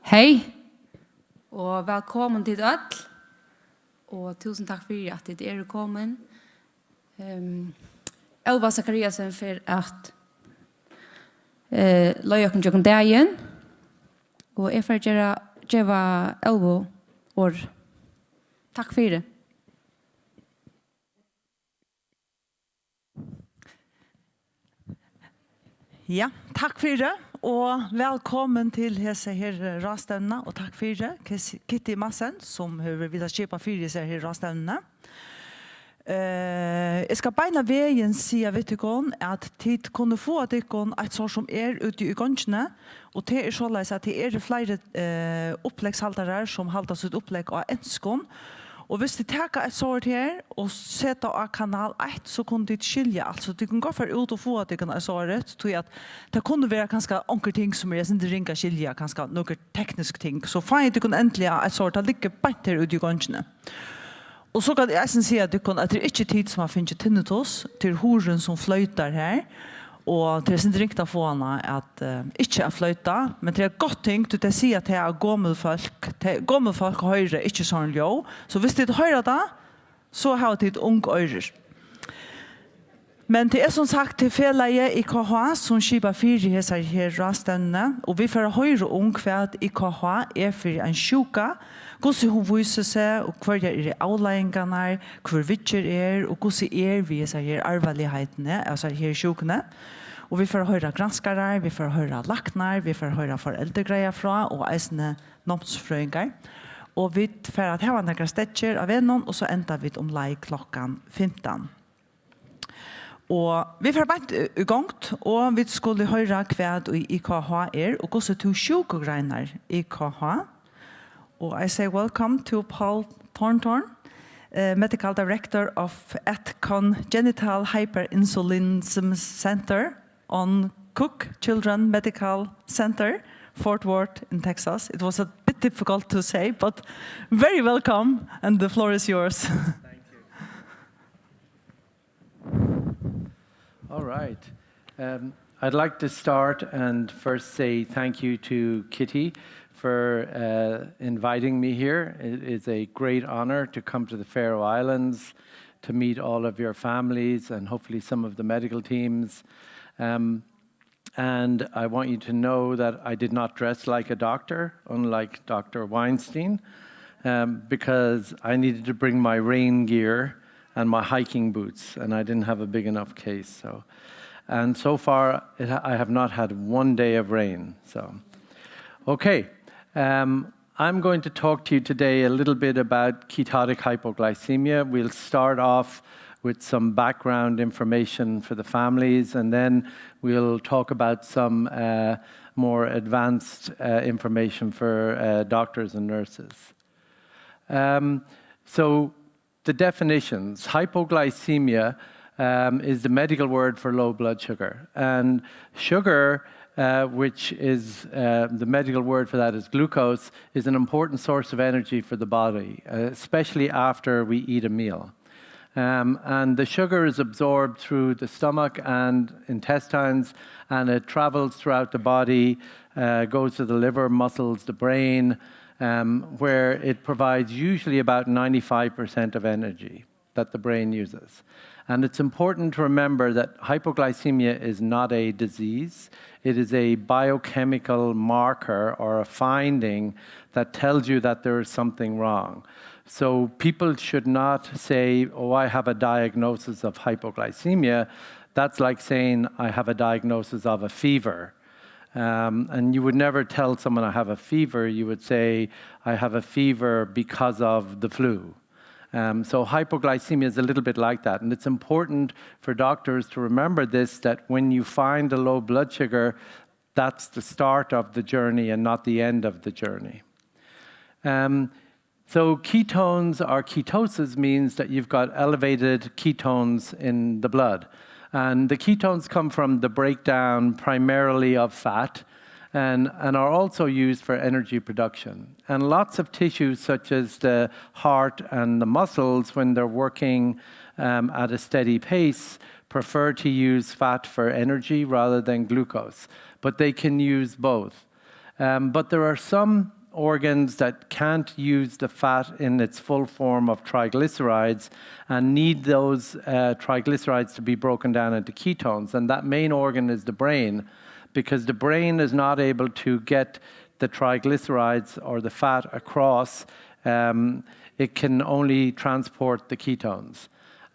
Hej, og velkommen til alt. Og tusen takk for at det er kommet. Elva Zakariasen for at løy okken tjokken dagen. Og jeg får gjøre Elva år. Takk for det. Ja, takk for det, og velkommen til hese her Ráðstevna, og takk for det, Kitty Madsen, som har vilja kjøpe for seg her Ráðstevna. Jeg skal beina veien si av vittikon at tid kunne få at ikon et sår som ute i gongene, og det så leis at det flere oppleggshaltere som halter sitt opplegg av enskon. Og hvis de tar et sår her og setter av kanal 1, så kunne de skilje. Altså, de kan gå for ut og få at de kan ha såret, tror jeg at det kunne være kanskje onker ting som ikke ringer skilje, kanskje noen tekniske ting. Så faen de kunne endelig ha et sår, det ligger bare her ute i gongene. Og så kan jeg si at det er ikke tid som har finnet tinnitus til horen som fløyter her, og det er sin riktig av fåene at ikke er fløyta, men det er godt ting til å si at det er gammelfolk høyre, ikke sånn ljå. Så hvis de hører det, så har de et ung øyre. Men det er som sagt til fjellet IKH som skipper fire her Ráðstevna, og vi får høyre ung hva IKH er for en sjuka, hvordan hun viser seg, og hva er avleggingene, hva vitcher og hvordan vi her arvelighetene, altså her sjukene. Og vi får høre granskere, vi får høre lakner, vi får høre foreldergreier fra, og eisende Námsfrøðingar. Og vi får ha noen stetcher av vennom, og så ender vi klokkan 15. Og vi får bare i gang, og vi skulle høre hva IKH og hvordan to sjukegreiner IKH. Og I say welcome to Paul Thornton, Medical Director of Congenital Hyperinsulinism Center on Cook Children Medical Center, Fort Worth in Texas. It was a bit difficult to say, but very welcome, and the floor is yours. Thank you. All right. I'd like to start and first say thank you to Kitty for inviting me here. It is a great honor to come to the Faroe Islands to meet all of your families and hopefully some of the medical teams. And I want you to know that I did not dress like a doctor, unlike Dr. Weinstein, because I needed to bring my rain gear and my hiking boots, and I didn't have a big enough case. And so far, I have not had one day of rain. Okay. I'm going to talk to you today a little bit about ketotic hypoglycemia. We'll start off with some background information for the families, and then we'll talk about some more advanced information for doctors and nurses. So the definitions. Hypoglycemia is the medical word for low blood sugar. And sugar, which is the medical word for that is glucose, is an important source of energy for the body, especially after we eat a meal. And the sugar is absorbed through the stomach and intestines, and it travels throughout the body, goes to the liver, muscles, the brain, where it provides usually about 95% of energy that the brain uses. And it's important to remember that hypoglycemia is not a disease. It is a biochemical marker or a finding that tells you that there is something wrong. So people should not say, oh, I have a diagnosis of hypoglycemia. That's like saying, I have a diagnosis of a fever. And you would never tell someone I have a fever. You would say, I have a fever because of the flu. So hypoglycemia is a little bit like that. And it's important for doctors to remember this, that when you find a low blood sugar, that's the start of the journey and not the end of the journey. So ketones or ketosis means that you've got elevated ketones in the blood. And the ketones come from the breakdown primarily of fat and are also used for energy production. And lots of tissues such as the heart and the muscles, when they're working at a steady pace, prefer to use fat for energy rather than glucose. But they can use both. But there are some organs that can't use the fat in its full form of triglycerides and need those triglycerides to be broken down into ketones. And that main organ is the brain, because the brain is not able to get the triglycerides or the fat across. It can only transport the ketones.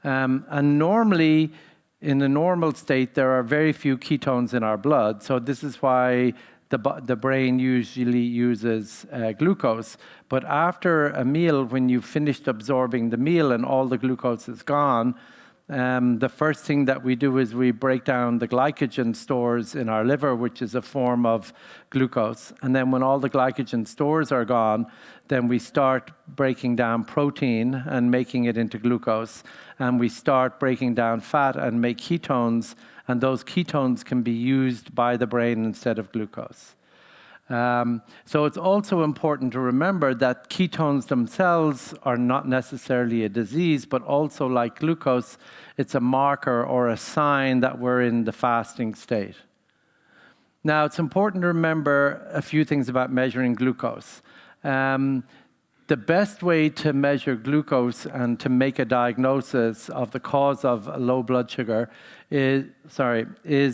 And normally, in a normal state, there are very few ketones in our blood. So this is why the brain usually uses glucose. But after a meal, when you've finished absorbing the meal and all the glucose is gone, the first thing that we do is we break down the glycogen stores in our liver, which is a form of glucose. And then when all the glycogen stores are gone, then we start breaking down protein and making it into glucose. And we start breaking down fat and make ketones. And those ketones can be used by the brain instead of glucose. So it's also important to remember that ketones themselves are not necessarily a disease, but also like glucose, it's a marker or a sign that we're in the fasting state. Now, it's important to remember a few things about measuring glucose. The best way to measure glucose and to make a diagnosis of the cause of low blood sugar is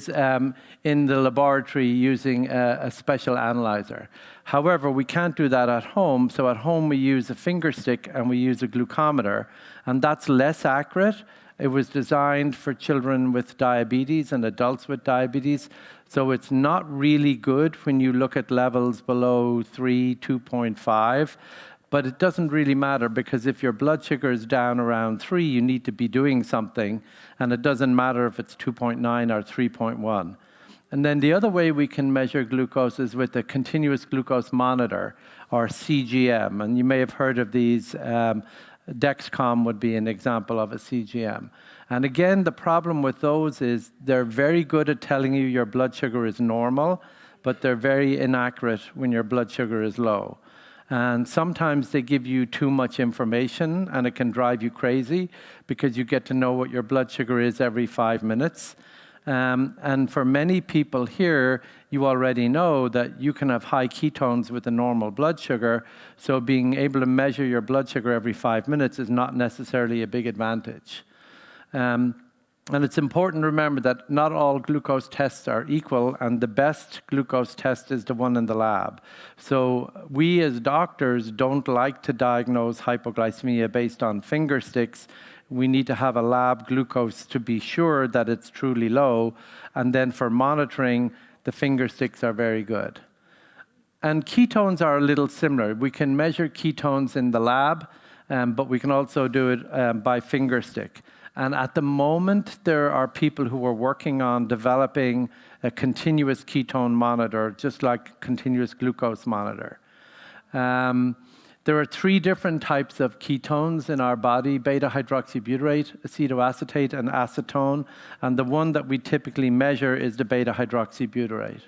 in the laboratory using a special analyzer. However, we can't do that at home. So at home, we use a finger stick and we use a glucometer, and that's less accurate. It was designed for children with diabetes and adults with diabetes. So it's not really good when you look at levels below 3, 2.5. But it doesn't really matter, because if your blood sugar is down around 3, you need to be doing something. And it doesn't matter if it's 2.9 or 3.1. And then the other way we can measure glucose is with a continuous glucose monitor, or CGM. And you may have heard of these. Dexcom would be an example of a CGM. And again, the problem with those is they're very good at telling you your blood sugar is normal, but they're very inaccurate when your blood sugar is low. And sometimes they give you too much information, and it can drive you crazy because you get to know what your blood sugar is every 5 minutes. And for many people here, you already know that you can have high ketones with a normal blood sugar, so being able to measure your blood sugar every 5 minutes is not necessarily a big advantage. And it's important to remember that not all glucose tests are equal, and the best glucose test is the one in the lab. So we as doctors don't like to diagnose hypoglycemia based on finger sticks. We need to have a lab glucose to be sure that it's truly low. And then for monitoring, the finger sticks are very good. And ketones are a little similar. We can measure ketones in the lab, but we can also do it by finger stick. And at the moment, there are people who are working on developing a continuous ketone monitor, just like continuous glucose monitor. There are 3 different types of ketones in our body: beta-hydroxybutyrate, acetoacetate, and acetone. And the one that we typically measure is the beta-hydroxybutyrate.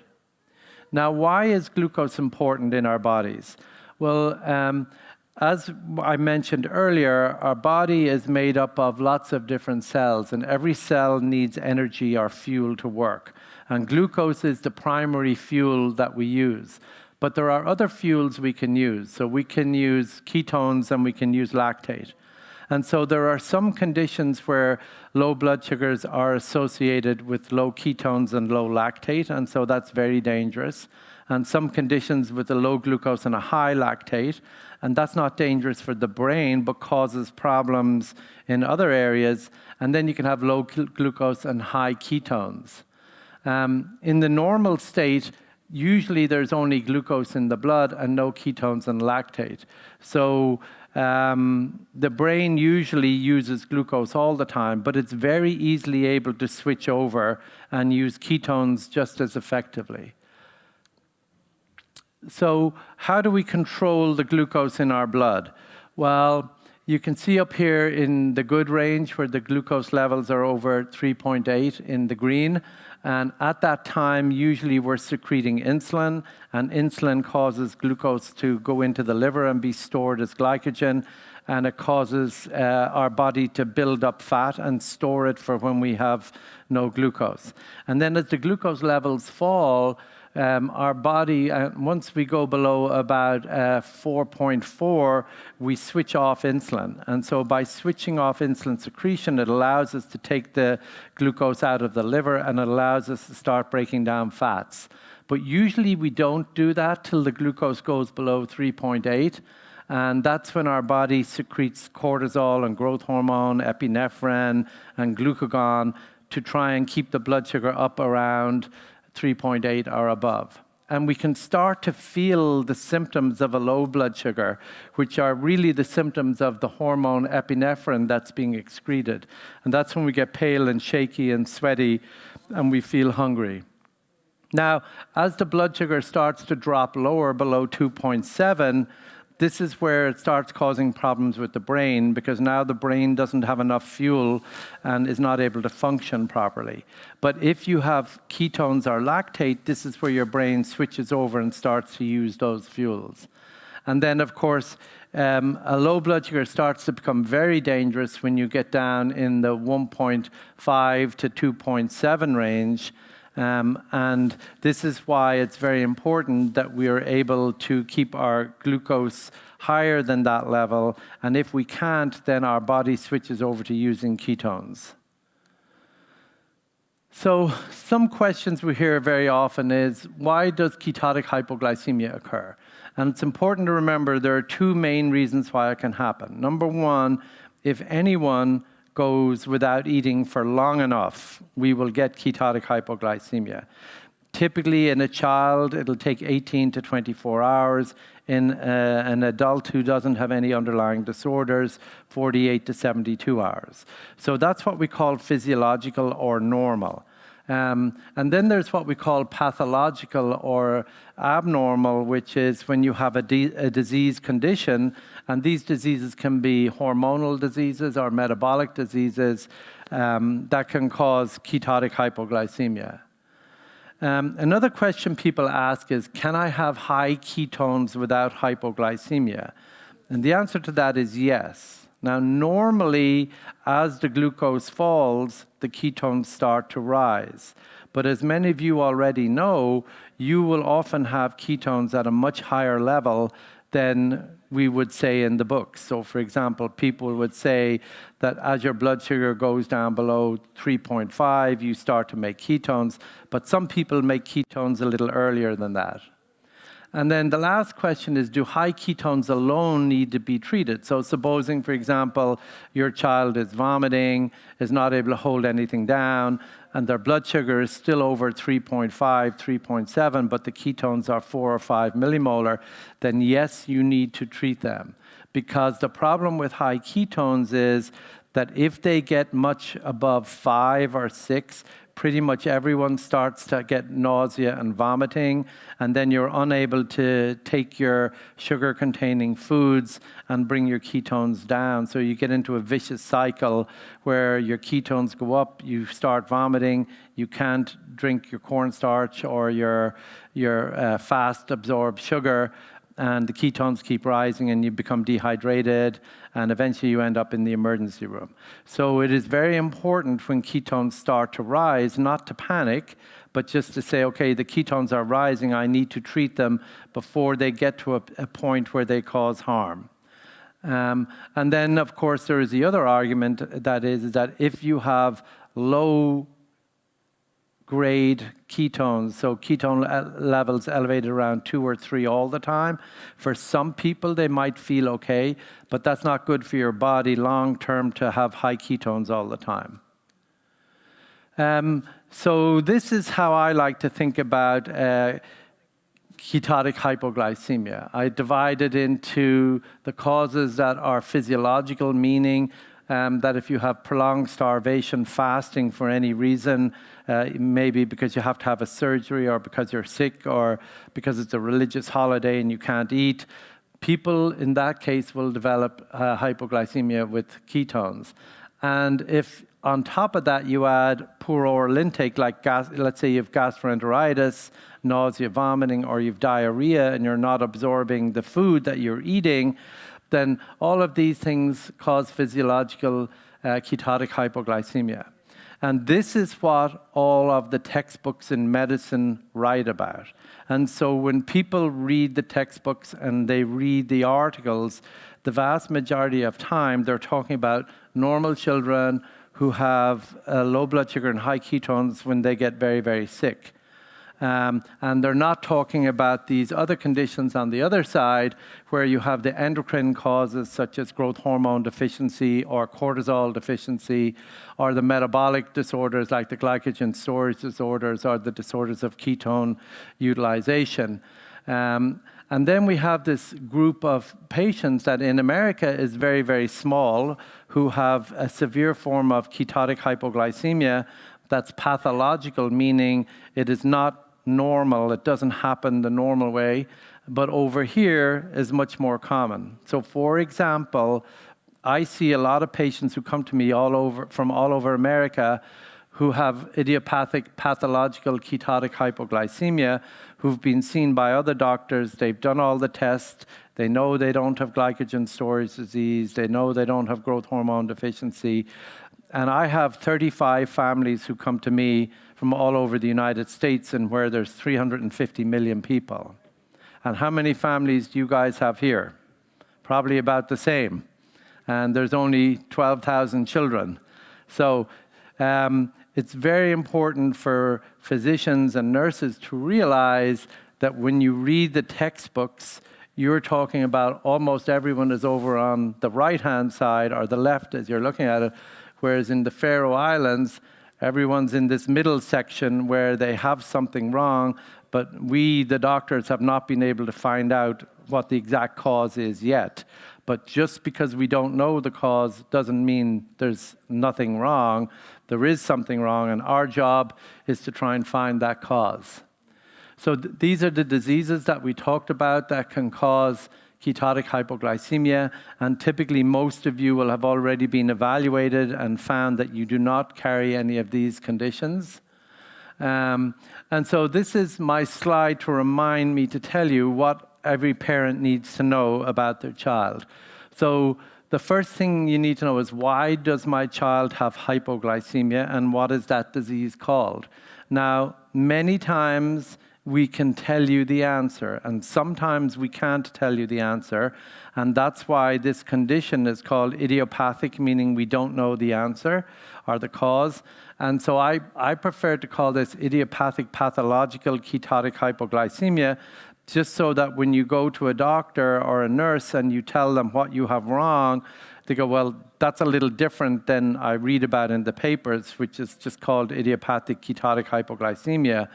Now, why is glucose important in our bodies? Well, as I mentioned earlier, our body is made up of lots of different cells, and every cell needs energy or fuel to work. And glucose is the primary fuel that we use. But there are other fuels we can use. So we can use ketones and we can use lactate. And so there are some conditions where low blood sugars are associated with low ketones and low lactate, and so that's very dangerous. And some conditions with a low glucose and a high lactate, and that's not dangerous for the brain, but causes problems in other areas. And then you can have low glucose and high ketones. In the normal state, usually there's only glucose in the blood and no ketones and lactate. So the brain usually uses glucose all the time, but it's very easily able to switch over and use ketones just as effectively. So how do we control the glucose in our blood? Well, you can see up here in the good range where the glucose levels are over 3.8 in the green. And at that time, usually we're secreting insulin, and insulin causes glucose to go into the liver and be stored as glycogen. and it causes our body to build up fat and store it for when we have no glucose. And then as the glucose levels fall, our body, once we go below about 4.4, we switch off insulin. And so by switching off insulin secretion, it allows us to take the glucose out of the liver, and it allows us to start breaking down fats. But usually we don't do that till the glucose goes below 3.8. And that's when our body secretes cortisol and growth hormone, epinephrine, and glucagon to try and keep the blood sugar up around 3.8 or above. And we can start to feel the symptoms of a low blood sugar, which are really the symptoms of the hormone epinephrine that's being excreted. And that's when we get pale and shaky and sweaty, and we feel hungry. Now, as the blood sugar starts to drop lower below 2.7, this is where it starts causing problems with the brain, because now the brain doesn't have enough fuel and is not able to function properly. But if you have ketones or lactate, this is where your brain switches over and starts to use those fuels. And then, of course, a low blood sugar starts to become very dangerous when you get down in the 1.5 to 2.7 range. And this is why it's very important that we are able to keep our glucose higher than that level. And if we can't, then our body switches over to using ketones. So some questions we hear very often is, why does ketotic hypoglycemia occur? And it's important to remember there are two main reasons why it can happen. Number one, if anyone goes without eating for long enough, we will get ketotic hypoglycemia. Typically in a child, it'll take 18 to 24 hours. In an adult who doesn't have any underlying disorders, 48 to 72 hours. So that's what we call physiological or normal. And then there's what we call pathological or abnormal, which is when you have a disease condition, and these diseases can be hormonal diseases or metabolic diseases that can cause ketotic hypoglycemia. Another question people ask is, can I have high ketones without hypoglycemia? And the answer to that is yes. Now, normally, as the glucose falls, the ketones start to rise. But as many of you already know, you will often have ketones at a much higher level than we would say in the books. So, for example, people would say that as your blood sugar goes down below 3.5, you start to make ketones. But some people make ketones a little earlier than that. And then the last question is, do high ketones alone need to be treated? So supposing, for example, your child is vomiting, is not able to hold anything down, and their blood sugar is still over 3.5, 3.7, but the ketones are 4 or 5 millimolar, then yes, you need to treat them. Because the problem with high ketones is that if they get much above 5 or 6, pretty much everyone starts to get nausea and vomiting, and then you're unable to take your sugar-containing foods and bring your ketones down. So you get into a vicious cycle where your ketones go up, you start vomiting, you can't drink your cornstarch or your fast-absorbed sugar, and the ketones keep rising and you become dehydrated, and eventually you end up in the emergency room. So it is very important when ketones start to rise, not to panic, but just to say, okay, the ketones are rising, I need to treat them before they get to a point where they cause harm. And then, of course, there is the other argument that is that if you have low grade ketones, so ketone levels elevated around 2 or 3 all the time. For some people, they might feel okay, but that's not good for your body long term to have high ketones all the time. So this is how I like to think about ketotic hypoglycemia. I divide it into the causes that are physiological, meaning that if you have prolonged starvation, fasting for any reason, maybe because you have to have a surgery or because you're sick or because it's a religious holiday and you can't eat, people in that case will develop hypoglycemia with ketones. And if on top of that you add poor oral intake, like let's say you have gastroenteritis, nausea, vomiting, or you have diarrhea and you're not absorbing the food that you're eating, then all of these things cause physiological ketotic hypoglycemia. And this is what all of the textbooks in medicine write about. And so when people read the textbooks and they read the articles, the vast majority of time they're talking about normal children who have low blood sugar and high ketones when they get very, very sick. And they're not talking about these other conditions on the other side where you have the endocrine causes such as growth hormone deficiency or cortisol deficiency, or the metabolic disorders like the glycogen storage disorders or the disorders of ketone utilization. And then we have this group of patients that in America is very, very small who have a severe form of ketotic hypoglycemia that's pathological, meaning it is not normal, it doesn't happen the normal way, but over here is much more common. So for example, I see a lot of patients who come to me from all over America who have idiopathic pathological ketotic hypoglycemia, who've been seen by other doctors, they've done all the tests, they know they don't have glycogen storage disease, they know they don't have growth hormone deficiency. And I have 35 families who come to me from all over the United States, and where there's 350 million people. And how many families do you guys have here? Probably about the same. And there's only 12,000 children. So it's very important for physicians and nurses to realize that when you read the textbooks, you're talking about almost everyone is over on the right-hand side or the left as you're looking at it, whereas in the Faroe Islands, everyone's in this middle section where they have something wrong, but we, the doctors, have not been able to find out what the exact cause is yet. But just because we don't know the cause doesn't mean there's nothing wrong. There is something wrong, and our job is to try and find that cause. So these are the diseases that we talked about that can cause ketotic hypoglycemia, and typically most of you will have already been evaluated and found that you do not carry any of these conditions. And so this is my slide to remind me to tell you what every parent needs to know about their child. So the first thing you need to know is, why does my child have hypoglycemia, and what is that disease called? Now, many times we can tell you the answer, and sometimes we can't tell you the answer, and that's why this condition is called idiopathic, meaning we don't know the answer or the cause. And so I prefer to call this idiopathic pathological ketotic hypoglycemia, just so that when you go to a doctor or a nurse and you tell them what you have wrong, they go, well, that's a little different than I read about in the papers, which is just called idiopathic ketotic hypoglycemia.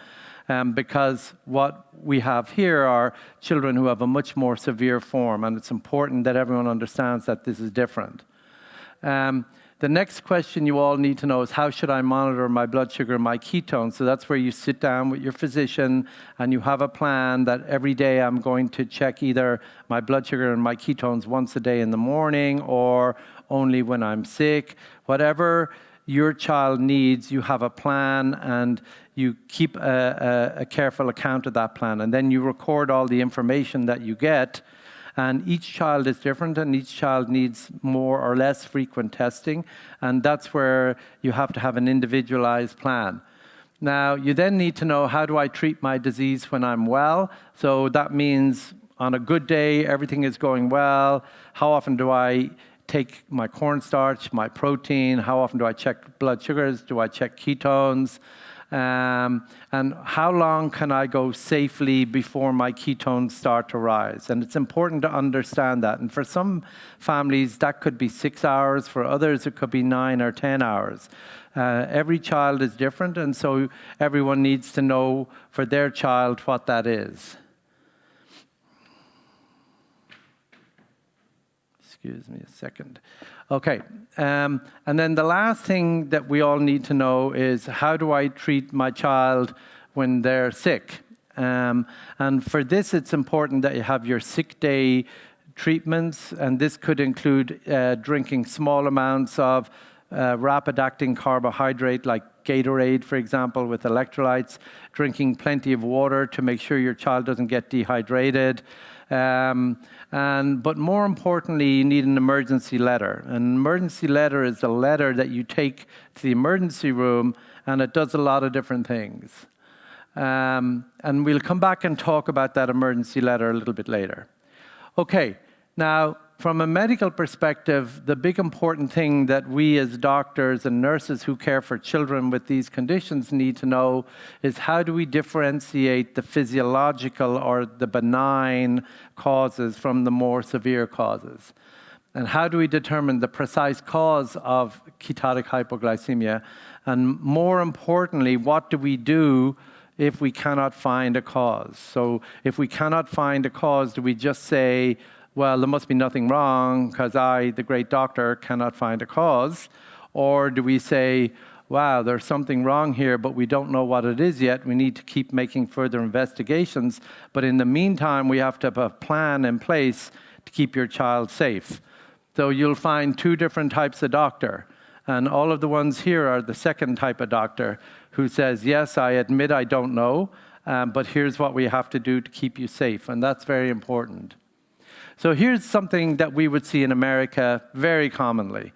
Because what we have here are children who have a much more severe form, and it's important that everyone understands that this is different. The next question you all need to know is, how should I monitor my blood sugar and my ketones? So that's where you sit down with your physician and you have a plan that every day I'm going to check either my blood sugar and my ketones once a day in the morning, or only when I'm sick. Whatever your child needs, you have a plan, and you keep a careful account of that plan. And then you record all the information that you get. And each child is different, and each child needs more or less frequent testing. And that's where you have to have an individualized plan. Now, you then need to know, how do I treat my disease when I'm well? So that means on a good day, everything is going well. How often do I take my cornstarch, my protein? How often do I check blood sugars? Do I check ketones? And how long can I go safely before my ketones start to rise? And it's important to understand that. And for some families, that could be 6 hours. For others, it could be 9 or 10 hours. Every child is different, and so everyone needs to know for their child what that is. Excuse me a second. Okay, and then the last thing that we all need to know is, how do I treat my child when they're sick? And for this, it's important that you have your sick day treatments, and this could include drinking small amounts of rapid-acting carbohydrate like Gatorade, for example, with electrolytes, drinking plenty of water to make sure your child doesn't get dehydrated. But more importantly, you need an emergency letter. An emergency letter is a letter that you take to the emergency room, and it does a lot of different things. And we'll come back and talk about that emergency letter a little bit later. Okay, now, from a medical perspective, the big important thing that we as doctors and nurses who care for children with these conditions need to know is how do we differentiate the physiological or the benign causes from the more severe causes? And how do we determine the precise cause of ketotic hypoglycemia? And more importantly, what do we do if we cannot find a cause? So if we cannot find a cause, do we just say, well, there must be nothing wrong because I, the great doctor, cannot find a cause? Or do we say, wow, there's something wrong here, but we don't know what it is yet. We need to keep making further investigations. But in the meantime, we have to have a plan in place to keep your child safe. So you'll find two different types of doctor. And all of the ones here are the second type of doctor who says, yes, I admit I don't know, but here's what we have to do to keep you safe. And that's very important. So here's something that we would see in America very commonly.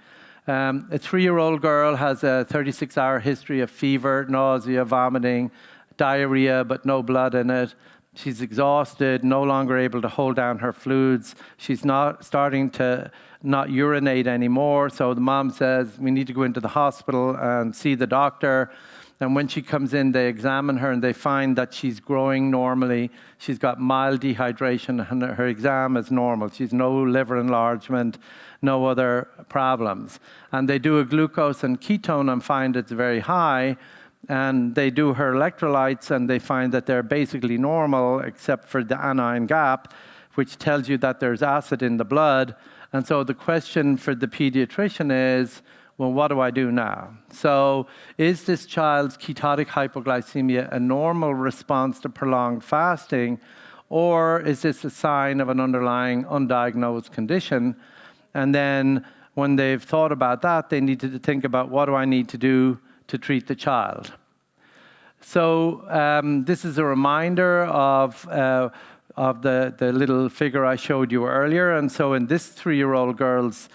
A 3-year-old girl has a 36-hour history of fever, nausea, vomiting, diarrhea, but no blood in it. She's exhausted, no longer able to hold down her fluids. She's not starting to not urinate anymore. So the mom says, we need to go into the hospital and see the doctor. And when she comes in, they examine her and they find that she's growing normally. She's got mild dehydration and her exam is normal. She's no liver enlargement, no other problems. And they do a glucose and ketone and find it's very high. And they do her electrolytes and they find that they're basically normal except for the anion gap, which tells you that there's acid in the blood. And so the question for the pediatrician is, well, what do I do now? So is this child's ketotic hypoglycemia a normal response to prolonged fasting, or is this a sign of an underlying undiagnosed condition? And then when they've thought about that, they need to think about what do I need to do to treat the child. So this is a reminder of the little figure I showed you earlier. And so in this 3-year-old girl's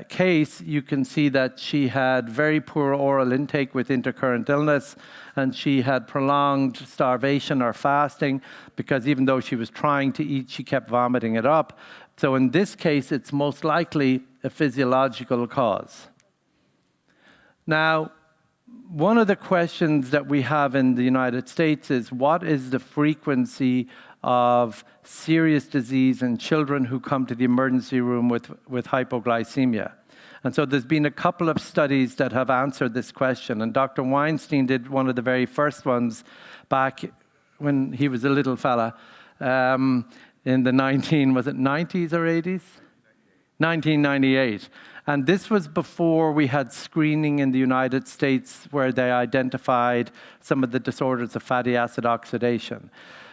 case, you can see that she had very poor oral intake with intercurrent illness, and she had prolonged starvation or fasting because even though she was trying to eat, she kept vomiting it up. So in this case, it's most likely a physiological cause. Now, one of the questions that we have in the United States is what is the frequency of serious disease in children who come to the emergency room with hypoglycemia? And so there's been a couple of studies that have answered this question. And Dr. Weinstein did one of the very first ones back when he was a little fella in the 90s or 80s? 1998. And this was before we had screening in the United States where they identified some of the disorders of fatty acid oxidation.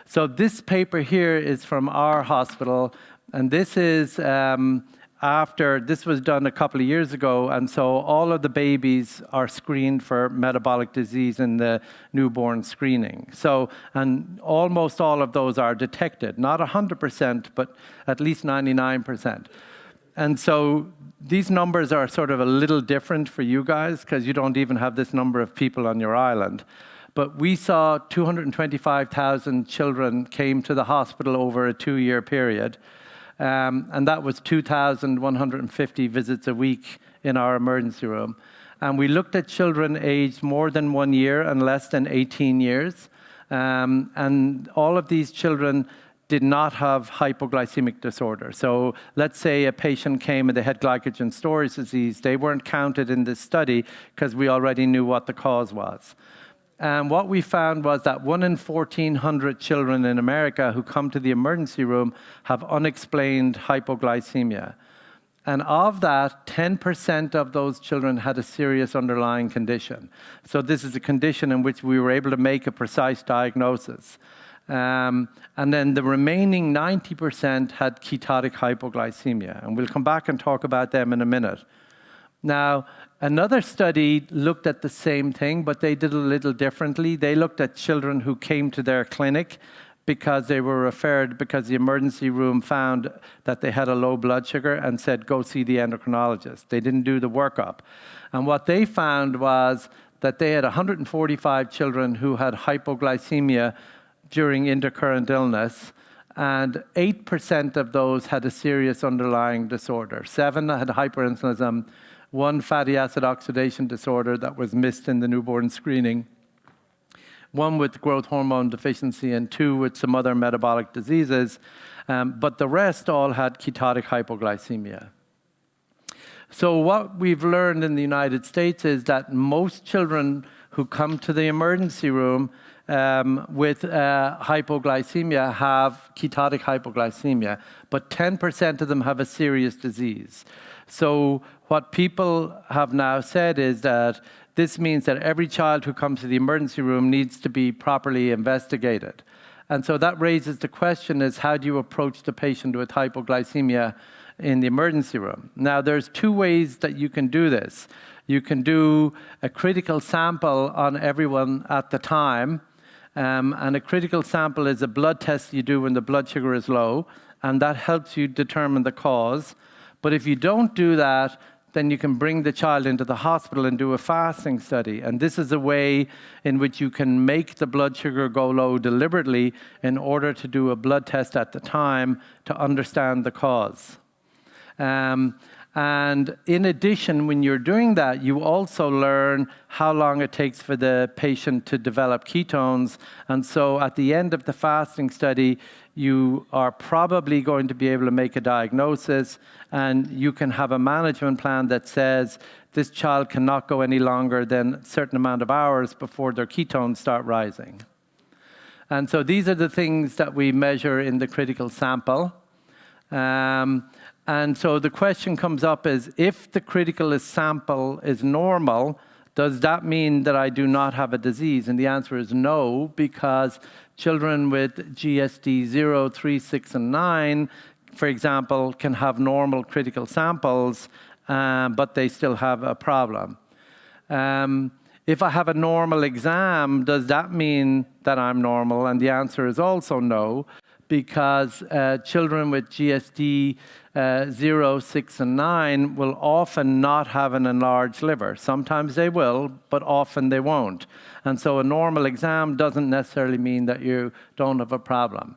So this paper here is from our hospital, and this is this was done a couple of years ago, and so all of the babies are screened for metabolic disease in the newborn screening. So, and almost all of those are detected, not 100%, but at least 99%. And so these numbers are sort of a little different for you guys because you don't even have this number of people on your island. But we saw 225,000 children came to the hospital over a 2-year period. And that was 2,150 visits a week in our emergency room. And we looked at children aged more than 1 year and less than 18 years. And all of these children did not have hypoglycemic disorder. So let's say a patient came and they had glycogen storage disease. They weren't counted in this study because we already knew what the cause was. And what we found was that 1 in 1,400 children in America who come to the emergency room have unexplained hypoglycemia. And of that, 10% of those children had a serious underlying condition. So this is a condition in which we were able to make a precise diagnosis. And then the remaining 90% had ketotic hypoglycemia. And we'll come back and talk about them in a minute. Now, another study looked at the same thing, but they did a little differently. They looked at children who came to their clinic because they were referred, because the emergency room found that they had a low blood sugar and said, go see the endocrinologist. They didn't do the workup. And what they found was that they had 145 children who had hypoglycemia during intercurrent illness, and 8% of those had a serious underlying disorder. 7 had hyperinsulinism, 1 fatty acid oxidation disorder that was missed in the newborn screening, 1 with growth hormone deficiency, and 2 with some other metabolic diseases. But the rest all had ketotic hypoglycemia. So what we've learned in the United States is that most children who come to the emergency room with hypoglycemia have ketotic hypoglycemia, but 10% of them have a serious disease. So what people have now said is that this means that every child who comes to the emergency room needs to be properly investigated. And so that raises the question is, how do you approach the patient with hypoglycemia in the emergency room? Now, there's 2 ways that you can do this. You can do a critical sample on everyone at the time, and a critical sample is a blood test you do when the blood sugar is low, and that helps you determine the cause. But if you don't do that, then you can bring the child into the hospital and do a fasting study. And this is a way in which you can make the blood sugar go low deliberately in order to do a blood test at the time to understand the cause. And in addition, when you're doing that, you also learn how long it takes for the patient to develop ketones. And so at the end of the fasting study, you are probably going to be able to make a diagnosis, and you can have a management plan that says this child cannot go any longer than a certain amount of hours before their ketones start rising. And so these are the things that we measure in the critical sample. And so the question comes up is, if the critical sample is normal, does that mean that I do not have a disease? And the answer is no, because children with GSD 0, 3, 6, and 9, for example, can have normal critical samples, but they still have a problem. If I have a normal exam, does that mean that I'm normal? And the answer is also no, because children with GSD 0, 6, and 9 will often not have an enlarged liver. Sometimes they will, but often they won't. And so a normal exam doesn't necessarily mean that you don't have a problem.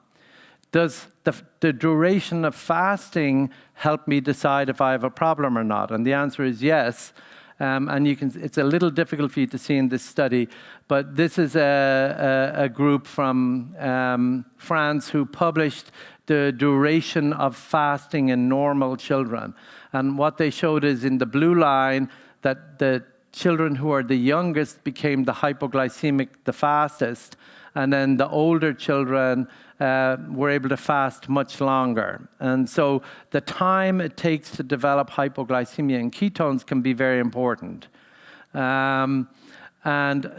Does the duration of fasting help me decide if I have a problem or not? And the answer is yes. And it's a little difficult for you to see in this study, but this is a group from France who published the duration of fasting in normal children. And what they showed is in the blue line that the children who are the youngest became the hypoglycemic the fastest, and then the older children were able to fast much longer. And so the time it takes to develop hypoglycemia and ketones can be very important. And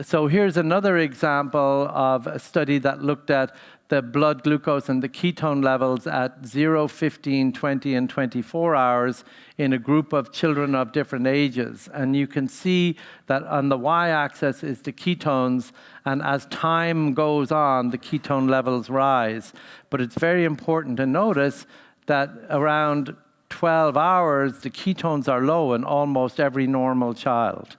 so here's another example of a study that looked at the blood glucose and the ketone levels at 0, 15, 20, and 24 hours in a group of children of different ages. And you can see that on the y-axis is the ketones, and as time goes on, the ketone levels rise. But it's very important to notice that around 12 hours, the ketones are low in almost every normal child.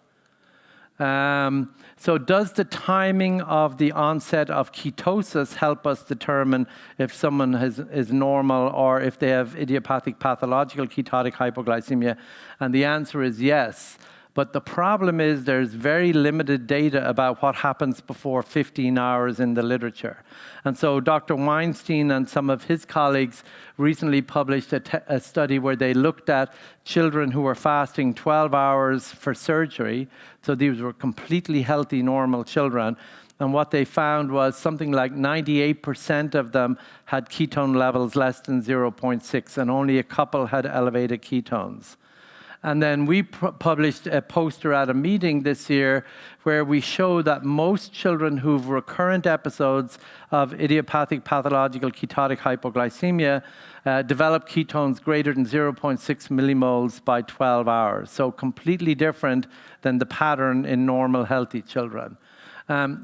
So does the timing of the onset of ketosis help us determine if someone is normal or if they have idiopathic pathological ketotic hypoglycemia? And the answer is yes. But the problem is there's very limited data about what happens before 15 hours in the literature. And so Dr. Weinstein and some of his colleagues recently published a study where they looked at children who were fasting 12 hours for surgery. So these were completely healthy, normal children. And what they found was something like 98% of them had ketone levels less than 0.6, and only a couple had elevated ketones. And then we published a poster at a meeting this year where we show that most children who've recurrent episodes of idiopathic pathological ketotic hypoglycemia develop ketones greater than 0.6 millimoles by 12 hours. So completely different than the pattern in normal healthy children.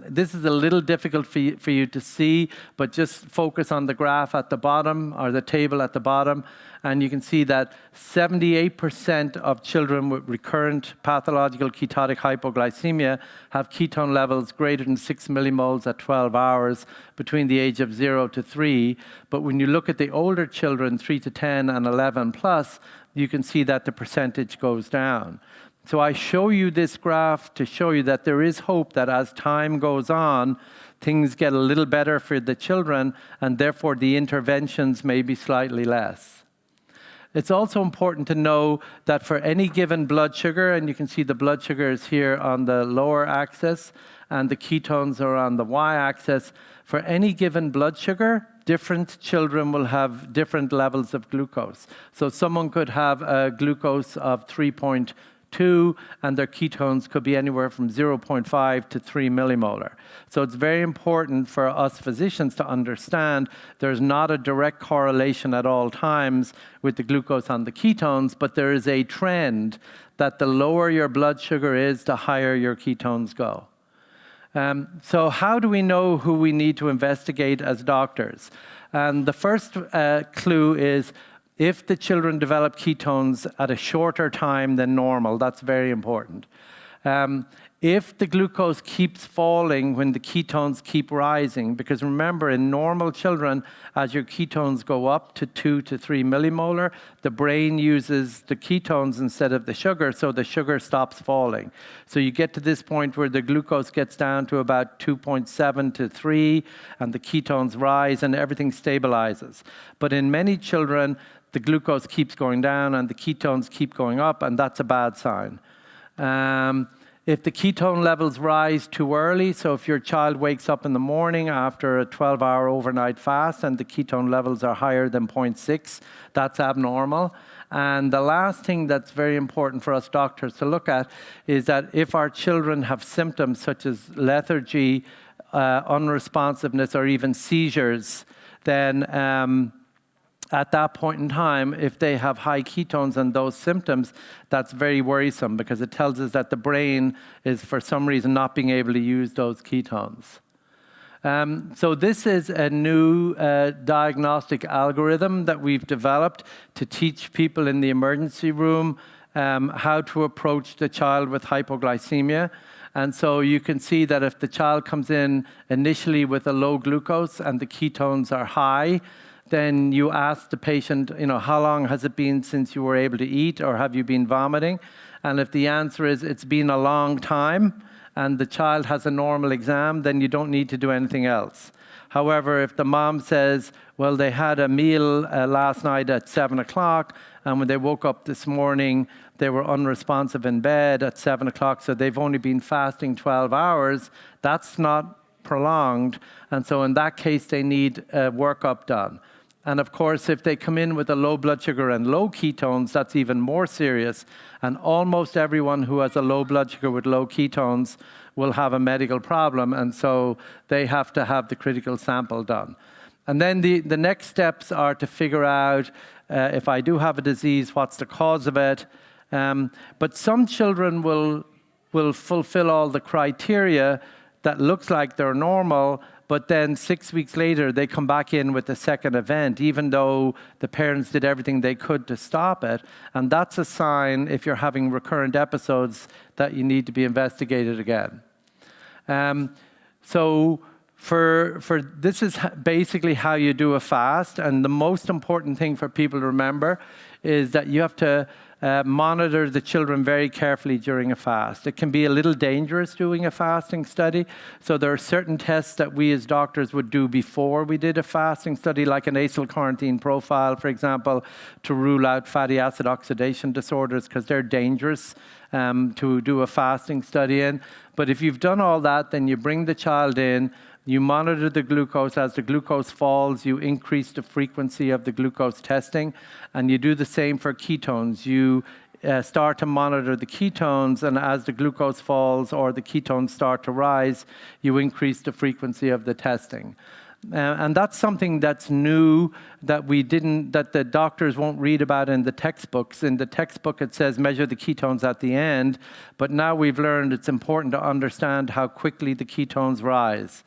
This is a little difficult for you to see, but just focus on the graph at the bottom or the table at the bottom, and you can see that 78% of children with recurrent pathological ketotic hypoglycemia have ketone levels greater than 6 millimoles at 12 hours between the age of 0 to 3. But when you look at the older children, 3 to 10 and 11 plus, you can see that the percentage goes down. So I show you this graph to show you that there is hope that as time goes on, things get a little better for the children, and therefore the interventions may be slightly less. It's also important to know that for any given blood sugar, and you can see the blood sugar is here on the lower axis, and the ketones are on the y-axis, for any given blood sugar, different children will have different levels of glucose. So someone could have a glucose of 3.2, and their ketones could be anywhere from 0.5 to 3 millimolar. So it's very important for us physicians to understand there's not a direct correlation at all times with the glucose and the ketones, but there is a trend that the lower your blood sugar is, the higher your ketones go. So how do we know who we need to investigate as doctors? And the first clue is if the children develop ketones at a shorter time than normal. That's very important. If the glucose keeps falling when the ketones keep rising, because remember, in normal children, as your ketones go up to 2 to 3 millimolar, the brain uses the ketones instead of the sugar, so the sugar stops falling. So you get to this point where the glucose gets down to about 2.7 to 3, and the ketones rise, and everything stabilizes. But in many children, the glucose keeps going down and the ketones keep going up, and that's a bad sign. If the ketone levels rise too early, so if your child wakes up in the morning after a 12-hour overnight fast and the ketone levels are higher than 0.6, that's abnormal. And the last thing that's very important for us doctors to look at is that if our children have symptoms such as lethargy, unresponsiveness, or even seizures, then at that point in time, if they have high ketones and those symptoms, that's very worrisome because it tells us that the brain is for some reason not being able to use those ketones. So this is a new diagnostic algorithm that we've developed to teach people in the emergency room how to approach the child with hypoglycemia. And so you can see that if the child comes in initially with a low glucose and the ketones are high, then you ask the patient, how long has it been since you were able to eat, or have you been vomiting? And if the answer is it's been a long time and the child has a normal exam, then you don't need to do anything else. However, if the mom says, well, they had a meal last night at 7 o'clock, and when they woke up this morning, they were unresponsive in bed at 7 o'clock, so they've only been fasting 12 hours, that's not prolonged. And so in that case, they need a workup done. And of course, if they come in with a low blood sugar and low ketones, that's even more serious. And almost everyone who has a low blood sugar with low ketones will have a medical problem. And so they have to have the critical sample done. And then the next steps are to figure out if I do have a disease, what's the cause of it. But some children will fulfill all the criteria that looks like they're normal, but then 6 weeks later, they come back in with a second event, even though the parents did everything they could to stop it. And that's a sign, if you're having recurrent episodes, that you need to be investigated again. So this is basically how you do a fast. And the most important thing for people to remember is that you have to monitor the children very carefully during a fast. It can be a little dangerous doing a fasting study. So there are certain tests that we as doctors would do before we did a fasting study, like an acyl carnitine profile, for example, to rule out fatty acid oxidation disorders, because they're dangerous to do a fasting study in. But if you've done all that, then you bring the child in, you monitor the glucose. As the glucose falls, you increase the frequency of the glucose testing, and you do the same for ketones. You start to monitor the ketones, and as the glucose falls or the ketones start to rise, you increase the frequency of the testing. And that's something that's new that that the doctors won't read about in the textbooks. In the textbook, it says measure the ketones at the end, but now we've learned it's important to understand how quickly the ketones rise.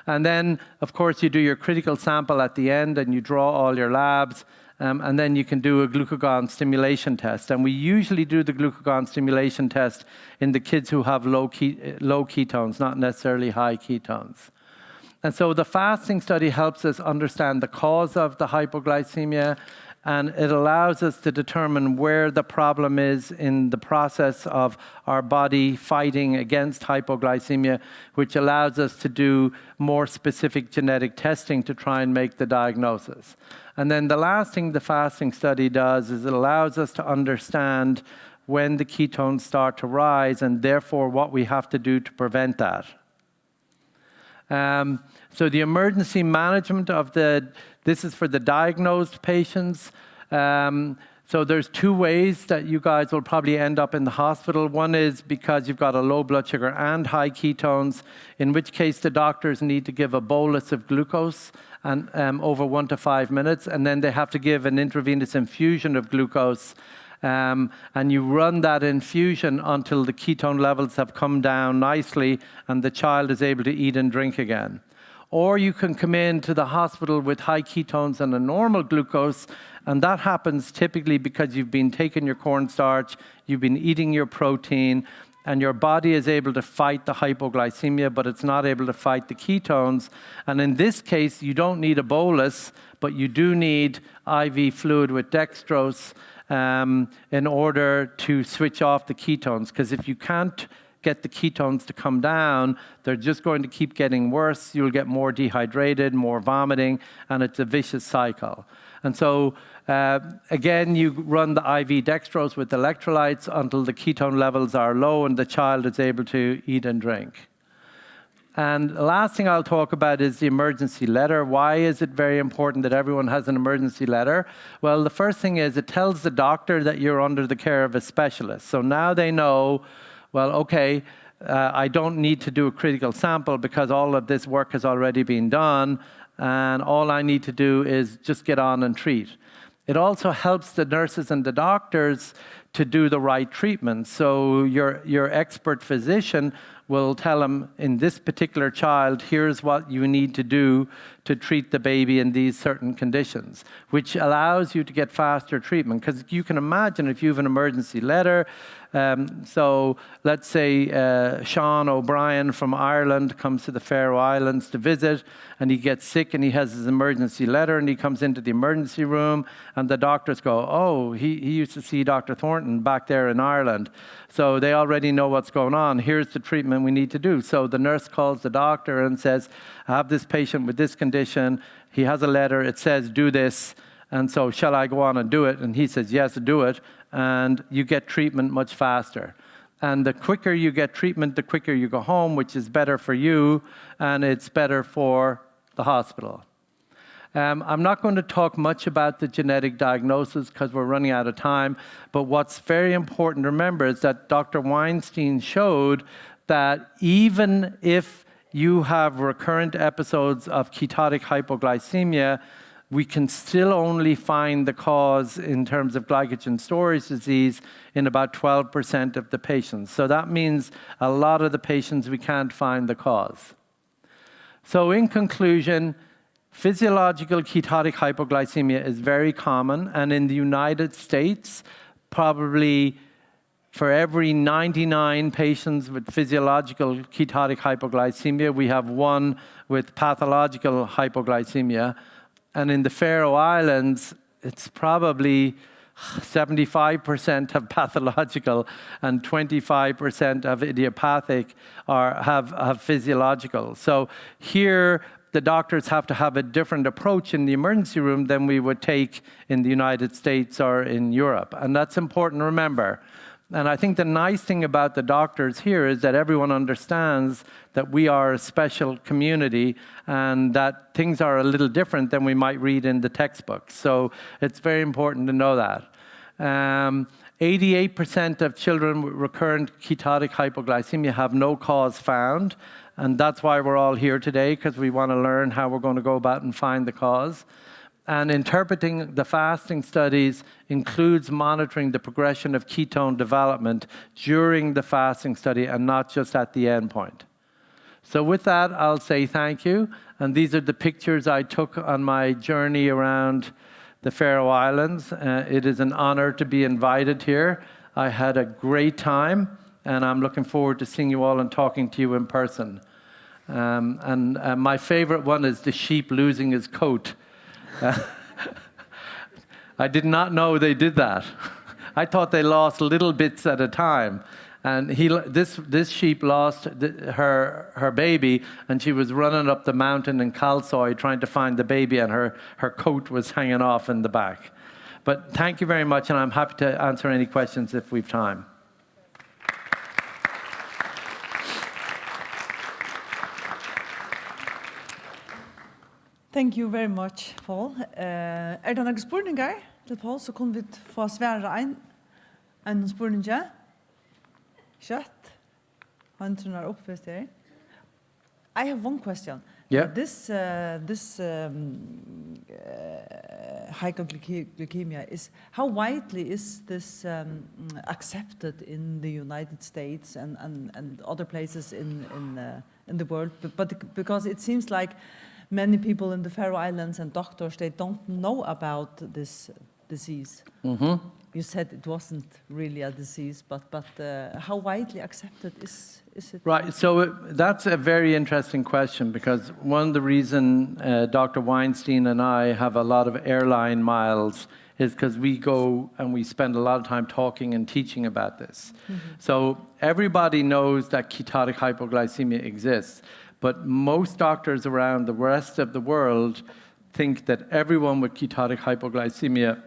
And then, of course, you do your critical sample at the end and you draw all your labs, and then you can do a glucagon stimulation test. And we usually do the glucagon stimulation test in the kids who have low ketones, not necessarily high ketones. And so the fasting study helps us understand the cause of the hypoglycemia, and it allows us to determine where the problem is in the process of our body fighting against hypoglycemia, which allows us to do more specific genetic testing to try and make the diagnosis. And then the last thing the fasting study does is it allows us to understand when the ketones start to rise, and therefore what we have to do to prevent that. So the emergency management of this is for the diagnosed patients. So there's two ways that you guys will probably end up in the hospital. One is because you've got a low blood sugar and high ketones, in which case the doctors need to give a bolus of glucose and over 1 to 5 minutes, and then they have to give an intravenous infusion of glucose. And you run that infusion until the ketone levels have come down nicely and the child is able to eat and drink again. Or you can come into the hospital with high ketones and a normal glucose, and that happens typically because you've been taking your cornstarch, you've been eating your protein, and your body is able to fight the hypoglycemia, but it's not able to fight the ketones. And in this case, you don't need a bolus, but you do need IV fluid with dextrose in order to switch off the ketones. Because if you can't get the ketones to come down, they're just going to keep getting worse. You'll get more dehydrated, more vomiting, and it's a vicious cycle. And so, again, you run the IV dextrose with electrolytes until the ketone levels are low and the child is able to eat and drink. And the last thing I'll talk about is the emergency letter. Why is it very important that everyone has an emergency letter? Well, the first thing is it tells the doctor that you're under the care of a specialist. So now they know, well, okay, I don't need to do a critical sample because all of this work has already been done, and all I need to do is just get on and treat. It also helps the nurses and the doctors to do the right treatment. So your expert physician will tell them, in this particular child, here's what you need to do to treat the baby in these certain conditions, which allows you to get faster treatment. Because you can imagine if you have an emergency letter, so let's say Sean O'Brien from Ireland comes to the Faroe Islands to visit, and he gets sick and he has his emergency letter, and he comes into the emergency room, and the doctors go, oh, he used to see Dr. Thornton back there in Ireland. So they already know what's going on. Here's the treatment we need to do. So the nurse calls the doctor and says, I have this patient with this condition. He has a letter. It says, do this. And so shall I go on and do it? And he says, yes, do it. And you get treatment much faster. And the quicker you get treatment, the quicker you go home, which is better for you, and it's better for the hospital. I'm not going to talk much about the genetic diagnosis because we're running out of time, but what's very important to remember is that Dr. Weinstein showed that even if you have recurrent episodes of ketotic hypoglycemia, we can still only find the cause in terms of glycogen storage disease in about 12% of the patients. So that means a lot of the patients we can't find the cause. So in conclusion, physiological ketotic hypoglycemia is very common, and in the United States, probably for every 99 patients with physiological ketotic hypoglycemia, we have one with pathological hypoglycemia. And in the Faroe Islands, it's probably 75% have pathological and 25% have idiopathic or have physiological. So here, the doctors have to have a different approach in the emergency room than we would take in the United States or in Europe. And that's important to remember. And I think the nice thing about the doctors here is that everyone understands that we are a special community and that things are a little different than we might read in the textbooks. So it's very important to know that. 88% of children with recurrent ketotic hypoglycemia have no cause found, and that's why we're all here today, because we want to learn how we're going to go about and find the cause. And interpreting the fasting studies includes monitoring the progression of ketone development during the fasting study and not just at the end point. So with that, I'll say thank you. And these are the pictures I took on my journey around the Faroe Islands. It is an honor to be invited here. I had a great time, and I'm looking forward to seeing you all and talking to you in person. And my favorite one is the sheep losing his coat. I did not know they did that. I thought they lost little bits at a time. And this sheep lost her baby, and she was running up the mountain in Kalsoy trying to find the baby, and her coat was hanging off in the back. But thank you very much, and I'm happy to answer any questions if we've time. Thank you very much, Paul. Det noen spørninger til Paul, så kunne vi få svære en spørning. Kjøtt. Hånden er oppførst her. I have one question. Yeah. This hypoglycemia is, how widely is this accepted in the United States and other places in the world? But because it seems like many people in the Faroe Islands and doctors, they don't know about this disease. Mm-hmm. You said it wasn't really a disease, but how widely accepted is it? Right, so that's a very interesting question, because one of the reasons Dr. Weinstein and I have a lot of airline miles is because we go and we spend a lot of time talking and teaching about this. Mm-hmm. So everybody knows that ketotic hypoglycemia exists, but most doctors around the rest of the world think that everyone with ketotic hypoglycemia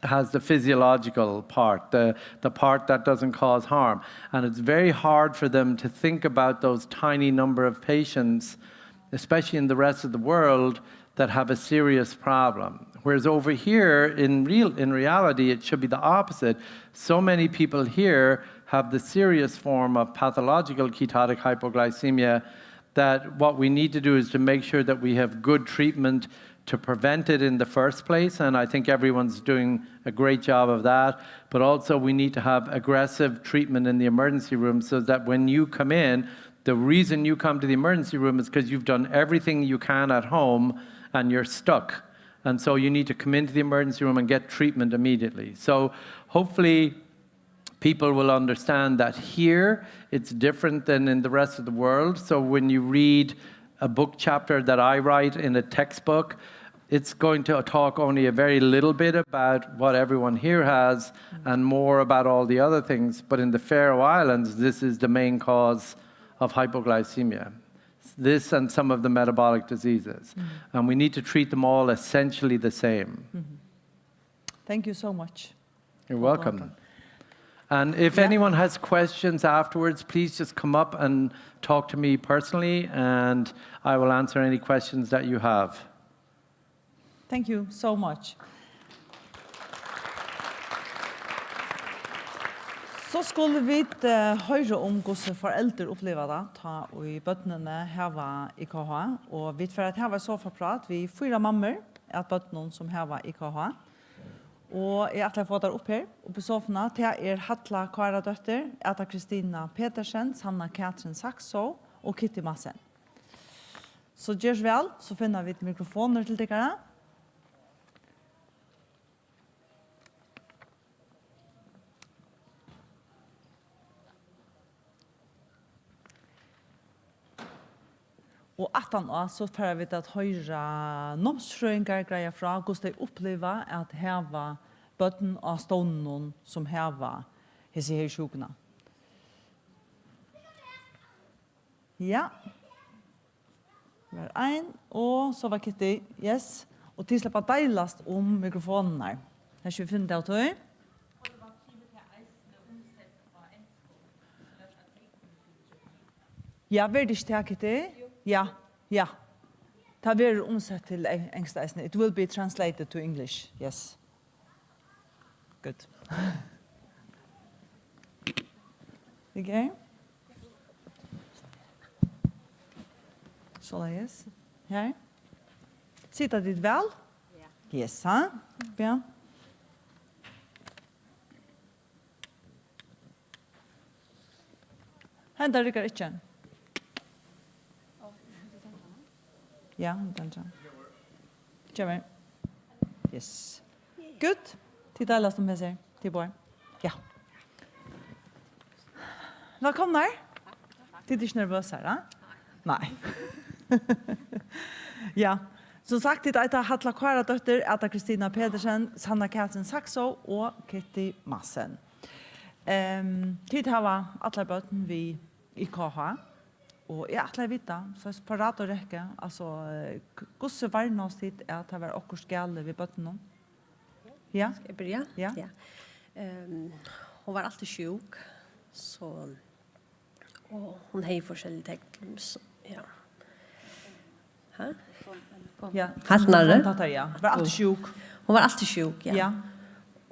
has the physiological part, the part that doesn't cause harm. And it's very hard for them to think about those tiny number of patients, especially in the rest of the world, that have a serious problem. Whereas over here, in reality, it should be the opposite. So many people here have the serious form of pathological ketotic hypoglycemia that what we need to do is to make sure that we have good treatment to prevent it in the first place, and I think everyone's doing a great job of that. But also we need to have aggressive treatment in the emergency room so that when you come in, the reason you come to the emergency room is because you've done everything you can at home and you're stuck. And so you need to come into the emergency room and get treatment immediately. So hopefully people will understand that here it's different than in the rest of the world. So when you read a book chapter that I write in a textbook, it's going to talk only a very little bit about what everyone here has and more about all the other things. But in the Faroe Islands, this is the main cause of hypoglycemia. This and some of the metabolic diseases. Mm-hmm. And we need to treat them all essentially the same. Mm-hmm. Thank you so much. You're welcome. And if anyone has questions afterwards, please just come up and talk to me personally, and I will answer any questions that you have. Thank you so much. Så skulle vi høre om hvordan foreldur opplever det, ta og i bøttene hava IKH, og vi får hava så forprat, vi 4 mammer at bøttene som hava IKH. Og jeg har fått der opp her, og på sofna, til Halla, Káradóttir, Kristina, Petersen, Sanna, Katrin, Saxov og Madsen. Så gjør så vel, så finner vi mikrofoner til dere. Og atan så får vi at høyre Námsfrøðingar greier fra hvordan de opplever at heva bøtten av stånden som heva hese her sjukene. Ja. Var ein, og så var Kitty, yes. Og til slipper deilast om mikrofonen her. Her skal vi finne det av tøy. Ja, vil det ikke Kitty? Ja. Det blir omsett til engelsk. It will be translated to English, yes. Good. Okay. Så yes. Her. Sitter dit vel? Ja. Yes, ha? Ja. Hender rykker ikke. Ja, den tror jeg. Kjøver. Yes. Good. Tid alle som jeg ser. Til bor. Ja. Velkommen her. Tid er ikke nervøs her, da? Nei. Ja. Som sagt, det er Halla Káradóttir, Kristina Petersen, Sanna, Katrin, Saxov og Kitty Madsen. Tid har alle bøten vi IKH, og jeg atler vite, så jeg parat og rekke, altså, hvordan var det noe tid at det var akkurat gale ved bøten nå? Ja? Skal jeg begynne? Ja. Hun var alltid sjuk, så, og hun har forskjellige tegn, så, ja. Hæ? Ja. Haltnare? Ja. Var alltid sjuk. Hon var alltid sjuk, ja. Ja.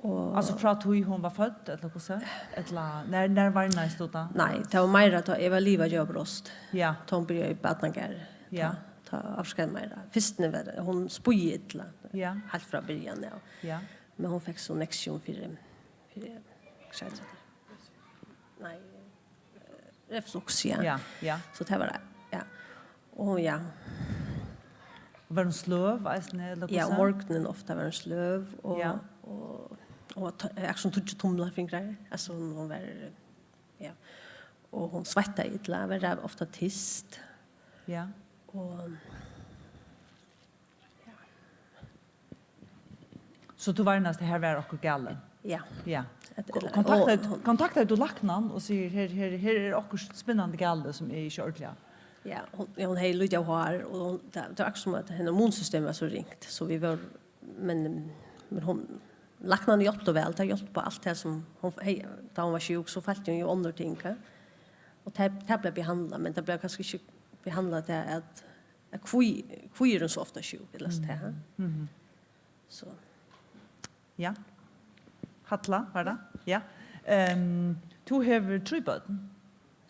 Og, Altså fra at hun var født, eller hvordan? Eller når var det næst da? nei, det var mer at jeg var livet av brost. Ja. Da hun begynte i badnager. Ja. Ta avskrevet mer. Først var det, hun spøyet til Ja. helt fra början, ja. Ja. Men hun fikk sånn neksjon for nei, reflux, ja. Ja. Ja. Så det var det, ja. Og ja, Var hun sløv, eller hvordan? ja, morgenen ofta var en sløv, og, Ja. og jeg som tog ikke tumler fingrar, altså hun var, ja, og hun svettet i til, var ofta tyst, Ja. og Så du var næst det her var akkurat gale? ja. Ja. Og- Kontakter du laknan og sier her er akkurat spennende gale som er ikke ordentlig. Ja, hon har lite av hår och det var också som att hennes immunsystem var så ringt så vi var men hon laknade hjälpte väl det hjälpte på allt det som hon då hon var sjuk så falt hon ju andra ting och det blev behandlat men det blev kanske inte behandlat det att kvir så ofta sjuk eller så här. Så Ja. Halla, var det? Ja. Du har 3 barn.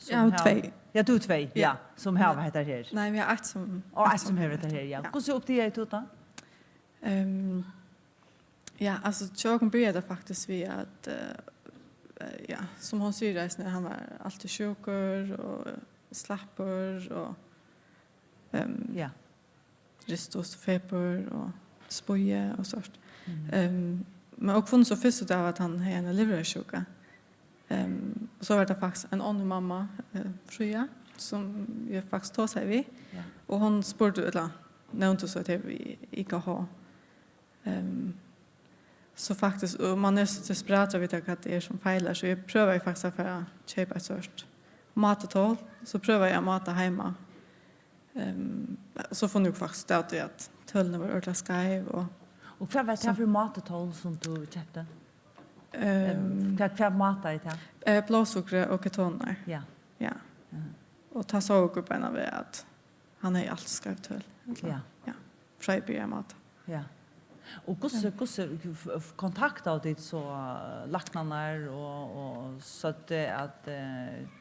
Ja, 2. Ja, du 2, ja. Ja. Som har heter her. Nej, vi har 8 som... Og ett som har heter her, ja. Ja. Hvordan opp det ut da? Ja, alltså Tjåken började faktiskt vid att ja, som hon säger när han var alltid sjuker och slappor och Ja. ristos feber och spoje och sånt. Men också funnits så först av att han har en leversjuka. Och så var det faktiskt en annan mamma, Fröja, som jag faktiskt tog sig vid. Ja. Och hon spurgade, eller nämnde så att vi IKH. Så faktiskt, och man är så desperat av att det är som feilar, så jag prövar ju faktiskt att få köpa ett sånt matetål, så prövar jag mata hemma. Så får jag faktiskt det att töllen var ordentligt skaiv. Og hva var det for matetål som du kjøpte? Hva matet er det? Blåsukker och ketoner. Ja. Ja. Och ta såg upp en av det att han är allt skrivit till. Ja. Ja. Fröjbygga mat. Ja. Og hvordan kontakta ditt så laknanar og søtte at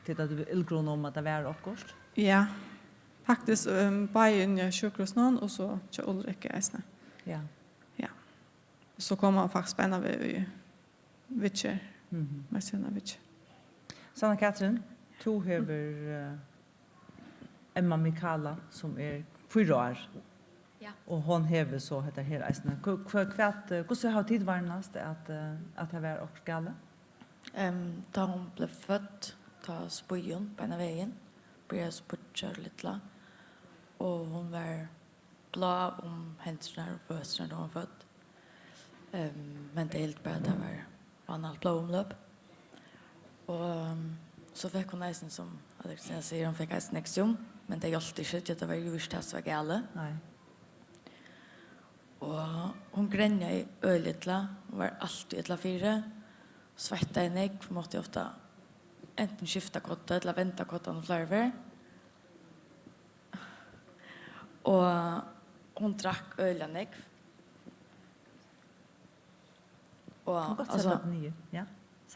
titta du illgrunn om at det var oppgårst? Ja. Faktiskt bara in i sjukhusnån och så till Ulrike Steuerwald. Ja. Ja. Så kommer han faktiskt spänna vid Witcher. Med sina Witcher. Sanna Katrin, du har Emma Mikala som er 4 år. Ja. Og hon hever så heter her eisne. Hvordan har tid varnast at det var også gale? Da hon blev född, ta spojon på ena vägen, började spurtja lite. Och hon var blå om händerna och fötterna då hon var född. Men det är helt bara att det var vanligt blåomlöp. Och så fick hon nästan som Andreasen säger, hon fick nästan nexium. Men det hjälpte inte, det var ju just det som var gale. Nej. Och hon gränjade i öljitla, var alltid ett la 4. Svettade i negg, måtte jag ofta enten skifta kotta eller vänta kottan och flera. Och hon drack öl och negg. Och Alltså alltså nye. Ja.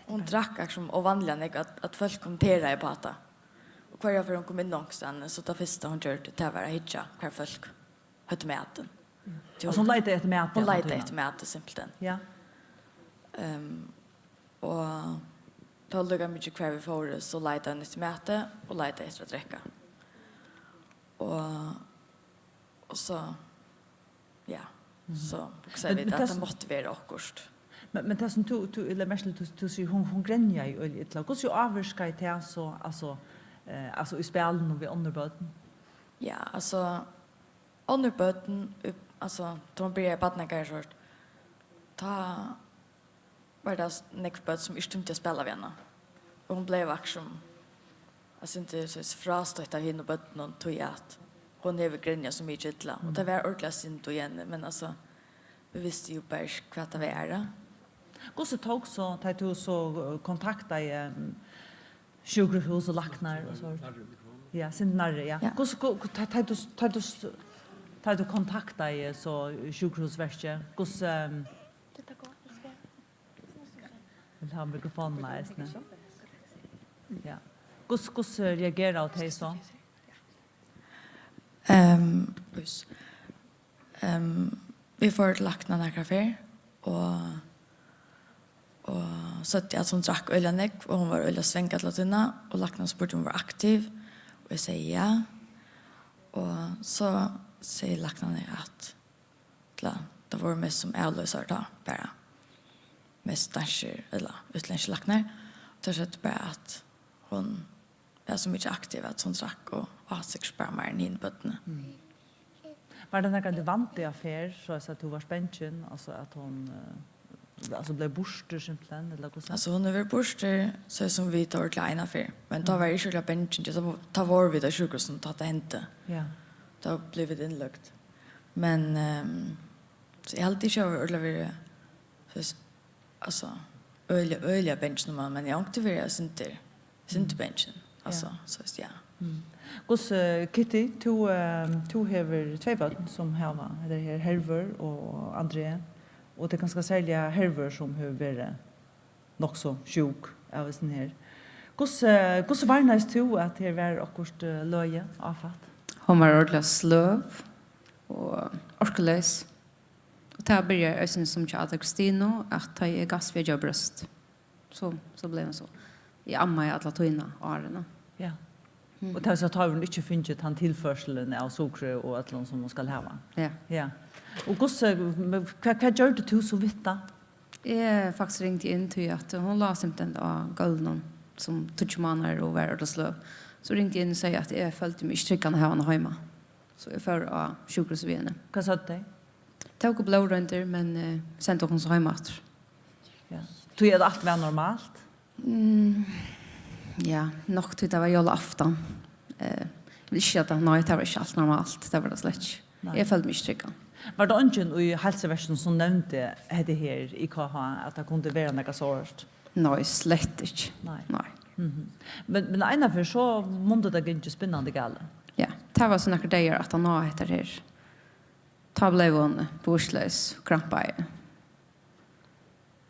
hon drack liksom och vanligen att folk kommenterar på det. Och kvar jag för hon kom in någonstans så det första hon gjorde det var att hitta kvar folk hade maten. Alltså hon letade efter mat. Hon letade efter mat simpelt. Ja. Och då lugga mycket kvar vi får så letade hon efter mat och letade efter att dricka. Och så ja. Så vi att det måste vara akkurst. Men det som du eller mest du ser hon gränja ju ett lag. Så avskaj till så alltså i spelen och vi underböten. Ja, alltså underböten alltså de blir badnagar sort. Ta var det neckböt som inte inte spela vänner. Och hon blev action. Alltså inte så frastötta hin och böten och tog att hon är gränja som mycket illa. Och det var ordentligt synd igen men alltså vi visste ju bara vad det var. Och så tog så tar du så kontakta i Djurhuus och lacknar och så. Ja, sen när ja. Och så tar du kontakta i så Djurhuus värste. Och så vill ha mikrofonen med snä. Ja. Och så reagerar åt dig så. Vi får lackna några kafé och så att jag som drack öl och hon var öl svängat latina och lackna spurte hon var aktiv och jag säger ja och så säger lackna att det var mest som ärlösar då bara mest danser eller utländska lacknar och så att bara att hon är så mycket aktiv att hon drack och säkert bara mer än hinbötterna. Var det några vant i affär så att du var spännchen alltså att hon alltså blev borster simpelthen eller något sånt. Alltså hon är borster så som vi tar till en affär. Men då var det ju benchen så ta var vi där sjukhusen att det hände. Ja. Då blev det inlagt. Men så jag alltid kör eller vi alltså öliga benchen men jag aktiverar inte benchen. Alltså så ja. Gus Kitty to have två barn som har det här Herver och Andreasen. Och det ganska sälja Herver som har varit nog så sjuk av sån här. Gus var nice to att det var akkurat löje avfatt. Hon var ordentligt slöv och orkelös. Och det började jag som tjata Kristina att ta i gas vid bröst. Så blev det så. I amma i alla tøyna årene. Ja. Och det så tar hon inte finnet han tillförseln av socker och allt som hon ska ha. Ja. Ja. Och vad gör du så vitta? Jag faktiskt ringde in till att hon la simpelthen av gulden som touchmanar och var och slö. Så ringde jag in och sa att jag följde mig strickande här hemma. Så jag får av sjukhusvene. Vad sa du? Tog upp blodrönder men sände hon så hemma. Ja. Tog jag allt var normalt? Ja, nog till det var jul afton. Vill inte att det var inte allt normalt. Det var det slett. Jag följde mig strickande. Var det ingen i hälsoversen som nämnde det här i IKH att det kunde vara något sårt? Nej, slett inte. Nej. Men ena för så måste det inte spännande gale. Ja, det var såna grejer att han har heter här. Ta blev hon borslös, krampa.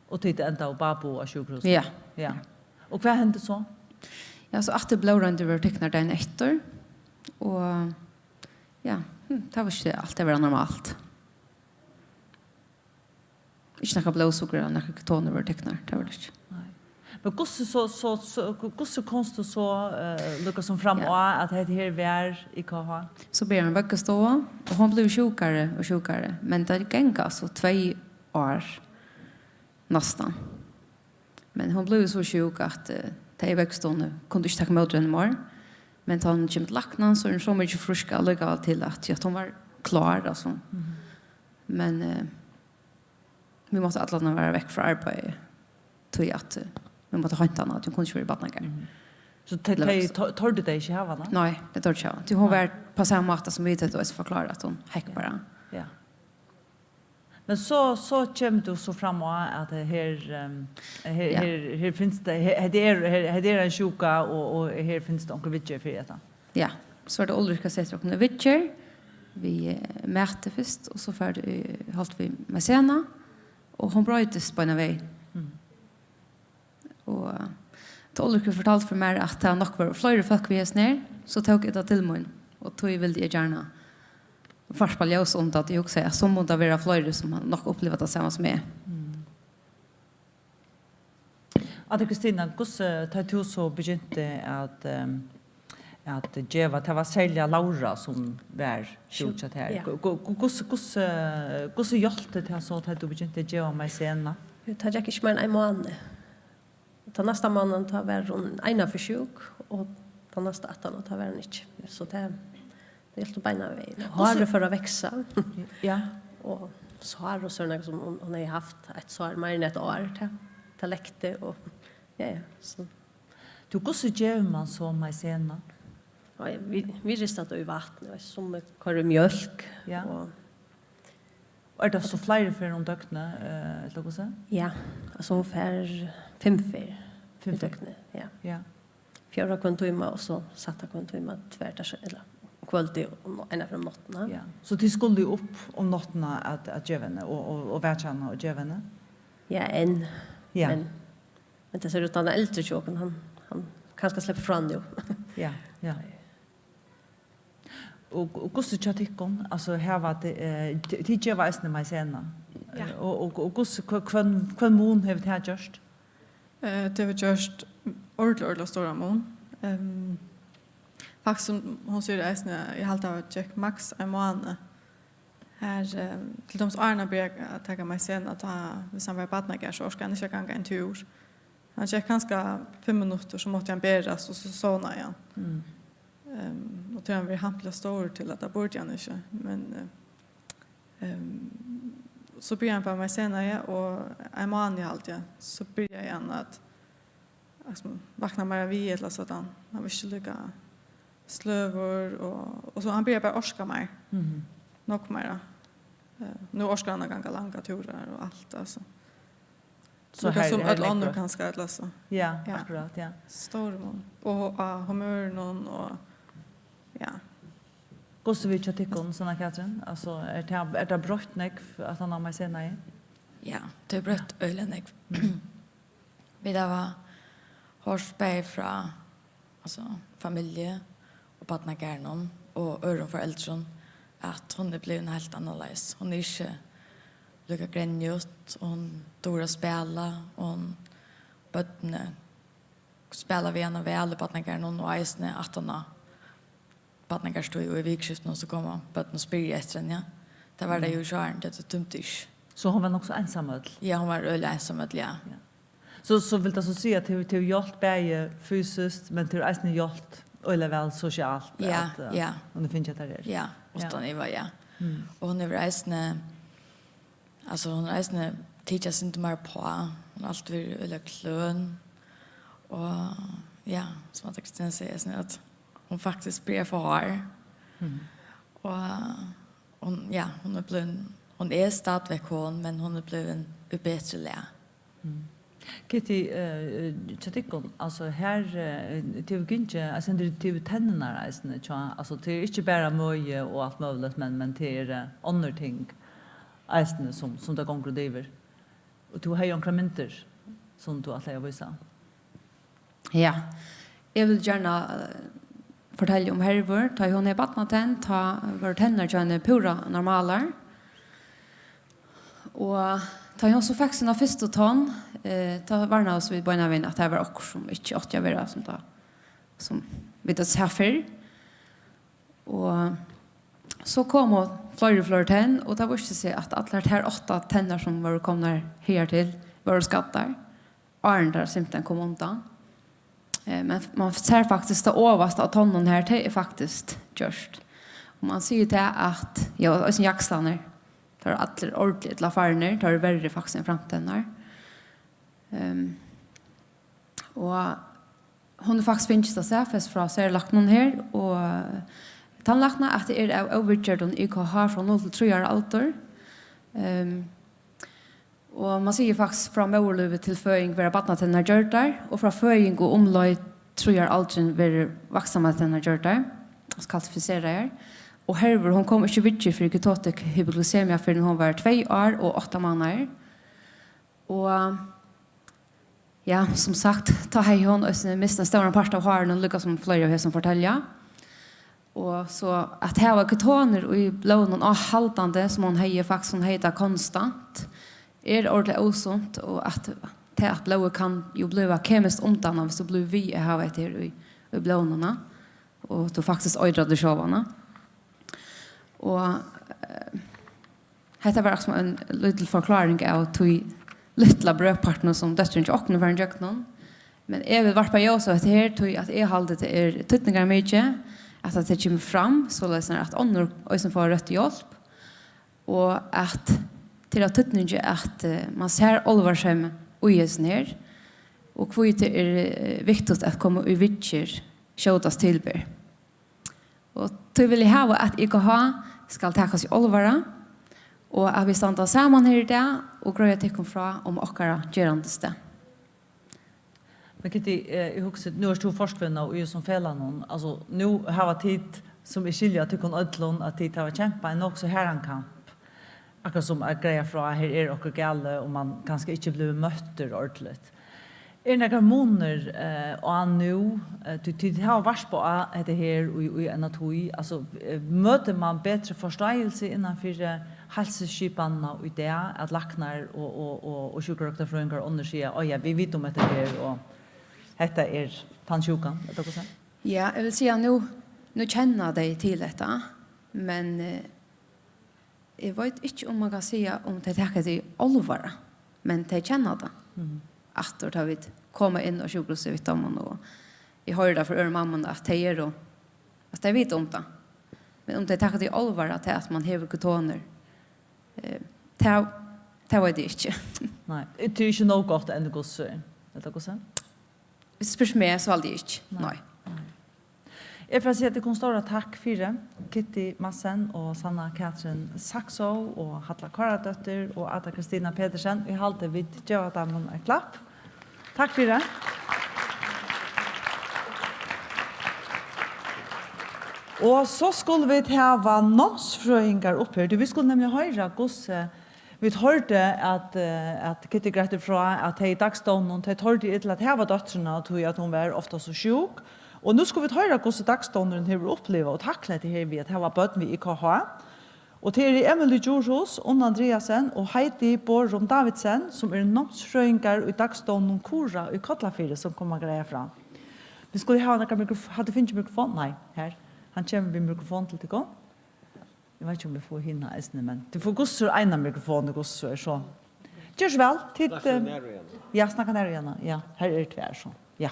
Och titta ända och babu och sjukhus. Ja. Ja. Och vad hände så? Ja, så att det blodrönder var tecknar den efter. Och ja, det var inte allt det var normalt. Inte några blodsocker eller några ketoner var tecknar, det var det inte. Men så konstigt så lyckas som fram och att det här var i KH. Så ber han väcka stå och hon blev sjukare och sjukare. Men det gick alltså 2 år nästan. Men hon blev så sjuk att det är växtstående kunde inte ta emot henne mer. Men då hon kom till lacknan så är hon så mycket friska alldeles till att hon var klar. Alltså. Men vi måste alla vara väck från arbetet. Tog att vi måste ha inte annat. Hon kunde inte vara i badnagar. Så tar du det inte här? Nej, det tar inte jag. Hon var på samma måte som vi till att förklara att hon häck bara. Ja. Men så kommer du så fram och att här finns det här är en sjuka och här finns det onkel Vitcher för detta. Ja, så var det Ulrike Steuerwald Vitcher. Vi mätte först och så hållt vi med Sanna och hon bröts på en väg. Og til Ulrike fortalte for meg at det nok var flere folk vi er ned, så tok jeg det til meg, og tog jeg ville gjerne først på ljøs om det, at jeg også sier, så må det være flere som har nok opplevd det samme som jeg. Kristina, hvordan tar du så begynte at djeva, det var særlig Laura som var skjutsatt her. Hvordan hjalp det til så at du begynte djeva med scenen? Det tar ikke mer enn en måned. Den neste måneden tar var hun ena for sjuk, og den neste 18 tar var hun ikke. Så det hjelper beina veien. Har det for å vekse. Ja. Og så har hun som hun har haft et sår mer enn et år til lekte. Og, ja. Så. Du, hvordan gjør man så med scenen? Ja, vi ristet det i vattnet, som kører mjølk. Ja. Og det så flere for om døgnet, eller hva så? Ja, altså hun får 5 for døgnet. Ja. 4 kvantimer, og så satte kvantimer tvert, eller kvalitet og en av nattene. Ja. Så de skulle jo opp om nattene at gjøvene, og værkjene og gjøvene? Ja, en. Ja. Men det ser ut at han eldre tjoken, han kanskje slipper fra han jo. Ja. Og hvordan tjattikken, altså her var det, tidligere var eisende meg scenen. Ja. Og hva mån har vi det gjørst? Det har gjørst ordentlig store mån. Faktisk som hun sier eisende, jeg halte av at jeg maks en måned. Her, til de årene blir jeg tenke meg scenen, hvis han var badnager, så orsker han ikke gange en tur. Han gikk kanskje 5 minutter, så måtte han beres, og så sovna han. Och det har vi hampla stor till att det borde han inte. Men så börjar han på mig senare och en månad i allt, ja. Så börjar jag igen att vakna mer vid eller sådant. Han vill inte lycka slövor och så han börjar bara orska mig. Nog mer. Nu orskar han ganska långa turer och allt alltså. Så här som ett andra kanske eller så. Ja, akkurat, ja. Storm och humör och ja. Hvordan vil jeg tykke om sånne, Katrin? Altså, det brøtt nek at han har meg senere i? Ja, det brøtt øyne nek. Vi da var hårspeg fra familie og badnagærnen og øren foreldren at hun blevet helt annerledes. Hun ikke lukket grenjut, og hun dår spela, og hun bøttene spela vi henne vel i badnagærnen og eisene at hun badningar stod jo i vikskiften og så kom bøtten og spyrir etter henne, ja. Det var det jo kjøren, det tømte ikke. Så hun var nok så ensamødel? Ja, hun var øyelig ensamødel, ja. Så vil det så si at til hjelp bare fysisk, men til eisende hjelp øyelig vel sosialt? Ja. Hun finner ikke det her? Ja, utan Eva, ja. Og hun er eisende, altså hun er eisende tidligere sin mer på, hun har alltid vært øyelig kløn, og ja, som at Kristina sier, at hon faktiskt blir för hår. Och hon är blivit hon är stadväck hon men hon är blivit en bättre lä. Kitty chatikon alltså här till gynje alltså det till tänderna alltså det är inte bara möje och allt möjligt men det är andra ting ästne som det går över. Och du har ju inkrementer som du att lägga visa. Ja. Jag vill gärna fortelle om hervor, ta hun er badnaten, ta vårt henne kjønne pura normaler. Og ta hun så fikk sine første tonn, ta varna oss vid bøynavinn at det var okkur som ikke åtte jeg være som vi det ser før. Og så kom flere tenn, og det viste seg at alle her 8 tenner som var kommet her til var skattar. Arne der simpelthen kom undan. Men man ser faktiskt det översta av tonnen här det är faktiskt just. Och man ser ju det att ja, och sen jaxlarna tar alla ordentligt la farner tar värre faktiskt en framtännar. Och hon är faktiskt finns det så fast från ser lagt någon här och tandlakna att det är övergärd och IKH från 0 till 3 år ålder. Och man ser ju faktiskt från morlivet till föring vara badnatenna gjörtar och från föring och omlöj tror jag aldrig vara vaxsamma tenna gjörtar. Så kallt er. Och hervor hon kom inte vidare för ketotik hypoglycemia för hon var 2 år och 8 månader. Och Ja, som sagt, ta hej hon och mista stora part av haren och lyckas som flera här som fortälja. Och så att här var ketoner och i blånen och haltande som hon hejer faktiskt hon heter konstant ordentligt osunt och att blåa kan ju bli kemiskt omtannat så blir vi här vet i blånerna och då faktiskt ödrade showarna. Och detta var som en liten förklaring av till lilla brödpartner som döttern inte och nu var en jöknon. Men jag vill varpa jag så att här tog att jag hållde till tutningar mycket att det kommer fram så läsnar att annor och som får rätt hjälp och att till att tutningar att man ser allvarsam och ges ner och kvite är viktigt att komma i vitcher skjutas tillber. Och då vill jag ha att IKH ska takas i allvara och att vi stannar samman här idag och gröja till kom fra om åkara gerandeste. Men Kitty, jag husker, nu är stor forskvinna och ju som fällar någon. Alltså, nu har vi tid som är skilja till kon ödlon att tid har kämpa en också herrankamp. Akkurat som att greja fra här och galle och man kanske inte blir mötter ordentligt. Är några månader och nu till har vars på att det här och i anatoi alltså möter man bättre förståelse innanför hälsoskipanna och det att lacknar och sjukröktarfröingar undersida ja vi vet om att det här och detta är tandsjukan vet du vad? Ja, jag vill säga nu känner dig till detta men jag vet inte om man kan säga om det tar det allvar men det känner det. Att då tar vi komma in och sjukla sig vid dem och jag hör det för mamman att det är då att det vet om det. Men om det tar det allvar att man häver ketoner det var det inte. Nej, det är inte något gott än gos vet du vad? Det spörs mig så aldrig inte. Nej. Jag får säga att det kom stora tack för det. Kitty Madsen och Sanna Katrin Saxov och Halla Káradóttir och Kristina Petersen. Vi håller vid göra dem en klapp. Tack för det. Och så skulle vi ha Námsfrøðingar upp här. Vi skulle nämligen höra gosse. Vi hörde att Kitty grätte från att hej dagstånden och hörde till att här var döttrarna och tog att hon var ofta så sjuk. Och nu ska vi höra hur dagstånden har upplevt och tacklat det här vid att här var böten vid IKH. Och det är Emly Djurhuus och Andreasen och Heidi, Borum, Davidsen som är Námsfrøðingar i dagstånden Kora i Kotlafire som kommer att greja fram. Vi skulle ha några mikrofon. Hade finns mikrofon? Nej, här. Han kommer med mikrofon till dig. Jag vet inte om vi får hinna äsne, men du får gossor ena mikrofon och gossor så. Görs väl. Ja, snacka ner igen. Ja, här är det tvär så. Ja.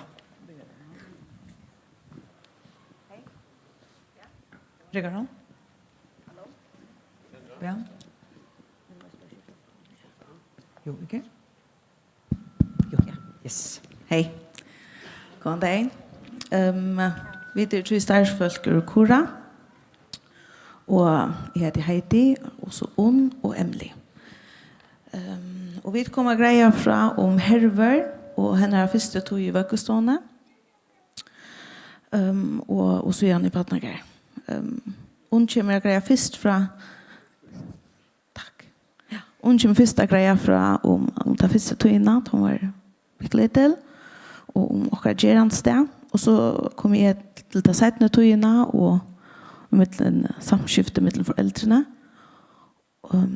Rickard. Hallå. Ja. Jo, okej. Jo, ja. Yes. Hej. God dag. Vi är tre starsfolk ur Kora. Och jag heter Heidi och så och Emly. Och vi kommer greja fra om Herver och henne har första tog i Vökkestående. Och så är han i Patnagar. Hon kommer greja först fra tack. Ja, hon kommer första greja fra om ta första tog innan hon var mycket liten och om och gerandste och så kommer jag till ta sättna tog innan och med en samskifte mellan föräldrarna.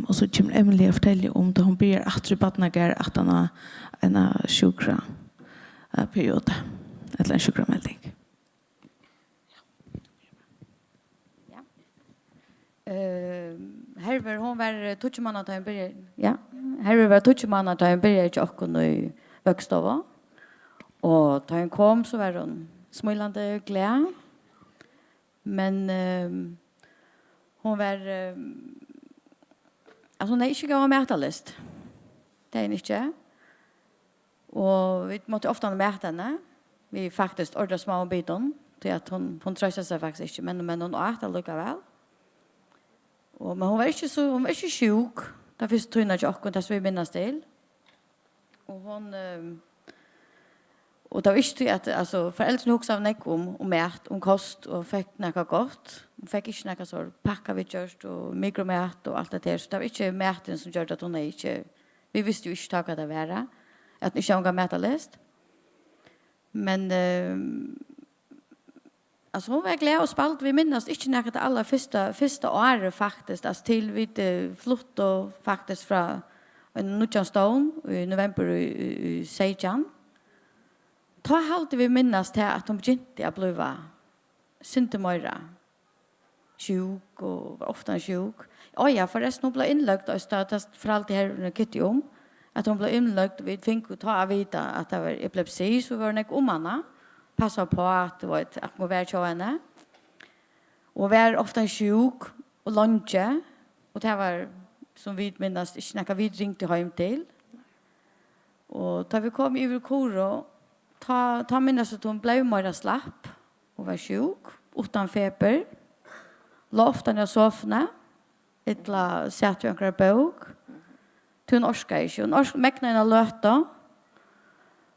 Och så kommer Emly att fortälja om det hon blir attributnagar att han har en sjukra period eller en sjukra melding. Ja. Herver hon var touchman att han börjar. Ja. Herver var touchman att han börjar i och i Vökkestova. Och då han kom så var hon smilande glad. Men hon var alltså hon är inte gav mätarlist. Det är inte. Och vi måste ofta mäta henne. Vi faktiskt ordrar små bitar till att hon tröstar sig faktiskt inte men hon äter lika väl. Och men hon var inte sjuk. Det finns tunna och det vi minnas till. Och hon och det var inte att alltså föräldrarna huxade näck om mat, om kost och fick näka gott. Hon fick inte näka så packa vi körst och mikromat och allt det där. Så det var inte maten som gjorde att hon inte vi visste ju inte att det var att inte hon gav mätalist. Men alltså hon var glad och spalt. Vi minns inte när det allra första året faktiskt. Alltså till vi flytt och faktiskt från Nutjanstone i november i Seijan. Då hade vi minnas till att de begynte att bli syntemöra sjuk och var ofta sjuk. Ja, förresten hon blev inlagt och startade för allt det här kitty om. Att hon blev inlagt vi fick ta av vita att det var epilepsi så var det om henne. Passa på att det var ett atmosfär till henne. Och var ofta sjuk och lunge och det var som vi minns inte när vi ringte hem till. Och då vi kom över Koro ta minnas att hon blev mer slapp och var sjuk utan feber. Loften och sofna. Ettla satt ju en bok. Hon orskade inte. Hon mäknade en löta.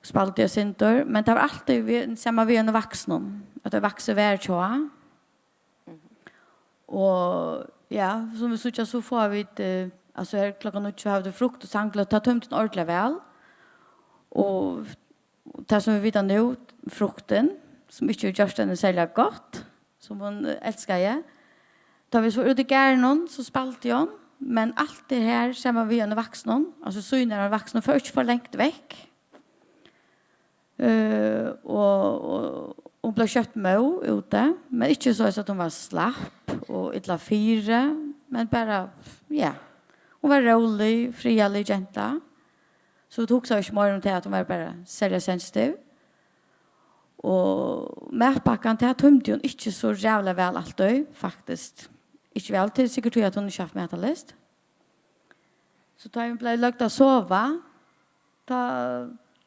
Spalte jag sintor. Men det var alltid samma vi en vuxen. Att det växer värld. Och ja, som vi såg så får vi alltså här klockan 8 hade frukt och sangla ta tömt en ordentlig väl. Och det som vi vet nu frukten som inte görs den särskilt gott som hon älskar jag. Då vi så ut i gärnon så spalte jag. Men allt det här som vi en vuxen, alltså synar en vuxen för inte för långt väck. Och blev kött med ute, men inte så att hon var slapp och ett la fyra, men bara ja. Hon var rolig, frialig, gentla. Så det tog så inte morgon till att hon var bara särskilt sensitiv. Och mätbacken till att hon inte så jävla väl alltid, faktiskt. Ikke vel til, sikkert tror jeg at hun ikke har haft metalist. Så da hun ble lagt å sove, da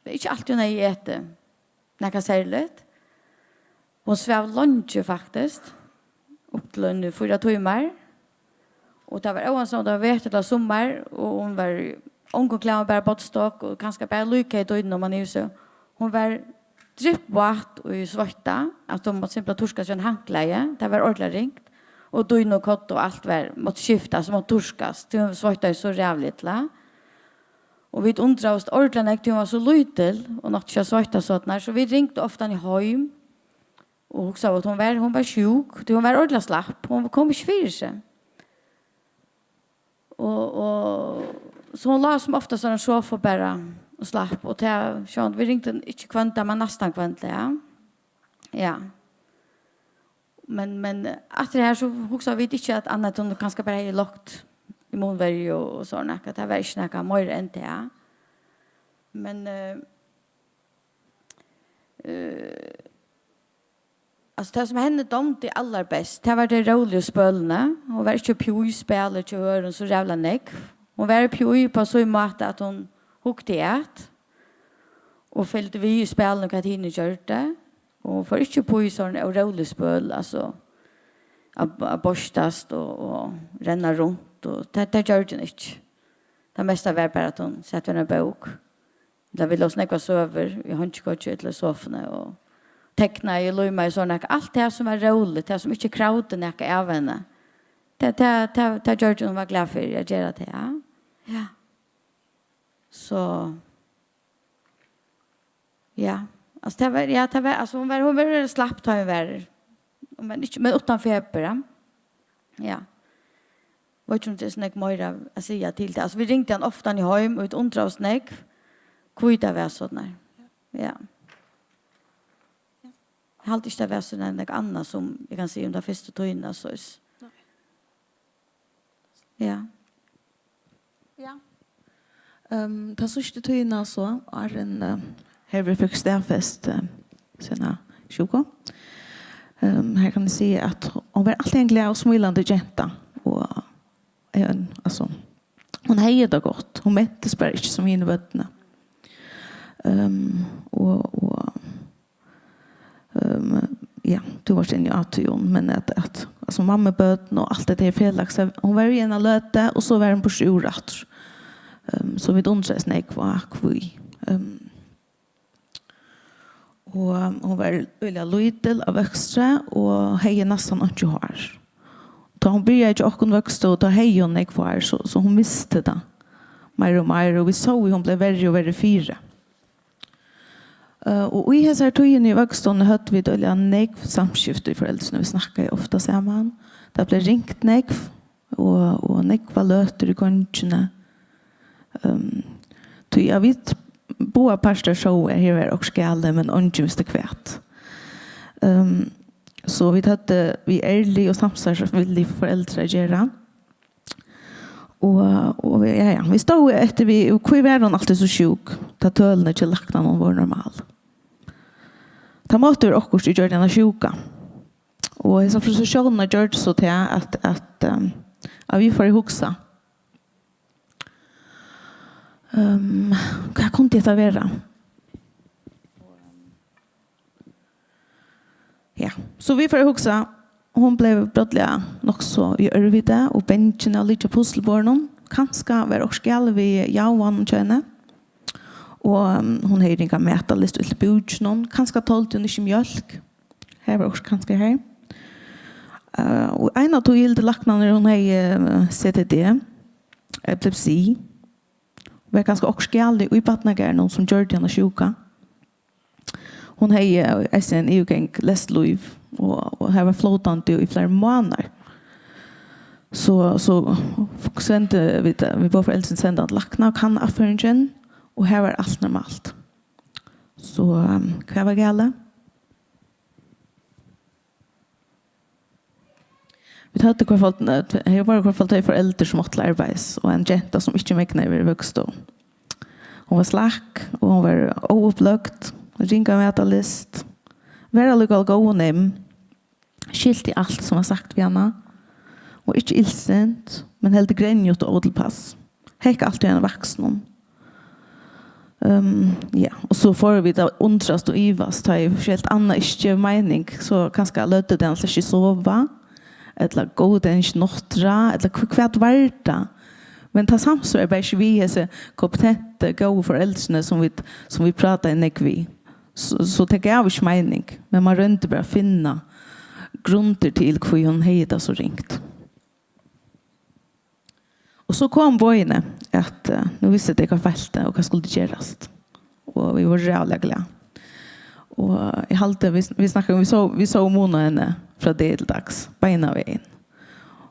ikke alltid hun er ete. Når jeg kan si litt. Hun svev lunge faktisk, opp til 4 timer. Og det var også sånn, det var vet til sommer, og hun var ung og klem og bare båtstokk, og kanskje bare lykke i døgnet når man er så. Hun var dryppvatt og i svarta, at hun måtte simpelthen torske seg en hankleie. Det var ordentlig ringt. Och då inne kott och allt var mot skifta som att torskas. Det svarta så jävligt la. Och vi undrar oss ordentligt att var så liten och något så svarta sådana så vi ringde ofta i hem. Och sa att hon var sjuk, hon var ordentligt slapp. Hon kom inte för sig. Och så hon la som ofta såna soffa bara och slapp och det så vi ringde inte kvanta men nästan kvanta ja. Ja. Men att det här så huxar vi inte att annat hon kanske bara är lockt i munvärj och såna att det var inte några mer än det. Men alltså det som hände dem till allra bäst det var det roliga spölna och var inte pjoj spelet till öron så jävla näck. Hon var pjoj på så mat att hon hukte ett och följde vi i spelen och Katrin gjorde. Och för inte på i sån rolig spöl alltså att borstast och renna runt och det gör det inte. Det mesta var bara att hon sätter en bok. Där vill oss näkva söver i handskottet eller soffan och teckna i lumma i såna allt det som var roligt, det som inte kraudde näka av henne. Det gör det hon var glad för att göra det. Ja. Så ja. Alltså det var alltså hon var slapp ta över. Men inte med utan feber. Ja. Vad tror du snäck mer att säga till det. Alltså vi ringde han ofta i hem och undrar oss snäck. Kvita var så där. Ja. Jag har alltid det var så något annat som jag kan se under första tiden så. Ja. Ja. Ta sista tiden så är en här vi fick stäfest sina 20. Här kan ni se att hon var alltid en glad och smilande jenta och alltså hon hejade det gott. Hon mättes bara inte som in i vattnet. Ja, du var sen ju atjon men att alltså mamma böten och allt det där felaks hon var ju ena löte och så var hon på sjurat. Så vi undrar snäck vad vi och hon var väldigt liten av extra och hej nästan inte har. Då hon började och hon växte och då hej hon gick kvar så hon visste det. Mer och vi såg hon blev värre och värre fyra. Og i hese tøyen i vøkstående høtte vi dølja nekv samskifte i foreldrene. Vi snakket jo ofte sammen. Det ble ringt nekv, og nekv var løter i gongene. Jeg vet, boa parster så her var også gale, men ikke visste kvært. Så vi hadde vi ærlig og samsvarsvillige foreldre gjøre. Og ja, vi stod etter vi, og hvor var hun alltid så sjuk, da tølene ikke lagt noen var normal. Da måtte vi også gjøre denne sjuka. Og så frustrasjonen gjør det så til at vi får i huksa. Hva kunne dette være? Ja, så vi får i huksa. Hon blev brottliga nog så i Örvide och benchen och lite pusselbornen. Kanske var också gäll vi Johan känner. Och hon hade inga mätarlist till bjudsen. Kanske tålt hon inte mjölk. Här var också kanske här. Och en av två gilde lackna när hon hade CTD. Epilepsi. Var ganska också gäll i Patnagar någon som gjorde henne sjuka. Hon hade en EU-gäng lästlöv. Och här var flotande i flera månader. Så sände vi på föräldrarna sände att lackna och kan affären och här var allt normalt. Så vad var gale? Vi hade här var i alla fall tre föräldrar som åt arbets och en jenta som inte mäknade över vuxen. Hon var slack och hon var oupplugged. Ringa metalist. Vera lukal gå nem. Skilt i allt som var sagt vid henne. Og ikke ilsent, men helt grenjot og ådelpass. Hekk alltid en vaksen. Ja, og så får vi da undrast og ivast. Ta i helt anna ikke mening, så kanskje løte den slik ikke sova, eller gå den ikke nåttra, eller kvart varda. Men ta samsvar bare ikke vi hese kompetente, gode foreldrene som vi prater enn ikke vi. Så det gav ikke mening, men man rønte bare finna grunder til hvor hun heida så ringt. Og så kom bøyene at nu visste det hva felte og hva skulle det gjørast. Og vi var rævlig glede. Og jeg halte, vi snakket om, vi så Mona henne fra det til dags, beina veien.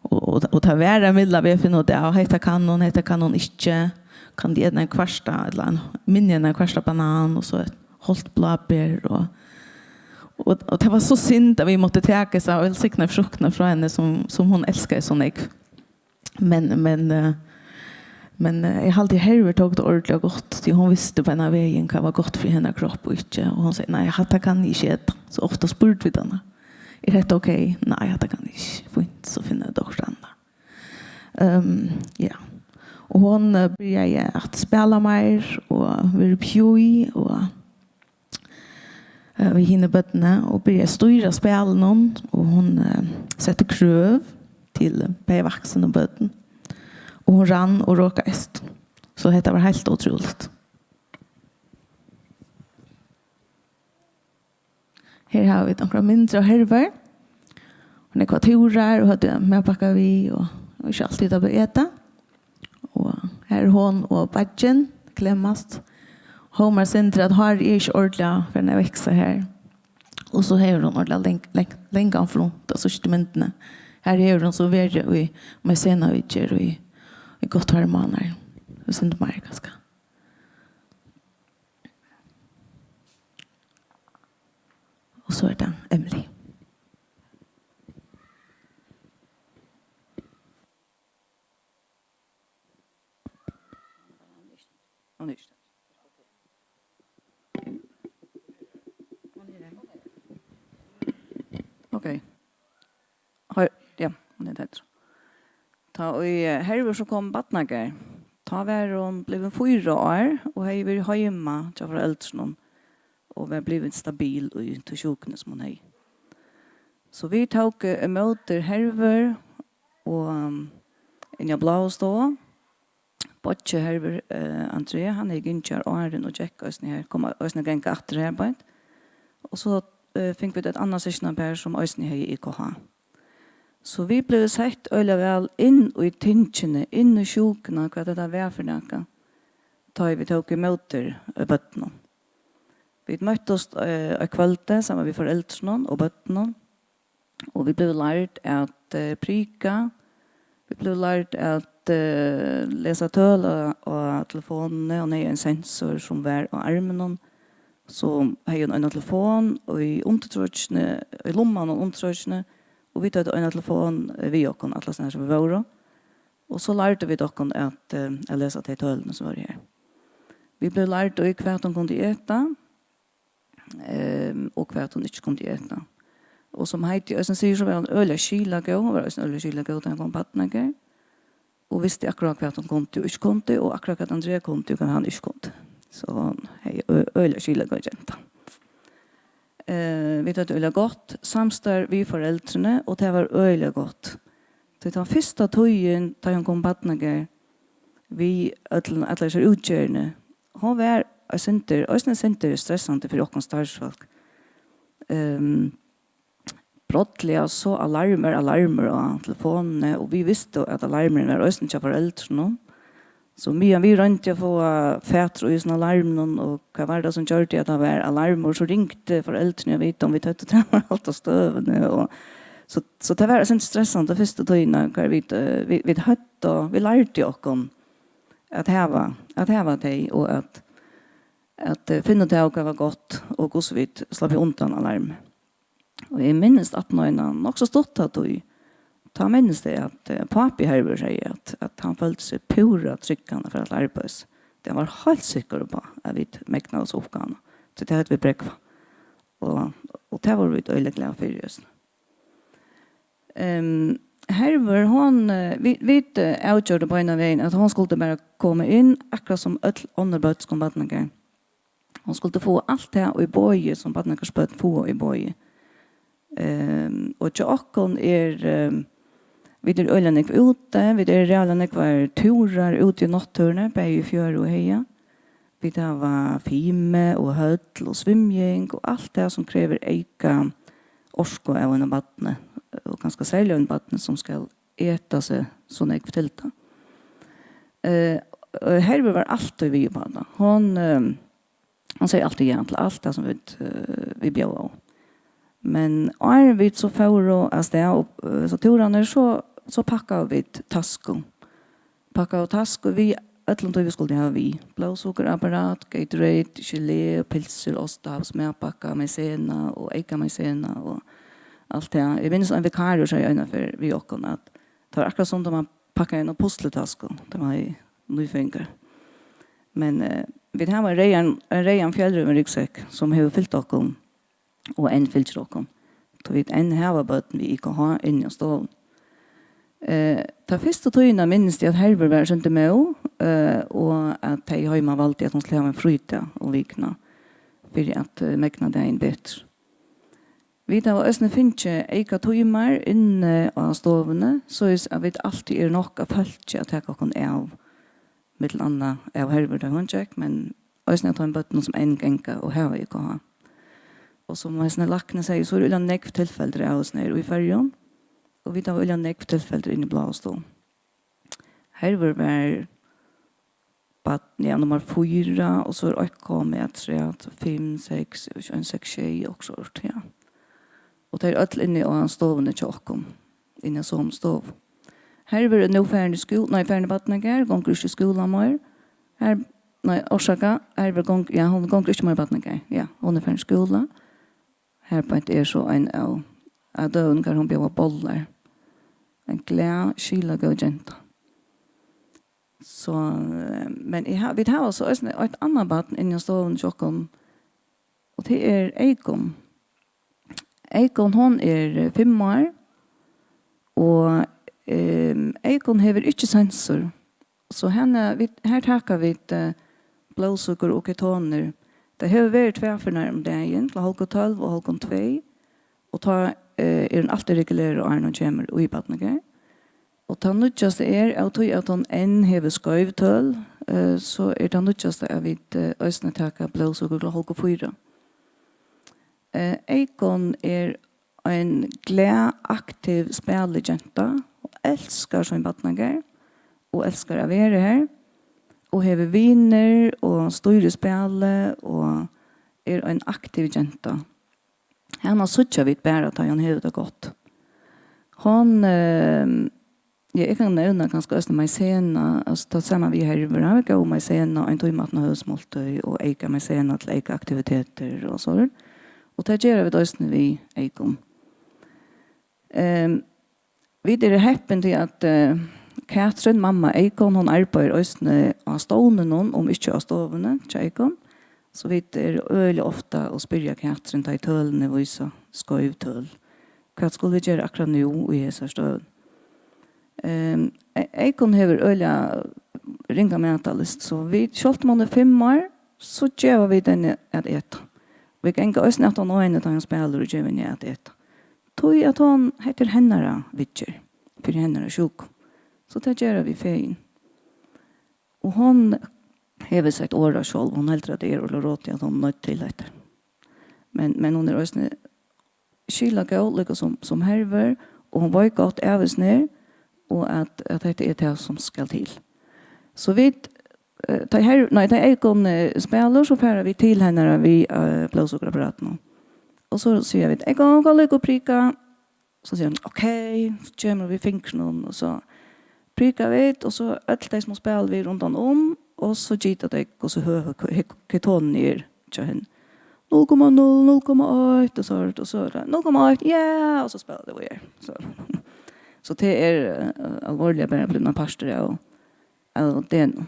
Og ta være midler ved å finne det, og heita kan hun ikke, kan de en kvarsta, eller en minne en kvarsta banan, og så et holdt blabber, og det var så synd at vi måtte teke seg og velsikne fruktene fra henne som hun elskar sånn jeg. Men jeg har alltid herver tog det ordentlig og godt, til hun visste på en av veien hva var godt for henne kropp og ikke, og hun sier, nei, hatta kan ikke et. Så ofte spurte vi denne. Er det ok? Nei, hatta kan ikke. Fint, så finner jeg dere andre. Ja. Og hun begynner at spela mer, og vi pjoi, og vi hinner bøttene, og begynner styra spelen, og hun setter krøv til bevaksen og bøtten. Og hun rann og råkast. Så dette var helt utroligt. Her har vi noen mindre herver. Hun ekvatorer, og hadde medpakket vi, og ikke alltid å beete. Og her hun og Madsen klemmast. Homer sender at har ikke ordentlig for den vekse her. Og så har hun ordentlig lenge front, altså ikke myndene. Her har hun så verre i Madsen-avitjer og i godt hormoner. Og sender meg ganske. Og så det Emly. Okej. Ja, det är det. Ta och här så kom Batnager. Ta var hon blev 4 år och hej vi hemma till föräldrarna och vi blev stabil och till sjukna som hon hej. Så vi tog emot herver och en jag blås då. Botche herver Andrea han är ginkar åren och checka oss ner komma oss ner gänga efter arbetet. Och så fick vi ett annat session per som oss ner i IKH. Så vi blev sett öle väl in i tinchene, in i sjukna, vad det där var för något. Ta vi tog emot bötterna. Vi møtte oss kvällte sammen med foreldrene og bøttene. Og vi blev lært at prika. Vi blev lært at läsa töl och telefonen och nej en sensor som var på armen så har jag en telefon och i undertröjne i lomman och undertröjne och vi tar en telefon vi och kon alla såna som var och så lärde vi dock att läsa till tölen som var här. Vi blev lärt och kvart hon kunde äta och kvart hon inte kunde äta. Och som Heidi ösen säger så var en öle kyla gå var en öle kyla gå den kom patnager. Och visste akkurat hva han kom til og ikke kom til, og akkurat hva Andrea kom til, kan han ikke kom til. Så hei, øyla skylda går jenta. Vi tar det øyla godt, samstår vi foreldrene, og det var øyla godt. Det var første tøyen, da han kom badnager, vi alle disse utgjørende, hun var en senter stressante for åkken starsfolk. Brottliga så alarmer och telefonen och vi visste att alarmen var östen till föräldrarna. Så vi rönte få fäder och såna alarmen och vad var det som gjorde att det var alarmer så ringte föräldrarna vet om vi tog trämmar allt och stövne och så det var sånt stressande första tiden när vi hött och vi lärde oss om att häva det och att finna det och var gott och så vidt slapp undan alarm. Och jag minns att någon också stått att ta minns det att pappi här säger att han följde sig pura tryckande för att arbeta. Det var helt säker på att vi mäknade oss uppgående. Så det hade vi bräckva. Och det var vi öjligt glada för just. Här var hon, vi utgjorde på ena vägen att hon skulle bara komma in akkurat som ett underbött som badnager. Hon skulle få allt det och i boje som badnagers bött få i boje. Och tjockon vi är öljande ute, vi är redan kvar turar ute i nattturnar på i fjör och heja. Vi har fime och höll och svimning och allt det som kräver eka orsko av en vattne och ganska sälja en vattne som ska äta sig så nek för tillta. Här var alltid vi på det. Hon säger alltid ja till allt det som vi bjöd av. Men är vi så för att det så turarna så packar vi tasko. Packar tasko vi öllum vi skulle ha vi blåsockerapparat, Gatorade, gelé, pilser, ostar, smörpacka med sena och eka med sena och allt det. Jag minns en vikarie säger ena för vi och att det var akkurat som man packar in en pussletasko. Det var i nyfinkar. Men vi har en rejan fjällröven ryggsäck som har fyllt oss och en fyllt oss. Så vi en här böten vi IKH inne och stå. Ta första tøyna minns det att Helver var inte med och att de har man valt att hon skulle ha en fryta och likna för att mäkna det en bättre. Vi har ösne finche eka tøymar inne av stovene så är vi alltid är nog att följa att ta kon av med andra av Helver där hon check men ösne ta en böten som en gänka och här vi kan ha. Och som ösne lackne säger så är det en neck tillfälle av oss ner i färjan. Och vi tar väl en neck tillfälle in i blåstå. Här var ja, nummer 4 och så är det kommit 3, 5, 6, 6 tjej också. Ja. Och det är öll inne och han stovne tjockom. Inne som stov. Här var det nog färdig skola. Nej, färdig vattnager. Gånger inte skolan mer. Här, nej, orsaka. Här var gång, ja, hon gånger inte mer vattnager. Ja, hon är färdig skola. Här på ett är så en av døden kan hun bjøre boller. En glad, kyla god jenta. Så, men vi har også et annet baden innan stoven tjokken. Og det er Eikon. Eikon, hun er 5 år. Og Eikon hever ikke sensor. Så her takker vi blåsukker og ketoner. Det har vært tverrførende om dagen, til halv 12 og halv 2. Og ta den alltid regulära och Arnold kommer och i badnager. Och ta nutjaste att hon en hever skövtöl så det nutjaste att vi ösna taka blåsukker och halka 4. Eikon en glad, aktiv spelagenta och älskar sin badnager och älskar att vara här och hever viner och stora spel och en aktiv jenta. Han har suttit vid bara att han har det gott. Hon jag kan nämna ganska östra mig sena, alltså ta samman vi här i våra gå mig sena en timme att hösmålt och äga mig sena till äga aktiviteter och så. Och det gör vi då vi ägom. Vi är häppen till att Katrin, mamma Eikon, hon arbetar östne av stånden om inte av stovene, Eikon. Så vi är öliga ofta och spyrja Katrin ta i tölne och visa skoiv töl. Vad skulle vi göra akkurat nu i dessa stöd? Eikon har öliga ringa mentalist, så vi kjolt månne 5 år, så gör vi den att äta. Vi kan inte östne att hon har en att han spelar och gör vi att äta. Tog att hon heter hennara vitcher, för hennara sjuk. Så det gör vi fein. Och hon har sagt åra själv, hon helt det och råd till att hon nöjt till det. Men hon är också skylda gå som härver, och hon var gott äves ner, och att det är det som ska till. Så vi när det är kon spelar så färdar vi till henne vi blåsokrapparaten. Och så säger vi jag går gå och prika. Så säger hon okej, så kommer vi finken och så prika vet och så allt det som spelar vi runt om och så gitar det och så hör keton ner till henne. 0,0 0,8 och så 0,8 ja och så spelar det vi så det är allvarliga bara blivna pastor och den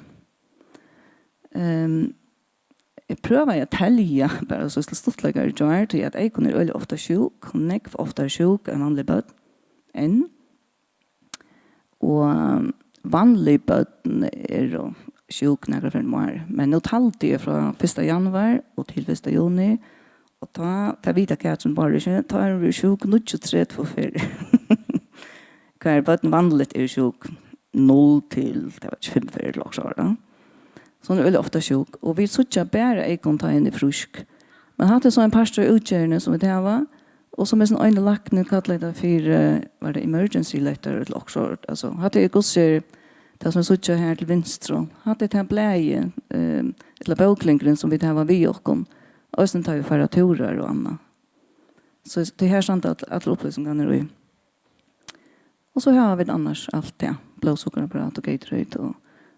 jag prövar att tälja bara så stortläggar jag till att jag kunde öl ofta sjuk, neck ofta sjuk än vanlig bad en och vanlig bad är sjuk några för mer men nu talade jag från 1 januari och till 1 juni och ta vita Katrin bara så tar vi sjuk nu 23 för fel. Kvar bad vanligt är sjuk 0 till det var 25 för också då. Så är ofta sjuk och vi söker bara en kontain i frusk. Man hade så en pastor utgörande som det var och som är sån en lackning kallade för var det emergency letter eller också alltså hade jag gosse det som söker här till vänster hade det här bläje eller boklingren som vi det var vi och kom och sen tar vi för turer och annat. Så det här sant att upplysningar nu. Och så har vi annars allt det blåsockerapparat och Gatorade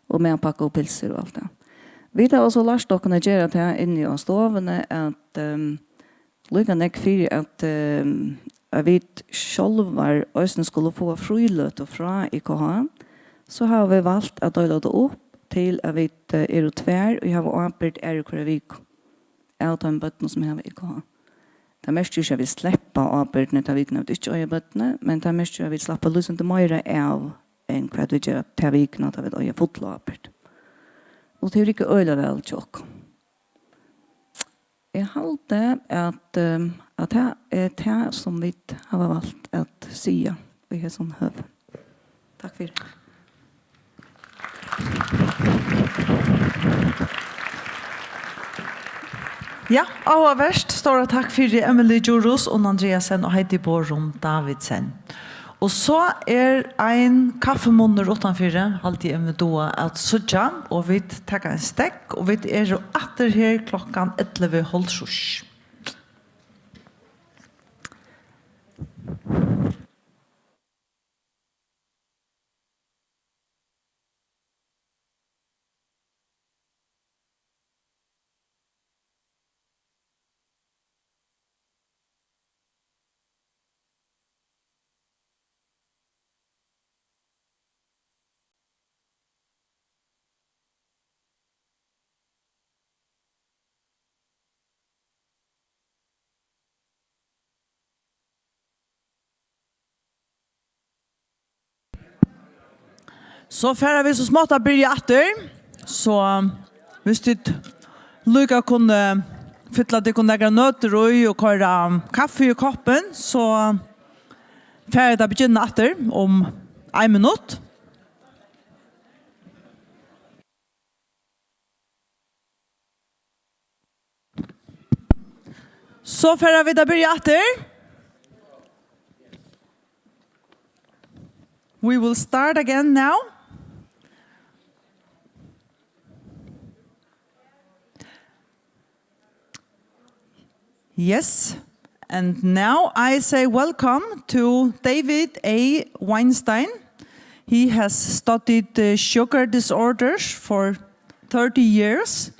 och med packa och pilser och allt det. Vi har också lärt oss att göra det här inne i stovene att lycka nek för att vi själva också skulle få frilöt från IKH så har vi valt att dela det upp till att vi är tvär och jag har arbetat kvar vik av de bötterna som har IKH. Det mest ju vi släppa arbetet när vi knappt inte över bötterna men det mest ju vi släppa lyssna till mer av en kvart vi gör till vikna att vi har fotlapert. Och det är inte öjla väl tjock. Jag håller att det är det som vi har valt att säga i det som höv. Tack för det. Ja, och värst står det tack för Emly Djurhuus och Andreasen och Heidi Borum Davidsen. Och så en kaffemåneder utanför alltid med då att söka och vi tar en stäck och vi åter här klockan 11:30. Så färre vi så smått att börja åter. Så hvis du lycka kunde fylla det kunde lägga nötter och köra kaffe i koppen så färre det begynna åter om 1 minut. Så färre vi det börja åter. We will start again now. Yes. And now I say welcome to David A. Weinstein. He has studied sugar disorders for 30 years,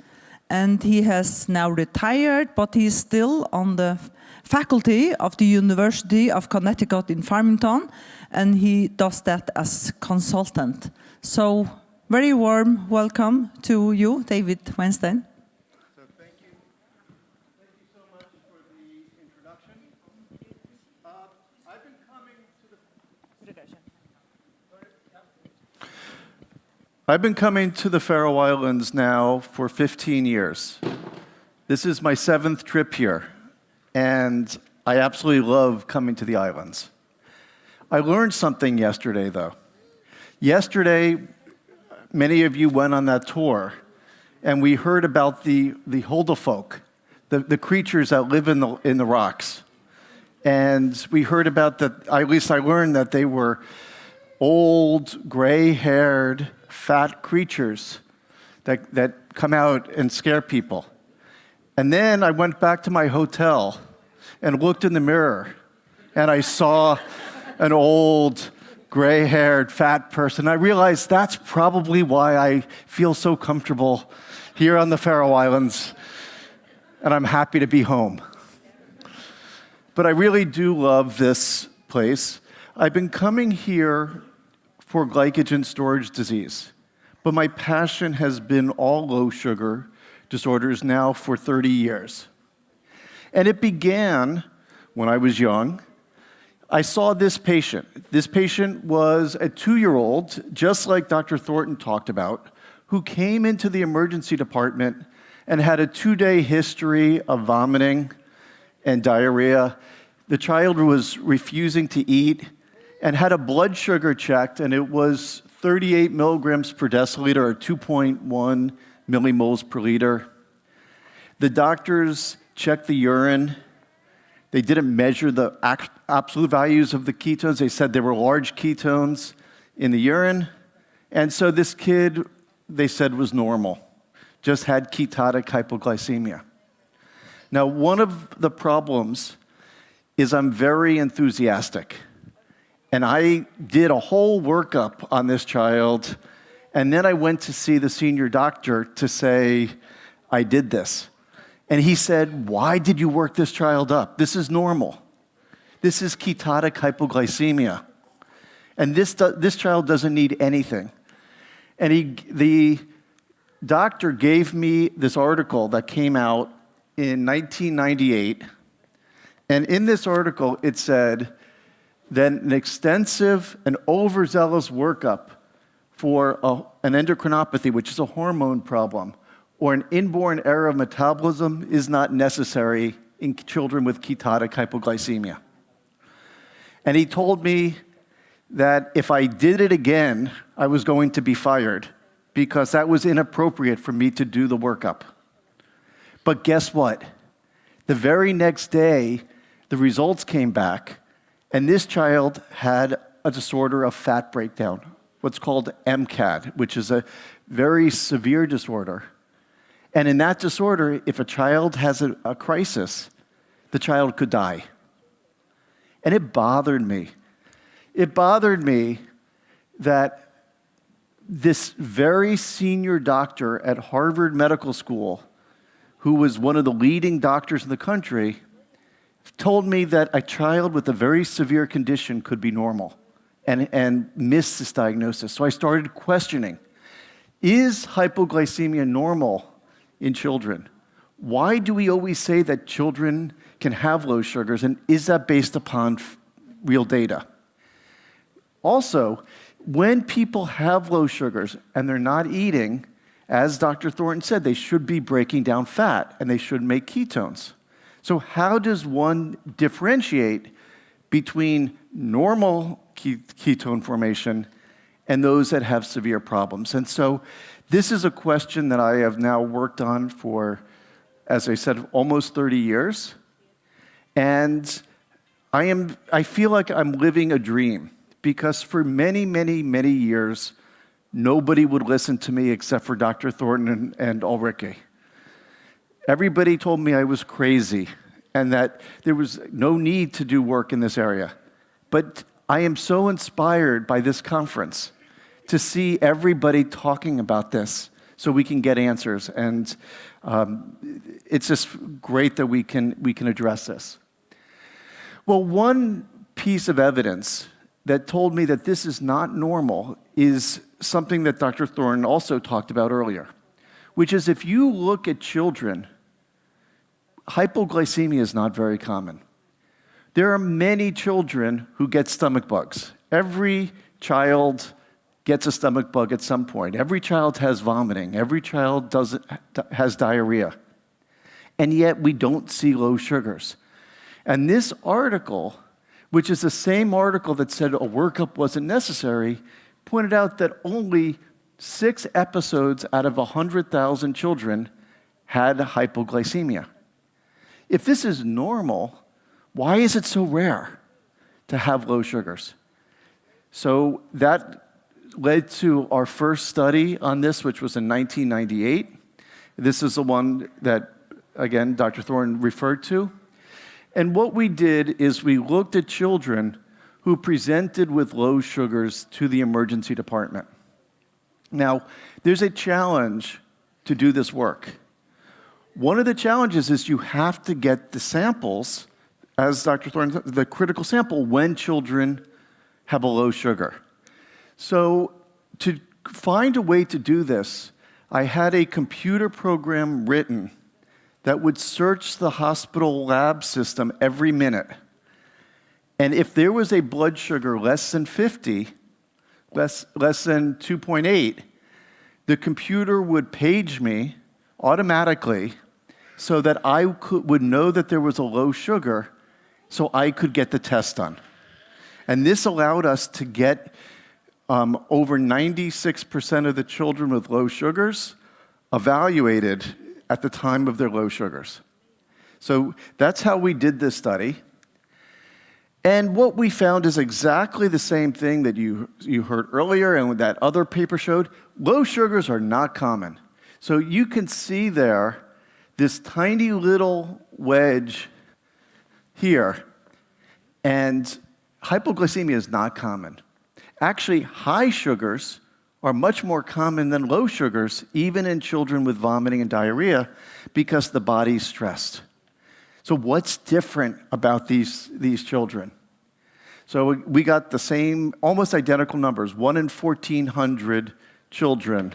and he has now retired, but he's still on the faculty of the University of Connecticut in Farmington, and he does that as consultant. So, very warm welcome to you, David Weinstein. So thank you. Thank you so much for the introduction. I've been coming to the I've been coming to the Faroe Islands now for 15 years. This is my 7th trip here, and I absolutely love coming to the islands. I learned something yesterday, though. Yesterday, many of you went on that tour, and we heard about the Huldafolk, the creatures that live in the rocks. And we heard about that, at least I learned that they were old, gray-haired, fat creatures that come out and scare people. And then I went back to my hotel and looked in the mirror, and I saw an old, gray-haired, fat person. I realized that's probably why I feel so comfortable here on the Faroe Islands, and I'm happy to be home. But I really do love this place. I've been coming here for glycogen storage disease, but my passion has been all low sugar disorders now for 30 years. And it began when I was young. I saw this patient. This patient was a 2-year-old, just like Dr. Thornton talked about, who came into the emergency department and had a 2-day history of vomiting and diarrhea. The child was refusing to eat and had a blood sugar checked, and it was 38 milligrams per deciliter, or 2.1 millimoles per liter. The doctors checked the urine. They didn't measure the absolute values of the ketones. They said there were large ketones in the urine. And so this kid, they said, was normal, just had ketotic hypoglycemia. Now, one of the problems is I'm very enthusiastic. And I did a whole workup on this child, and then I went to see the senior doctor to say, I did this. And he said, why did you work this child up? This is normal. This is ketotic hypoglycemia. And this child doesn't need anything. And the doctor gave me this article that came out in 1998. And in this article, it said that an extensive and overzealous workup for an endocrinopathy, which is a hormone problem, or an inborn error of metabolism is not necessary in children with ketotic hypoglycemia. And he told me that if I did it again, I was going to be fired because that was inappropriate for me to do the workup. But guess what? The very next day, the results came back, and this child had a disorder of fat breakdown, what's called MCAD, which is a very severe disorder. And in that disorder, if a child has a crisis, the child could die. And it bothered me. It bothered me that this very senior doctor at Harvard Medical School, who was one of the leading doctors in the country, told me that a child with a very severe condition could be normal and miss this diagnosis. So I started questioning, is hypoglycemia normal in children? Why do we always say that children can have low sugars, and is that based upon real data? Also, when people have low sugars and they're not eating, as Dr. Thornton said, they should be breaking down fat and they should make ketones. So how does one differentiate between normal ketone formation and those that have severe problems? And so this is a question that I have now worked on for, as I said, almost 30 years. And I feel like I'm living a dream because for many, many, many years, nobody would listen to me except for Dr. Thornton and Ulrike. Everybody told me I was crazy and that there was no need to do work in this area. But I am so inspired by this conference to see everybody talking about this so we can get answers. And it's just great that we can address this. Well, one piece of evidence that told me that this is not normal is something that Dr. Thornton also talked about earlier, which is if you look at children, hypoglycemia is not very common. There are many children who get stomach bugs. Every child gets a stomach bug at some point. Every child has vomiting. Every child has diarrhea. And yet we don't see low sugars. And this article, which is the same article that said a workup wasn't necessary, pointed out that only 6 episodes out of 100,000 children had hypoglycemia. If this is normal, why is it so rare to have low sugars? So that led to our first study on this, which was in 1998. This is the one that, again, Dr. Thornton referred to. And what we did is we looked at children who presented with low sugars to the emergency department. Now, there's a challenge to do this work. One of the challenges is you have to get the samples, as Dr. Thornton said, the critical sample when children have a low sugar. So to find a way to do this, I had a computer program written that would search the hospital lab system every minute. And if there was a blood sugar less than 50, less than 2.8, the computer would page me automatically so that I would know that there was a low sugar so I could get the test done. And this allowed us to get over 96% of the children with low sugars evaluated at the time of their low sugars. So that's how we did this study. And what we found is exactly the same thing that you heard earlier and what that other paper showed. Low sugars are not common. So you can see there this tiny little wedge here, and hypoglycemia is not common. Actually, high sugars are much more common than low sugars, even in children with vomiting and diarrhea, because the body's stressed. So what's different about these children? So we got the same, almost identical numbers. 1 in 1,400 children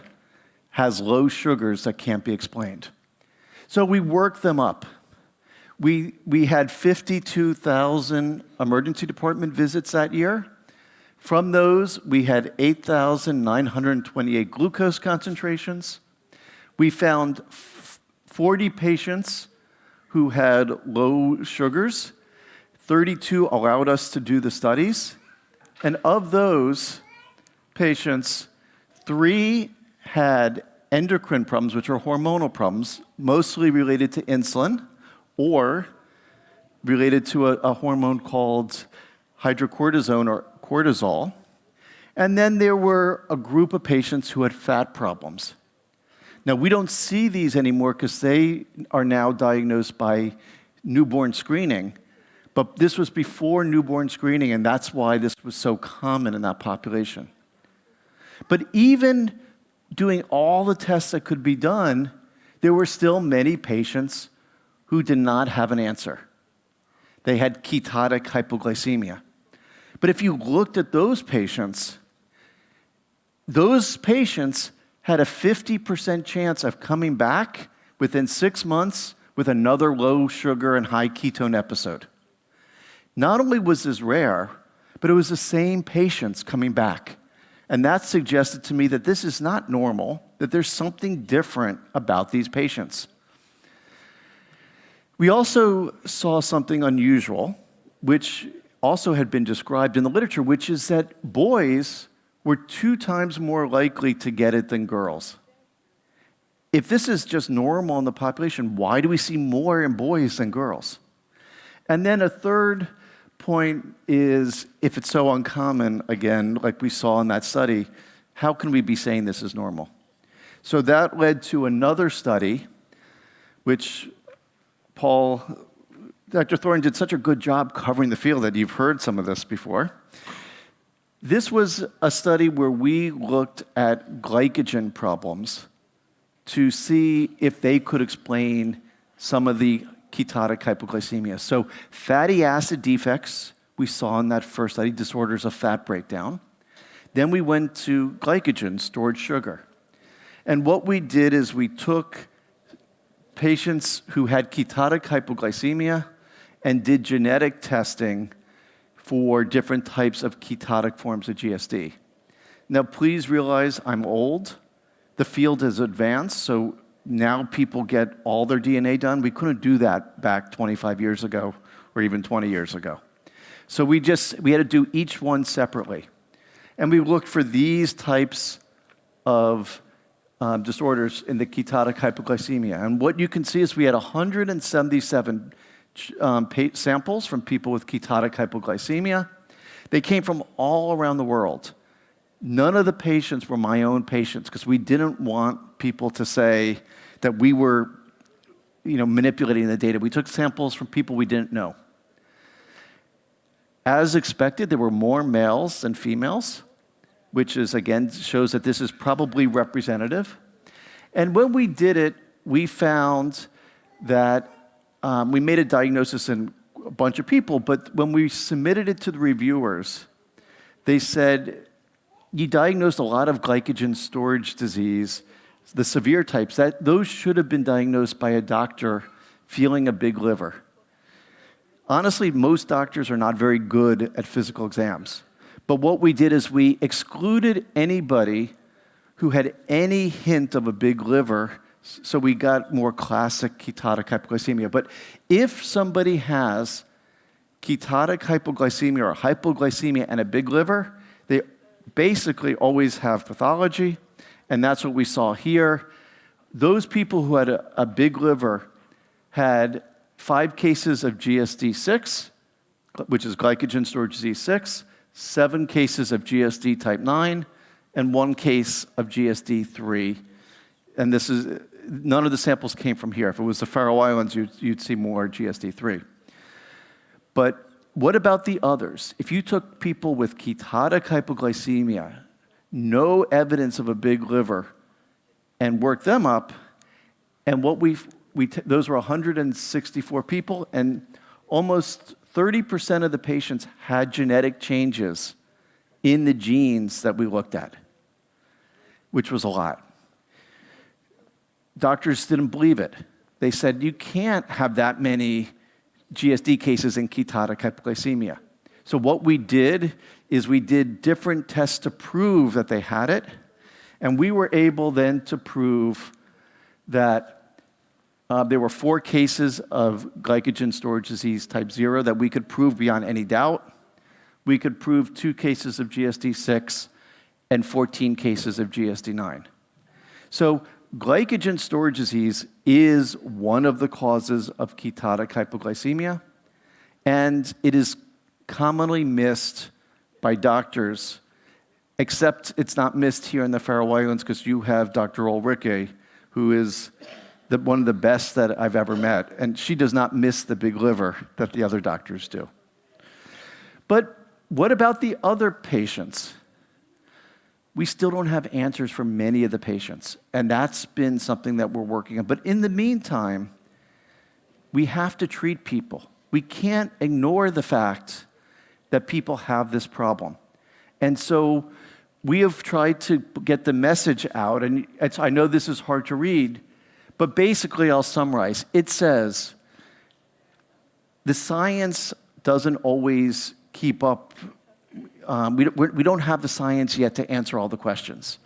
has low sugars that can't be explained. So we worked them up. We had 52,000 emergency department visits that year. From those, we had 8,928 glucose concentrations. We found 40 patients who had low sugars. 32 allowed us to do the studies. And of those patients, 3 had endocrine problems, which are hormonal problems, mostly related to insulin or related to a hormone called hydrocortisone or cortisol. And then there were a group of patients who had fat problems. Now, we don't see these anymore because they are now diagnosed by newborn screening. But this was before newborn screening, and that's why this was so common in that population. But even doing all the tests that could be done, there were still many patients who did not have an answer. They had ketotic hypoglycemia. But if you looked at those patients had a 50% chance of coming back within 6 months with another low sugar and high ketone episode. Not only was this rare, but it was the same patients coming back. And that suggested to me that this is not normal, that there's something different about these patients. We also saw something unusual, which also had been described in the literature, which is that boys were 2 times more likely to get it than girls. If this is just normal in the population, why do we see more in boys than girls? And then a third point is, if it's so uncommon, again, like we saw in that study, how can we be saying this is normal? So that led to another study, which Paul Dr. Thornton did such a good job covering the field that you've heard some of this before. This was a study where we looked at glycogen problems to see if they could explain some of the ketotic hypoglycemia. So fatty acid defects we saw in that first study, disorders of fat breakdown. Then we went to glycogen, stored sugar. And what we did is we took patients who had ketotic hypoglycemia and did genetic testing for different types of ketotic forms of GSD. Now, please realize I'm old. The field has advanced, so now people get all their DNA done. We couldn't do that back 25 years ago or even 20 years ago. So we had to do each one separately. And we looked for these types of disorders in the ketotic hypoglycemia. And what you can see is we had 177 samples from people with ketotic hypoglycemia. They came from all around the world. None of the patients were my own patients because we didn't want people to say that we were, manipulating the data. We took samples from people we didn't know. As expected, there were more males than females, which is, again, shows that this is probably representative. And when we did it, we found that we made a diagnosis in a bunch of people, but when we submitted it to the reviewers, they said, you diagnosed a lot of glycogen storage disease, the severe types, those should have been diagnosed by a doctor feeling a big liver. Honestly, most doctors are not very good at physical exams. But what we did is we excluded anybody who had any hint of a big liver, so we got more classic ketotic hypoglycemia. But if somebody has ketotic hypoglycemia or hypoglycemia and a big liver, they basically always have pathology, and that's what we saw here. Those people who had a big liver had 5 cases of GSD6, which is glycogen storage disease 6, 7 cases of GSD type 9, and 1 case of GSD 3. And this is none of the samples came from here. If it was the Faroe Islands, you'd see more GSD 3. But what about the others? If you took people with ketotic hypoglycemia, no evidence of a big liver, and worked them up, and what those were 164 people, and almost 30% of the patients had genetic changes in the genes that we looked at, which was a lot. Doctors didn't believe it. They said, you can't have that many GSD cases in ketotic hypoglycemia. So what we did is we did different tests to prove that they had it, and we were able then to prove that there were 4 cases of glycogen storage disease type 0 that we could prove beyond any doubt. We could prove 2 cases of GSD6 and 14 cases of GSD9. So glycogen storage disease is one of the causes of ketotic hypoglycemia, and it is commonly missed by doctors, except it's not missed here in the Faroe Islands because you have Dr. Ulrike, who is one of the best that I've ever met, and she does not miss the big liver that the other doctors do. But what about the other patients? We still don't have answers for many of the patients, and that's been something that we're working on. But in the meantime, we have to treat people. We can't ignore the fact that people have this problem. And so we have tried to get the message out, and I know this is hard to read, but basically I'll summarize. It says, the science doesn't always keep up. We don't have the science yet to answer all the questions.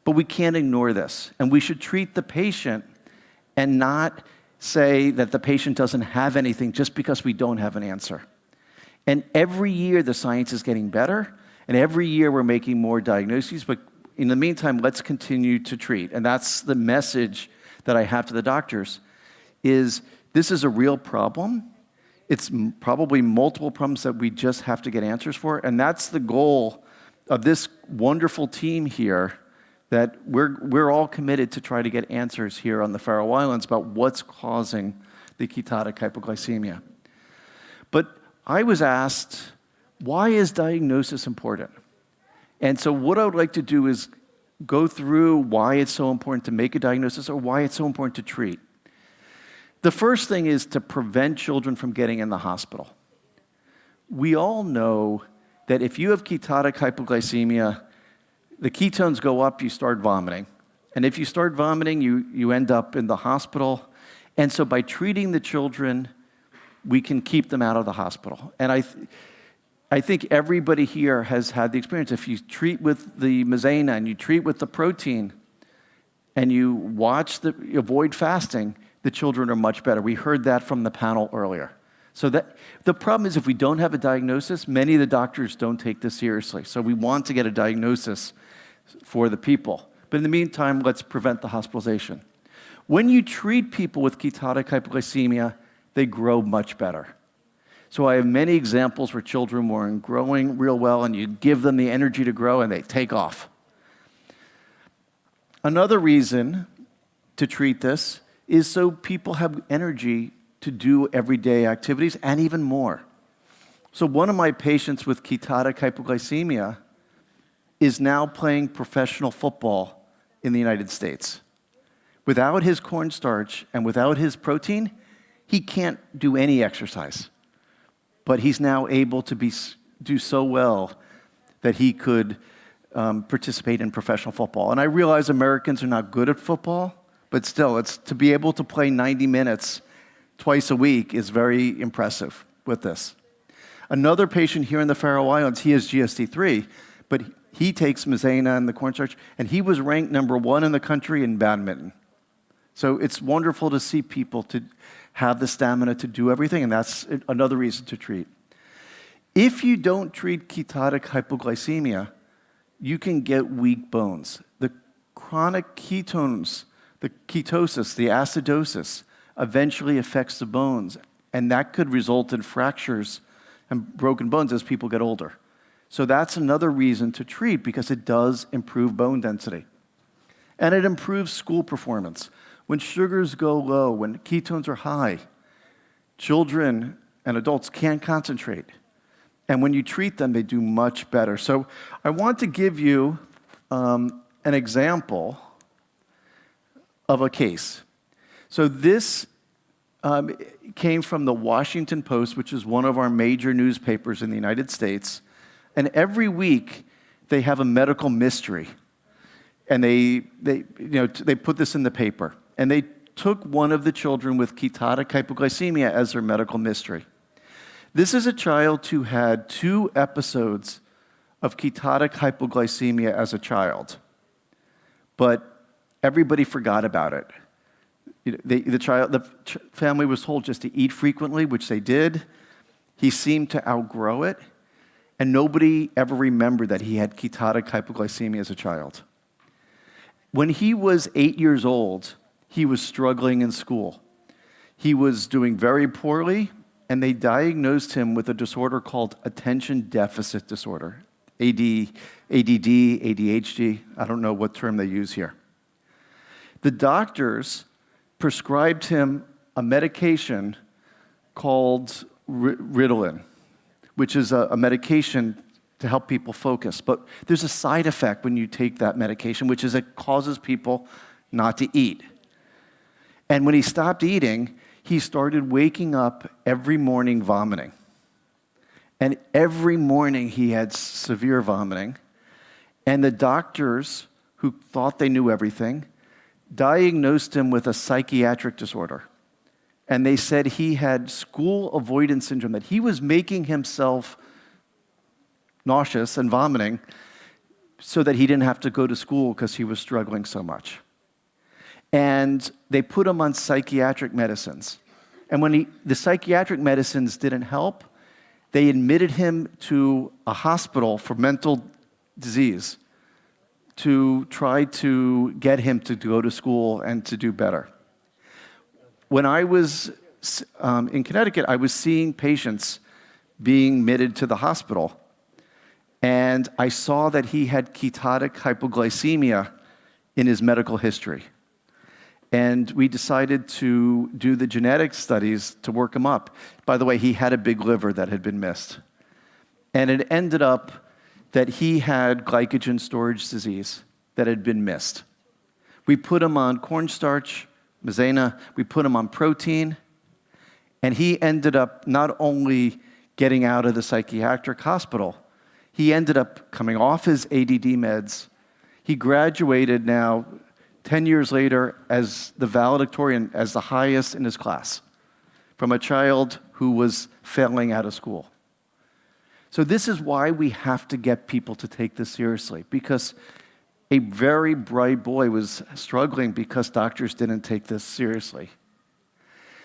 But we can't ignore this. And we should treat the patient and not say that the patient doesn't have anything just because we don't have an answer. And every year the science is getting better, and every year we're making more diagnoses. But in the meantime, let's continue to treat. And that's the message that I have to the doctors, is this is a real problem. It's probably multiple problems that we just have to get answers for. And that's the goal of this wonderful team here, that we're all committed to try to get answers here on the Faroe Islands about what's causing the ketotic hypoglycemia. But I was asked, why is diagnosis important? And so what I would like to do is go through why it's so important to make a diagnosis or why it's so important to treat. The first thing is to prevent children from getting in the hospital. We all know that if you have ketotic hypoglycemia, the ketones go up, you start vomiting. And if you start vomiting, you end up in the hospital. And so by treating the children, we can keep them out of the hospital. And I think everybody here has had the experience. If you treat with the Madsen and you treat with the protein and you avoid fasting, the children are much better. We heard that from the panel earlier. So that the problem is if we don't have a diagnosis, many of the doctors don't take this seriously. So we want to get a diagnosis for the people. But in the meantime, let's prevent the hospitalization. When you treat people with ketotic hypoglycemia, they grow much better. So I have many examples where children were growing real well, and you give them the energy to grow, and they take off. Another reason to treat this is so people have energy to do everyday activities and even more. So one of my patients with ketotic hypoglycemia is now playing professional football in the United States. Without his cornstarch and without his protein, he can't do any exercise. But he's now able to do so well that he could participate in professional football. And I realize Americans are not good at football, but still, it's to be able to play 90 minutes twice a week is very impressive with this. Another patient here in the Faroe Islands, he has GSD3, but he takes Madsen and the cornstarch, and he was ranked #1 in the country in badminton. So it's wonderful to see people to have the stamina to do everything, and that's another reason to treat. If you don't treat ketotic hypoglycemia, you can get weak bones. The chronic ketones, the ketosis, the acidosis, eventually affects the bones, and that could result in fractures and broken bones as people get older. So that's another reason to treat, because it does improve bone density. And it improves school performance. When sugars go low, when ketones are high, children and adults can't concentrate. And when you treat them, they do much better. So I want to give you an example of a case. So this came from the Washington Post, which is one of our major newspapers in the United States. And every week, they have a medical mystery. And they put this in the paper. And they took one of the children with ketotic hypoglycemia as their medical mystery. This is a child who had 2 episodes of ketotic hypoglycemia as a child. But everybody forgot about it. The family was told just to eat frequently, which they did. He seemed to outgrow it. And nobody ever remembered that he had ketotic hypoglycemia as a child. When he was 8 years old, he was struggling in school. He was doing very poorly, and they diagnosed him with a disorder called attention deficit disorder, ADD, ADHD. I don't know what term they use here. The doctors prescribed him a medication called Ritalin, which is a medication to help people focus. But there's a side effect when you take that medication, which is it causes people not to eat. And when he stopped eating, he started waking up every morning vomiting. And every morning he had severe vomiting. And the doctors, who thought they knew everything, diagnosed him with a psychiatric disorder. And they said he had school avoidance syndrome, that he was making himself nauseous and vomiting so that he didn't have to go to school because he was struggling so much. And they put him on psychiatric medicines. And when the psychiatric medicines didn't help, they admitted him to a hospital for mental disease to try to get him to go to school and to do better. When I was in Connecticut, I was seeing patients being admitted to the hospital, and I saw that he had ketotic hypoglycemia in his medical history. And we decided to do the genetic studies to work him up. By the way, he had a big liver that had been missed. And it ended up that he had glycogen storage disease that had been missed. We put him on cornstarch, maizena, we put him on protein, and he ended up not only getting out of the psychiatric hospital, he ended up coming off his ADD meds. He graduated now 10 years later as the valedictorian, as the highest in his class, from a child who was failing out of school. So this is why we have to get people to take this seriously, because a very bright boy was struggling because doctors didn't take this seriously.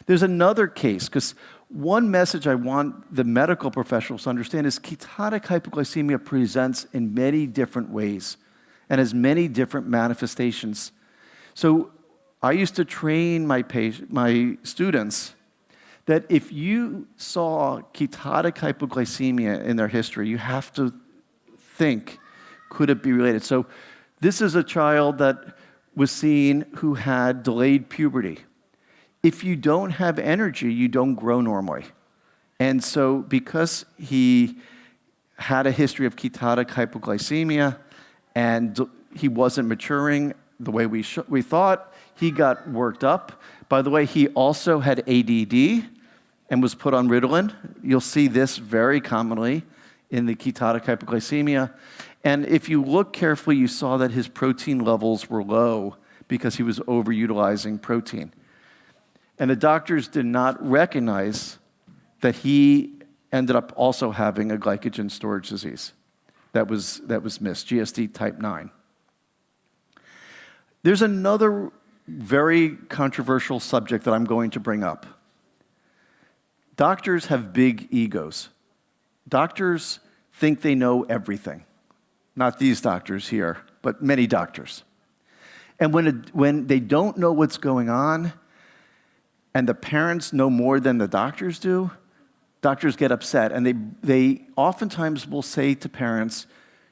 There's another case, because one message I want the medical professionals to understand is ketotic hypoglycemia presents in many different ways and has many different manifestations. So I used to train my students that if you saw ketotic hypoglycemia in their history, you have to think, could it be related? So this is a child that was seen who had delayed puberty. If you don't have energy, you don't grow normally. And so because he had a history of ketotic hypoglycemia and he wasn't maturing the way we thought, he got worked up. By the way, he also had ADD and was put on Ritalin. You'll see this very commonly in the ketotic hypoglycemia. And if you look carefully, you saw that his protein levels were low because he was overutilizing protein. And the doctors did not recognize that he ended up also having a glycogen storage disease that was missed, GSD type 9. There's another very controversial subject that I'm going to bring up. Doctors have big egos. Doctors think they know everything. Not these doctors here, but many doctors. And when they don't know what's going on, and the parents know more than the doctors do, doctors get upset. And they oftentimes will say to parents,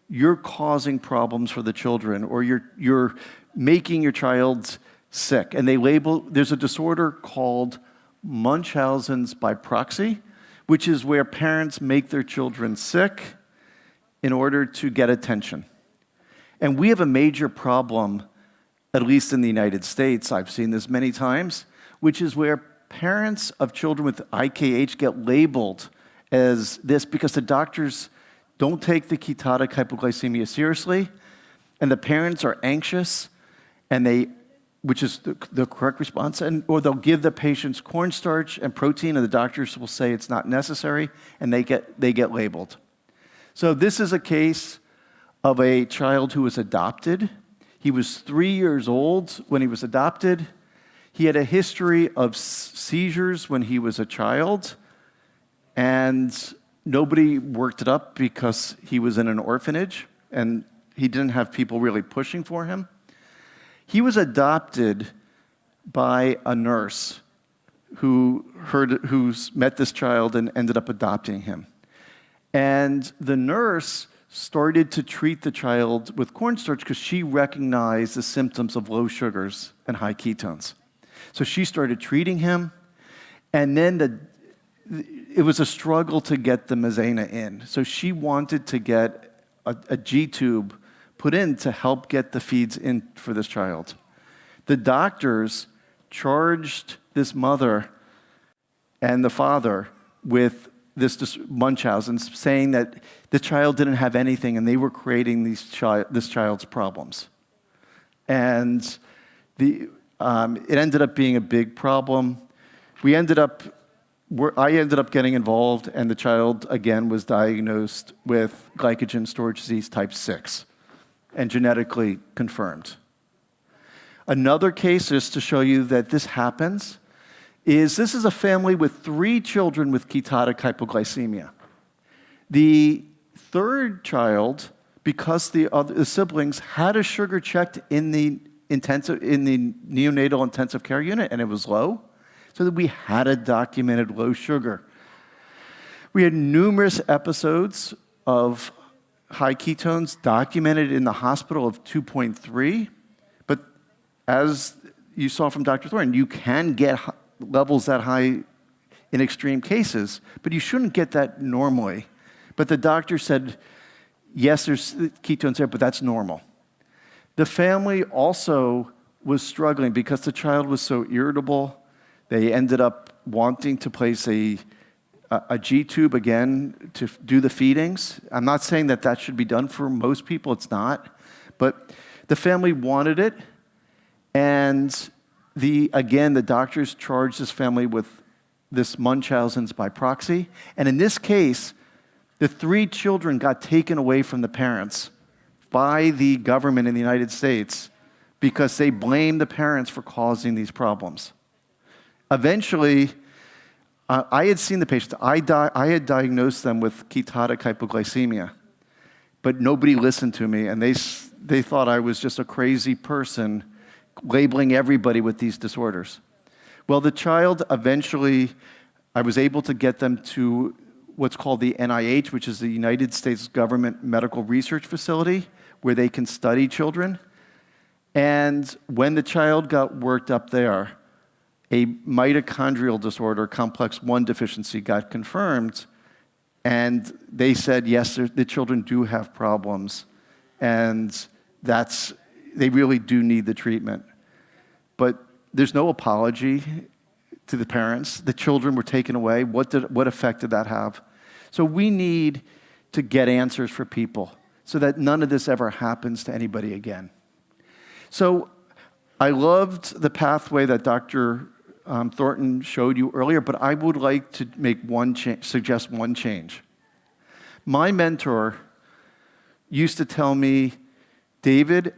you're causing problems for the children, or you're making your child sick. And there's a disorder called Munchausen's by proxy, which is where parents make their children sick in order to get attention. And we have a major problem, at least in the United States, I've seen this many times, which is where parents of children with IKH get labeled as this because the doctors don't take the ketotic hypoglycemia seriously, and the parents are anxious, which is the correct response, or they'll give the patients cornstarch and protein, and the doctors will say it's not necessary, and they get labeled. So this is a case of a child who was adopted. He was 3 years old when he was adopted. He had a history of seizures when he was a child, and nobody worked it up because he was in an orphanage, and he didn't have people really pushing for him. He was adopted by a nurse who met this child and ended up adopting him. And the nurse started to treat the child with cornstarch because she recognized the symptoms of low sugars and high ketones. So she started treating him, and then it was a struggle to get the maizena in. So she wanted to get a G-tube put in to help get the feeds in for this child. The doctors charged this mother and the father with this Munchausen, saying that the child didn't have anything and they were creating this child's problems. And it ended up being a big problem. I ended up getting involved, and the child, again, was diagnosed with glycogen storage disease type 6 and genetically confirmed. Another case, just to show you that this happens, this is a family with 3 children with ketotic hypoglycemia. The third child, because the siblings had a sugar checked in the neonatal intensive care unit, and it was low, so that we had a documented low sugar. We had numerous episodes of high ketones documented in the hospital of 2.3, but as you saw from Dr. Thornton, you can get levels that high in extreme cases, but you shouldn't get that normally. But the doctor said, yes, there's ketones there, but that's normal. The family also was struggling because the child was so irritable. They ended up wanting to place a G-tube again to do the feedings. I'm not saying that that should be done for most people. It's not. But the family wanted it. And again, the doctors charged this family with this Munchausen's by proxy. And in this case, the 3 children got taken away from the parents by the government in the United States because they blamed the parents for causing these problems. Eventually, I had seen the patients. I had diagnosed them with ketotic hypoglycemia, but nobody listened to me, and they thought I was just a crazy person labeling everybody with these disorders. Well, the child eventually, I was able to get them to what's called the NIH, which is the United States Government Medical Research Facility, where they can study children. And when the child got worked up there, a mitochondrial disorder, complex 1 deficiency, got confirmed. And they said, yes, the children do have problems. And they really do need the treatment. But there's no apology to the parents. The children were taken away. What effect did that have? So we need to get answers for people so that none of this ever happens to anybody again. So I loved the pathway that Dr. Thornton showed you earlier, but I would like to make suggest one change. My mentor used to tell me, David,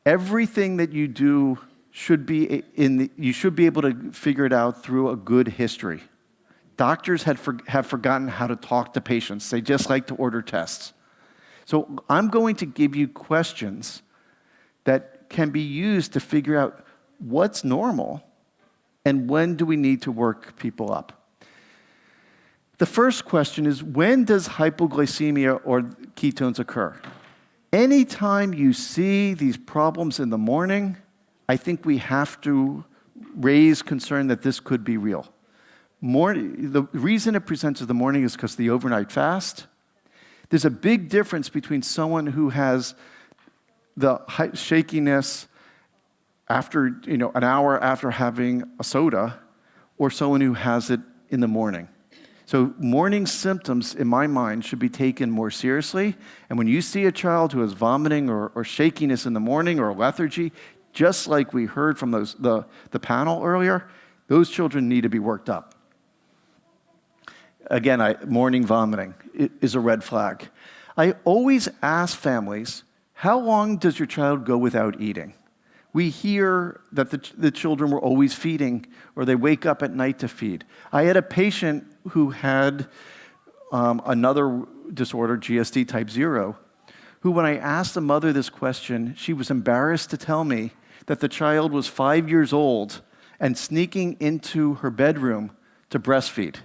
everything that you do you should be able to figure it out through a good history. Doctors have forgotten how to talk to patients. They just like to order tests. So I'm going to give you questions that can be used to figure out what's normal and when do we need to work people up. The first question is, when does hypoglycemia or ketones occur? Anytime you see these problems in the morning, I think we have to raise concern that this could be real. The reason it presents in the morning is because of the overnight fast. There's a big difference between someone who has the shakiness after, an hour after having a soda, or someone who has it in the morning. So morning symptoms, in my mind, should be taken more seriously. And when you see a child who has vomiting or shakiness in the morning or lethargy, just like we heard from the panel earlier, those children need to be worked up. Again, morning vomiting is a red flag. I always ask families, how long does your child go without eating? We hear that the children were always feeding, or they wake up at night to feed. I had a patient who had another disorder, GSD type 0, who, when I asked the mother this question, she was embarrassed to tell me that the child was 5 years old and sneaking into her bedroom to breastfeed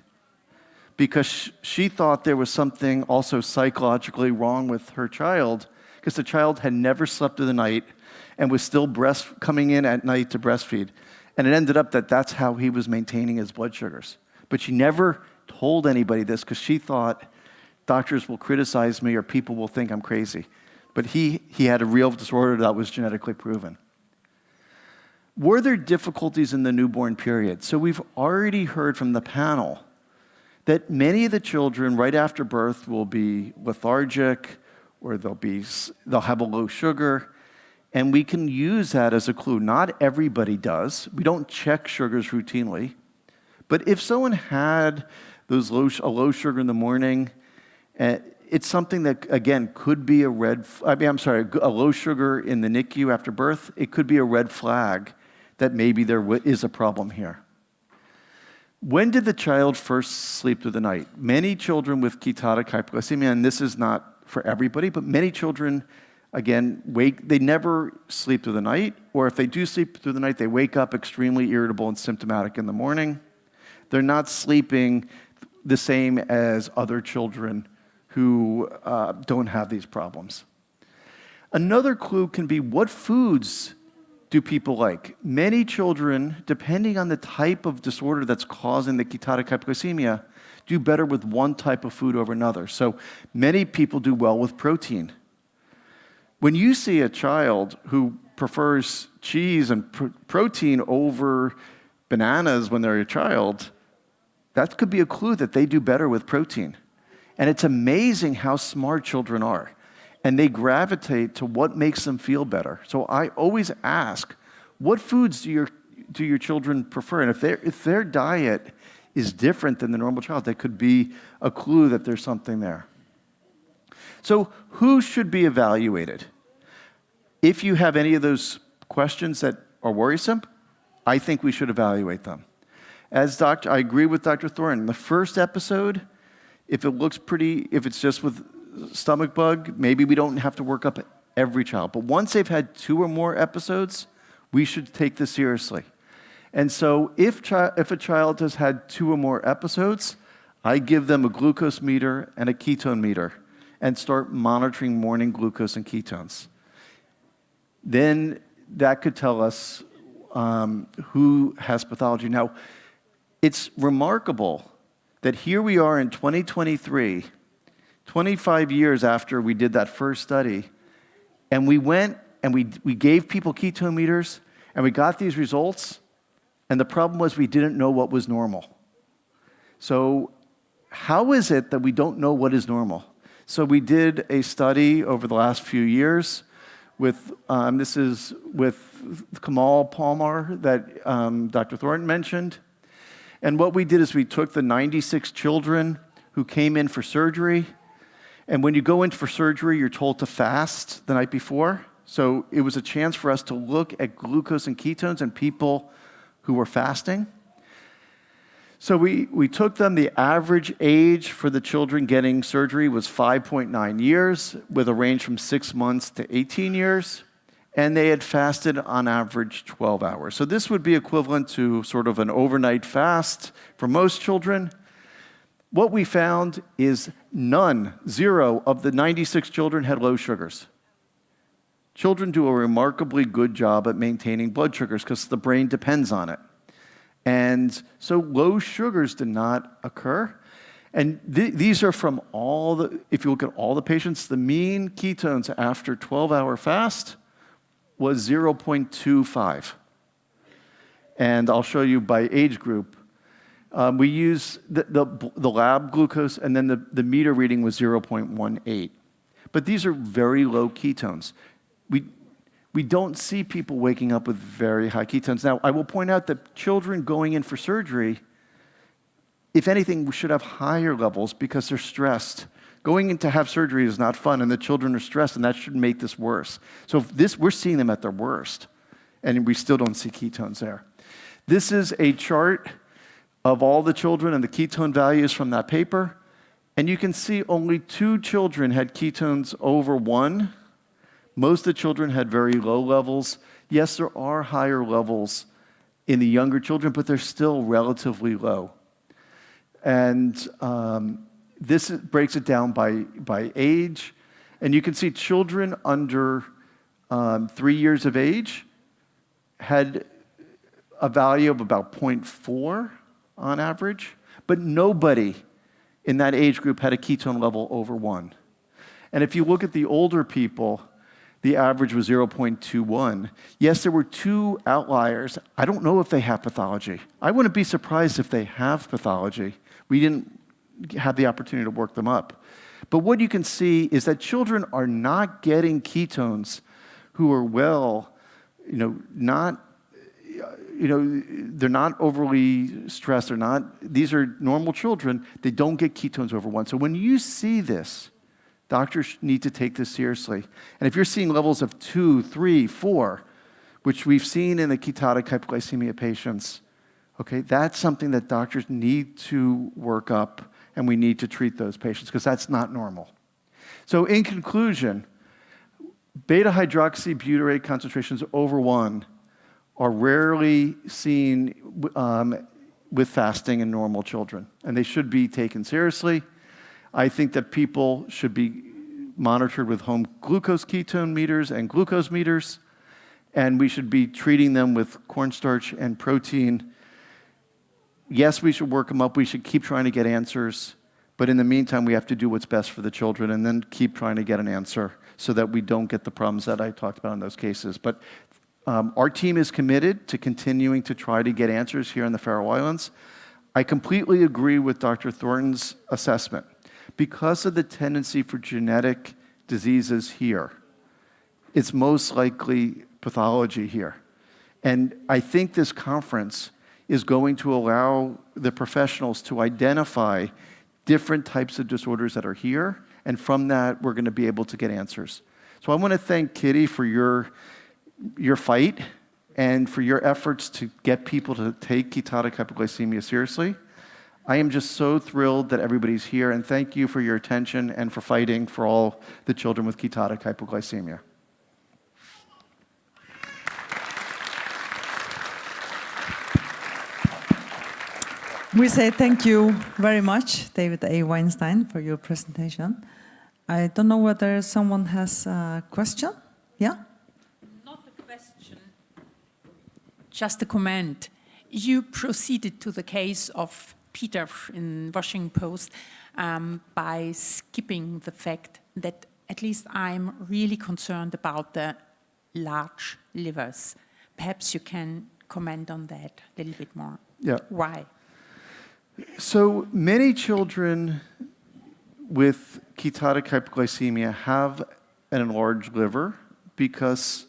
because she thought there was something also psychologically wrong with her child because the child had never slept through the night and was still coming in at night to breastfeed. And it ended up that that's how he was maintaining his blood sugars. But she never told anybody this because she thought doctors will criticize me or people will think I'm crazy. But he had a real disorder that was genetically proven. Were there difficulties in the newborn period? So we've already heard from the panel that many of the children right after birth will be lethargic or they'll have a low sugar, and we can use that as a clue. Not everybody does. We don't check sugars routinely. But if someone had a low sugar in the morning, it's something that, again, could be a low sugar in the NICU after birth. It could be a red flag that maybe there is a problem here. When did the child first sleep through the night? Many children with ketotic hypoglycemia, and this is not for everybody, but many children, again, they never sleep through the night, or if they do sleep through the night, they wake up extremely irritable and symptomatic in the morning. They're not sleeping the same as other children who don't have these problems. Another clue can be what foods do people like? Many children, depending on the type of disorder that's causing the ketotic hypoglycemia, do better with one type of food over another. So many people do well with protein. When you see a child who prefers cheese and protein over bananas when they're a child, that could be a clue that they do better with protein. And it's amazing how smart children are. And they gravitate to what makes them feel better. So I always ask, what foods do your children prefer? And if their diet is different than the normal child, that could be a clue that there's something there. So who should be evaluated? If you have any of those questions that are worrisome, I think we should evaluate them. I agree with Dr. Thornton. The first episode, if it looks pretty, if it's just with stomach bug, maybe we don't have to work up every child. But once they've had 2 or more episodes, we should take this seriously. And so if a child has had 2 or more episodes, I give them a glucose meter and a ketone meter and start monitoring morning glucose and ketones. Then that could tell us who has pathology. Now, it's remarkable that here we are in 2023, 25 years after we did that first study, and we went and we gave people ketone meters, and we got these results, and the problem was we didn't know what was normal. So how is it that we don't know what is normal? So we did a study over the last few years with, this is with Kamal Palmer that Dr. Thornton mentioned. And what we did is we took the 96 children who came in for surgery. And when you go in for surgery, you're told to fast the night before. So it was a chance for us to look at glucose and ketones in people who were fasting. So we took them. The average age for the children getting surgery was 5.9 years, with a range from 6 months to 18 years. And they had fasted on average 12 hours. So this would be equivalent to sort of an overnight fast for most children. What we found is zero of the 96 children had low sugars. Children do a remarkably good job at maintaining blood sugars because the brain depends on it. And so low sugars did not occur. And these are from if you look at all the patients, the mean ketones after 12-hour fast was 0.25. And I'll show you by age group. We use the lab glucose, and then the meter reading was 0.18. But these are very low ketones. We don't see people waking up with very high ketones. Now, I will point out that children going in for surgery, if anything, we should have higher levels because they're stressed. Going in to have surgery is not fun, and the children are stressed, and that should make this worse. So we're seeing them at their worst, and we still don't see ketones there. This is a chart of all the children and the ketone values from that paper, and you can see only 2 children had ketones over 1. Most of the children had very low levels. Yes, there are higher levels in the younger children, but they're still relatively low. And this breaks it down by age. And you can see children under 3 years of age had a value of about 0.4 on average, but nobody in that age group had a ketone level over 1. And if you look at the older people, the average was 0.21. Yes, there were 2 outliers. I don't know if they have pathology. I wouldn't be surprised if they have pathology. We didn't have the opportunity to work them up. But what you can see is that children are not getting ketones who are they're not overly stressed. These are normal children. They don't get ketones over 1. So when you see this, doctors need to take this seriously. And if you're seeing levels of 2, 3, 4, which we've seen in the ketotic hypoglycemia patients, okay, that's something that doctors need to work up, and we need to treat those patients because that's not normal. So in conclusion, beta-hydroxybutyrate concentrations over 1 are rarely seen with fasting in normal children, and they should be taken seriously. I think that people should be monitored with home glucose ketone meters and glucose meters. and we should be treating them with cornstarch and protein. Yes, we should work them up. We should keep trying to get answers. But in the meantime, we have to do what's best for the children and then keep trying to get an answer so that we don't get the problems that I talked about in those cases. But our team is committed to continuing to try to get answers here in the Faroe Islands. I completely agree with Dr. Thornton's assessment. Because of the tendency for genetic diseases here, it's most likely pathology here. And I think this conference is going to allow the professionals to identify different types of disorders that are here, and from that, we're going to be able to get answers. So I want to thank Kitty for your fight and for your efforts to get people to take ketotic hypoglycemia seriously. I am just so thrilled that everybody's here, and thank you for your attention and for fighting for all the children with ketotic hypoglycemia. We say thank you very much, David A. Weinstein, for your presentation. I don't know whether someone has a question. Yeah? Not a question, just a comment. You proceeded to the case of Peter in Washington Post by skipping the fact that at least I'm really concerned about the large livers. Perhaps you can comment on that a little bit more. Yeah. Why? So many children with ketotic hypoglycemia have an enlarged liver because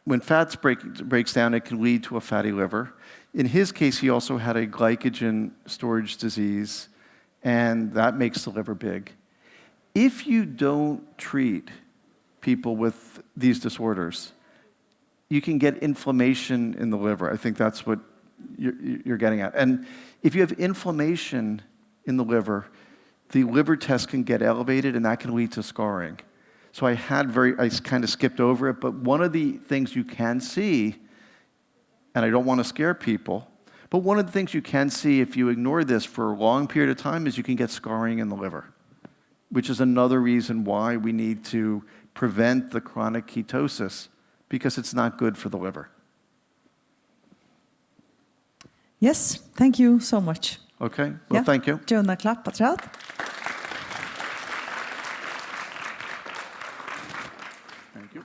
when fat breaks down, it can lead to a fatty liver. In his case, he also had a glycogen storage disease, and that makes the liver big. If you don't treat people with these disorders, you can get inflammation in the liver. I think that's what you're getting at. And if you have inflammation in the liver test can get elevated, and that can lead to scarring. So I kind of skipped over it, but one of the things you can see, and I don't want to scare people, but one of the things you can see if you ignore this for a long period of time is you can get scarring in the liver, which is another reason why we need to prevent the chronic ketosis, because it's not good for the liver. Yes, thank you so much. Okay, well, thank you. Jonah klapp på träd. Thank you.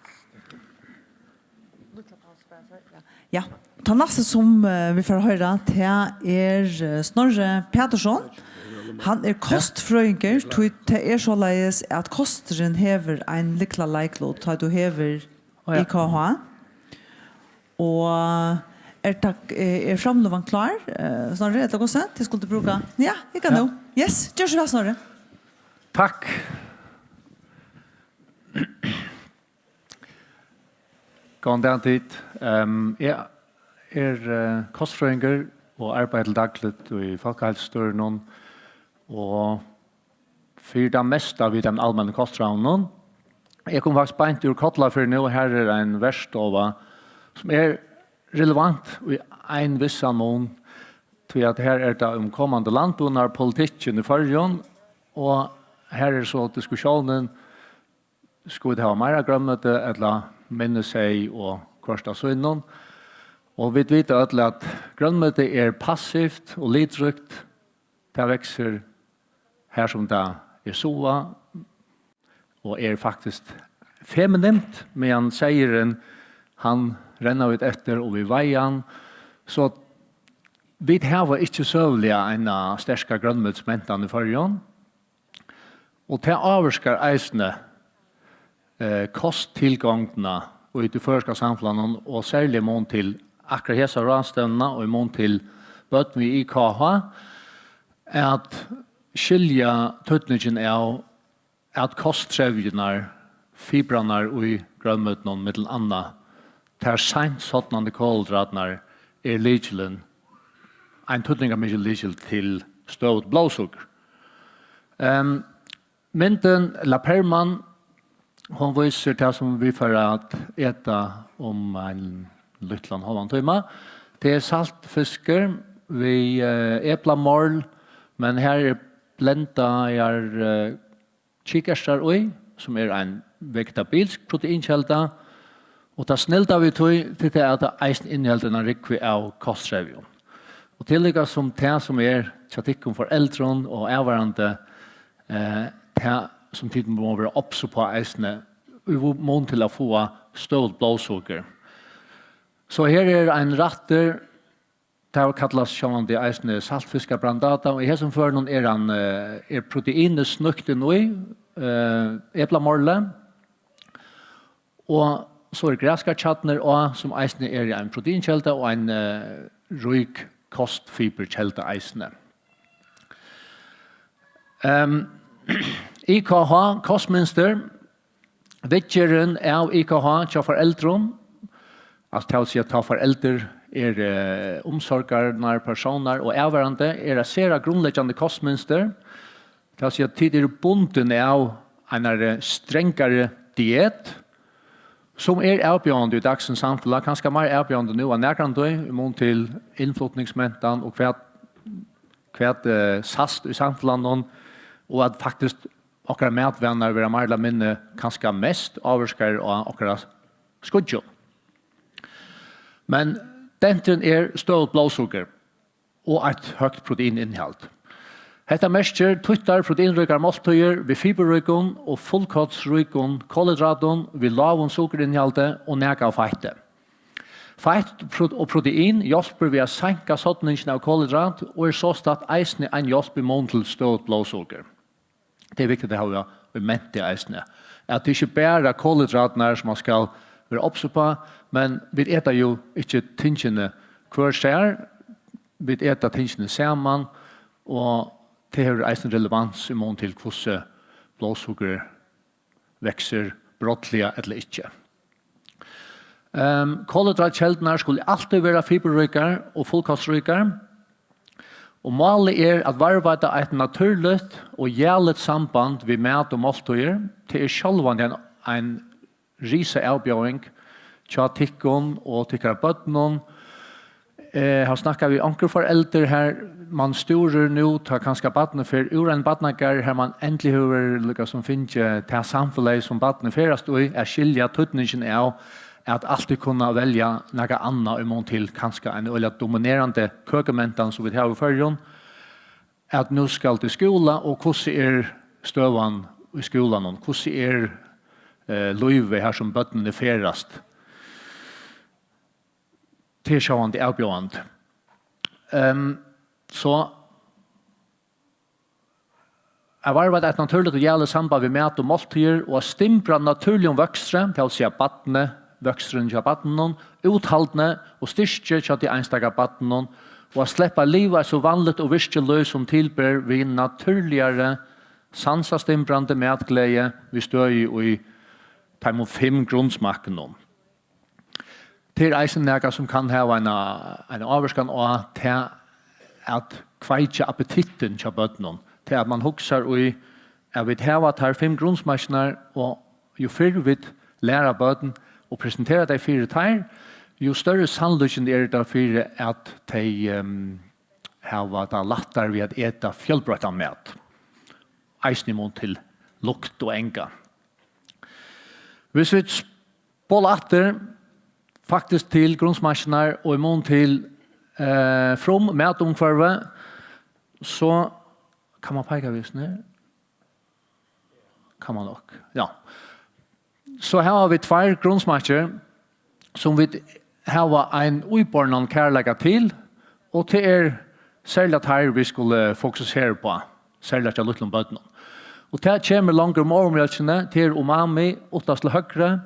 Ja, ta neste som vi får høre til Snorri Patursson. Han kostfrøynker, det så leis at kosteren hever en likla leiklod, ta du hever IKH. Og framloven klar? Snorri, det går sent? Jeg skulle bruke. Ja, jeg kan nå. Yes, gjør så vel, Snorri. Takk. God dag tid. Jeg kostfrøynker og arbeider daglig i folkehelsestøren og for det meste av den allmenne kostravnen. Jeg kom faktisk beint ur Kotla for nå, her en verstova som relevant i en viss mån til at her det kommende landbundar politikken i førjen, og her så diskusjonen skulle det ha mer grømmete eller minne seg og korsta sønnen. Og vi vet at grømmete passivt og lidtrykt. Det vekser her som det soa og faktisk feminint, men seieren han renner ut etter og vi veier. Så vi har ikke søvlig en sterske grønnmøtsmentene i førjen. Og til avvarsker eisene kosttilgangene og i det første samfunnet, og særlig i mån til akkurat hese Ráðstevna og i mån til bøtten vi IKH, at skilja tøtningen at kosttrevjene, fibrene i grønnmøtene, mittel annet, ter sent sånne kåldratene lidelen, en tøtning av mye lidel til støvt blodsukker. Mynden, La Perman, hon viser det som vi får at äta om en lytland halvan timme. Det saltfisker, vi eplamorl, men her blenda kikkerstar oi, som en vegetabilsk proteinkjelda, Og det snilda vi tog til det at eisen innholder en rikvi av kostrevion. Og tillegga som det som tjatikken for eldron og avvarande det som tiden må være oppså på eisene vi må til å få stått blåsukker. Så her en ratter det kallas sjåan de eisene saltfiska brandata og her som før noen proteinet snukte noe eplamorle og så græskartjatner og som eisene en proteinkjelda og en ryk kostfiberkjelda eisene. IKH kostminster Vittjeren av IKH til foreldren, altså til å si at ta forelder omsorgerne personer og avhørende å se grunnleggende kostmønster, til å si at tid bunden av en strengere diet, som avbjørende i dagsens samfunn, kanskje mer avbjørende nå enn nærkende i mån til innflytningsmentan og hvert sast i samfunnet, og at faktisk okkara matvenner vil mer eller mindre kanskje mest avvarskere og okkara skudjo. Men denten stort blodsukker og et høyt proteininnhold. Dette mestjer tuttar proteinrykar måltøyer ved fiberrykon og fullkottsrykon kolhydraton ved lavon sukkerinnholdet og nega av feitet. Feit og protein hjelper ved å senke sottningen av kolhydrat og så statt eisene en hjelp i mån til stort blodsukker. Det viktig å ha i mente i eisene. At det ikke bare kolhydratene som man skal være oppså på, men vi eter jo ikke tingene hver ser, vi eter tingene sammen, og det har eisene relevans i mån til hvordan blodsukker vekser brottlige eller ikke. Kolhydratkjeldene skulle alltid være fiberrykere og fullkostrykere, og målet at varvete et naturlig og gjeldet samband ved mat og måltøyer til sjølvende en risa avbjøring til tikkene og tikkere bøttene. Her snakker vi anker forelder her, man styrer nå til kanskje bøttene for uren bøttene her man endelig hører som finner til samfunnet som bøttene først og skilja tøtningen av at alltid kunne velge noe annet i mån til kanskje en øyelig dominerende køkementan som vi har i førjen, at nå skal til skolen, og hvordan støven i skolen, og hvordan løyve her som bøttene ferast. Det sjående avbjørende. Så jeg var et naturlig og gjeldig samband ved mat og måltider, og stimpra naturlig om vøkstre, til å si at bøttene, vøkstren til bøttene, uthaldende og styrke til de enstaka bøttene, og sleppa livet så vanligt og virkelig som tilber vi naturligere sansastimbrande matglede vi støy i 5 grunnsmakkene. Til eisen nega som kan ha en avvarskan og til at kveitja appetitten til bøttene, til at man huksar og at vi har 5 grunnsmakkene, og jo før vi lærer bøtten og presenterer de 4 teir, jo større sannløsjen det for at de har det lettere ved at ete fjellbrøttet mat. Eisen imot til lukt og enga. Hvis vi spåler etter faktisk til grunnsmaskiner og imot til from matomkvarve, så kan man peke hvis ned. Kan man nok, ja. Så her har vi 2 grunnsmaskiner som vi har en uibornan kærlega til, og til særlig at her vi skulle fokusere på, særlig at jeg lytter om bøttene. Og til kommer langere morgenmjølkene til umami, åttast til høyre,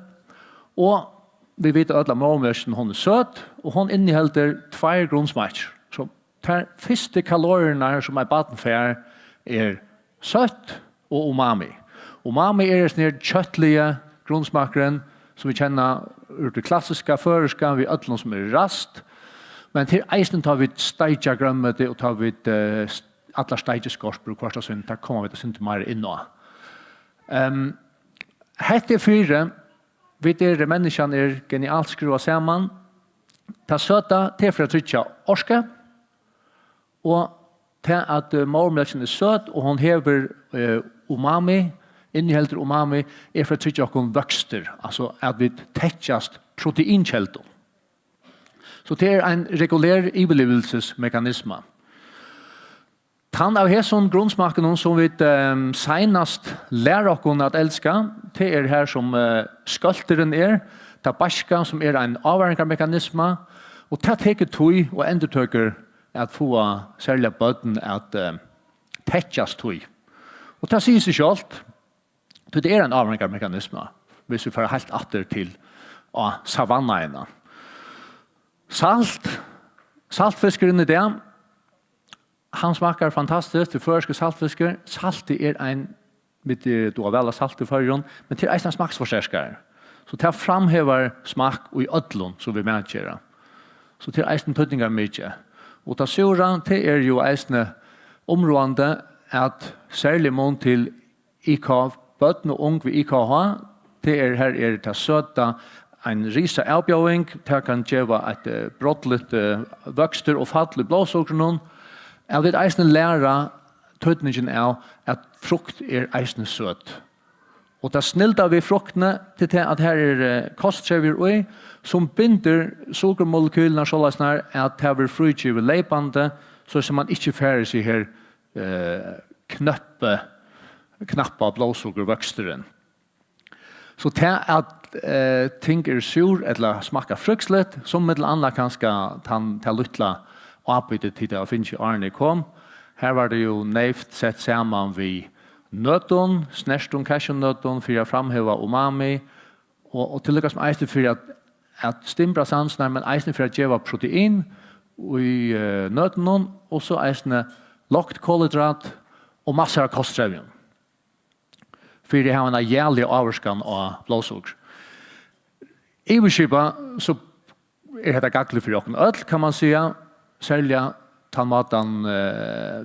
og vi vet at morgenmjølkene hun søt, og hun inneholder 2 grunnsmaker. Så de første kaloriene som bøttenfær søt og umami. Umami sånn kjøttlige grunnsmakeren, som vi kjenner ur det klassiske føreska, vi ødlån som rast, men til eisen tar vi steitja grømmete, og tar vi alle steitjeskorper og kvarsta synd, der kommer vi til synd mer inn nå. Hette 4, vi menneskene genialt skruva sammen, ta søta til for å trykke orske, og til at mormelken søt, og hun hever umami, innehelder umami, for å trykke okken vøkster, altså at vi tettjast proteinkjeldo. Så det er en regulær ivelivelsesmekanisme. Han av hesson grunnsmaken som vi senast lærer oss at elska, det er her som skalteren tabaska som en avværingarmekanisme, og det teker tøy og endurtøker at få særlig bøten at tetjas tøy. Og det sier seg ikke alt, det er en avværingarmekanisme, hvis vi får helt atter til savannaene. Saltfiskeren i det, han smakar fantastiskt, det förska saltfiskar. Salt är en du har väl salt i förrjun, men det är en smaksförstärkare. Så det framhäver smak och i ödlon som vi märker. Så det är en tydningar mycket. Och det sura, det är ju en område att särskilt mån till IKH, bötten och ung vid IKH, det är här det söta en risa avbjøring, det kan geva ett brottligt växter och fall i blåsokronen. Jeg vil eisne lære tøytningen av at frukt eisne søt. Og det snilda vi fruktene til at her kosttrevjer som binder sukkermolekylene sånn at det blir frutgivet leipande, så som man ikke færger seg her knappa blåsukkervøksteren. Så til at ting sur eller smakka fruktslett, som med andre kanskje ta luttla avbyttet til det å finne Arne kom. Her var det jo nevnt sett sammen ved nøtten, snerstun cashewnøtten, for å framheve umami, og til lykkes med eisen for at stimbra sansen, men eisen for å gjøre protein i nøtten, og så eisen lagt kolhydrat og masser av kosttrevjen. For det har en jævlig avvarskan av blåsukker. I beskipet så dette gaklig for dere ødel, kan man si, særlig tannmaten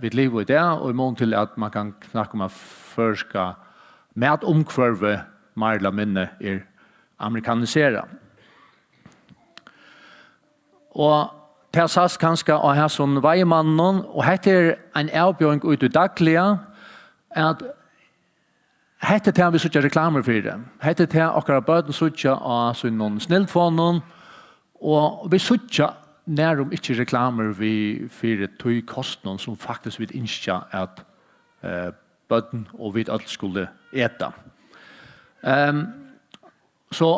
vid liv i det, og i mån til at man kan snakke om at førska med omkvarve mer eller mindre amerikaniseret. Og det sas kanskje av her som veimannen, og dette en avbjøring ut i daglige, at dette er vi suttje reklamer for det. Dette er akkurat bøten suttje av noen snilltfånden, og vi suttje nærum ikke reklamer vi for tøy kostnån som faktisk vi innskja at bøten og vi alt skulle äta. Så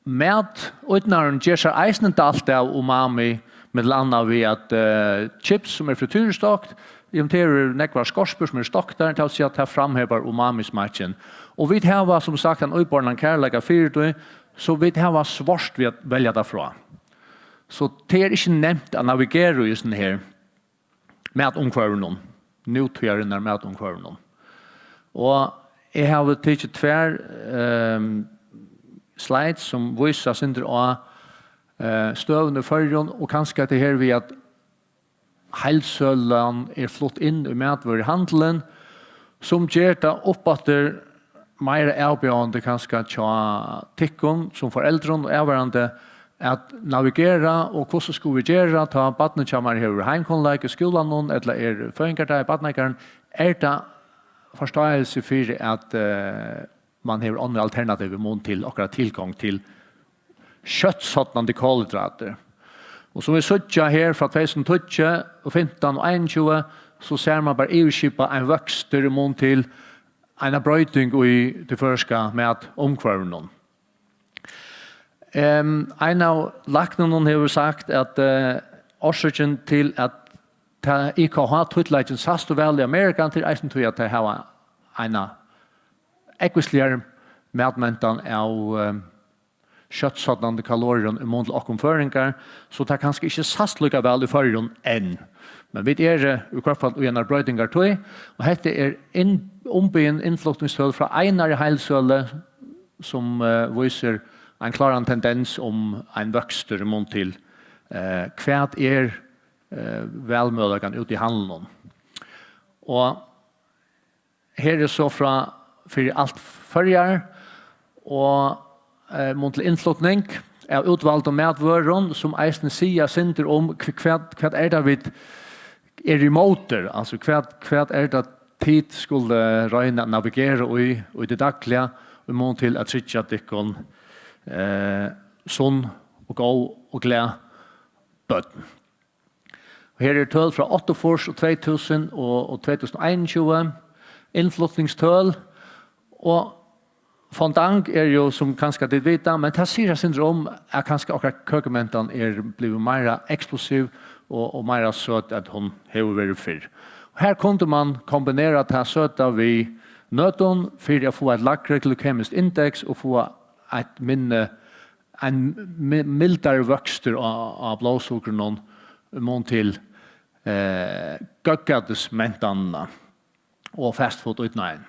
mat utnæren gjør seg eisen til alt av umami, med landa vi at chips som frityrstokt, imiterer nekvar skorspur som stokt der, til å si at det framhever umami-smaken. Og vi har som sagt en utbornan kærlega fyrir, så vi har svårt ved å velge derfra. Så det er ikke nevnt å navigere i sånn her matomkvarven. Nå tror jeg det matomkvarven. Og jeg har tidligere tver slides som viser synder av støvende førjen, og kanskje det her ved at heilsølen flott inn i matvarehandelen, som gjør det oppatter mer avbjørende kanskje til tikkene som foreldre og avhørende at navigera og hvordan skulle vi gjøre ta badene kommer her heimkonleik i skolen eller føringer der i badneikeren det forståelse for at man har andre alternativer mot til akkurat tilgang til kjøttsottende kolhydrater. Og som vi søtter her fra 2012 og 15 og 21 så ser man bare EU-skipet en vokster mot til en brøyting i det første med omkvarven. En av laknene har sagt at årsaken til at IKH tøytleggen sast og vel i Amerika til eisen til at de har en ekvisligere medmentan av kjøttsottende kalorier i mån til okkomføringer, så det er kanskje ikke sast lukka vel i førjen enn. Men vi i hvert fall ugjennom brøydinger tøy, og dette ombyen innflukningstøl fra einare heilsøle som viser en klar tendens om en vøkster i mån til hva velmødagene ute i handelen. Og her så fra for alt førjar, og mån til innflutning av utvalgte medvøren som eisen sier synder om hva det vi i måter, altså hva det tid skulle røyne navigere i det daglige, og mån til at sitte at det kan sunn og god og glad bøtten. Her tøl fra 8 og 2000 og 2021, innflytningstøl, og fondang jo som kanskje det vita, men det sier syndrom at kanskje akkurat køkementan blevet mer eksplosiv og mer søt at hun har vært før. Her kunde man kombinera det søta vi nøtten for å få et lakre glykemisk index og få et minne, en mildere vøkster av blodsukkeren mån til gøggades mentene og fastfood uten en.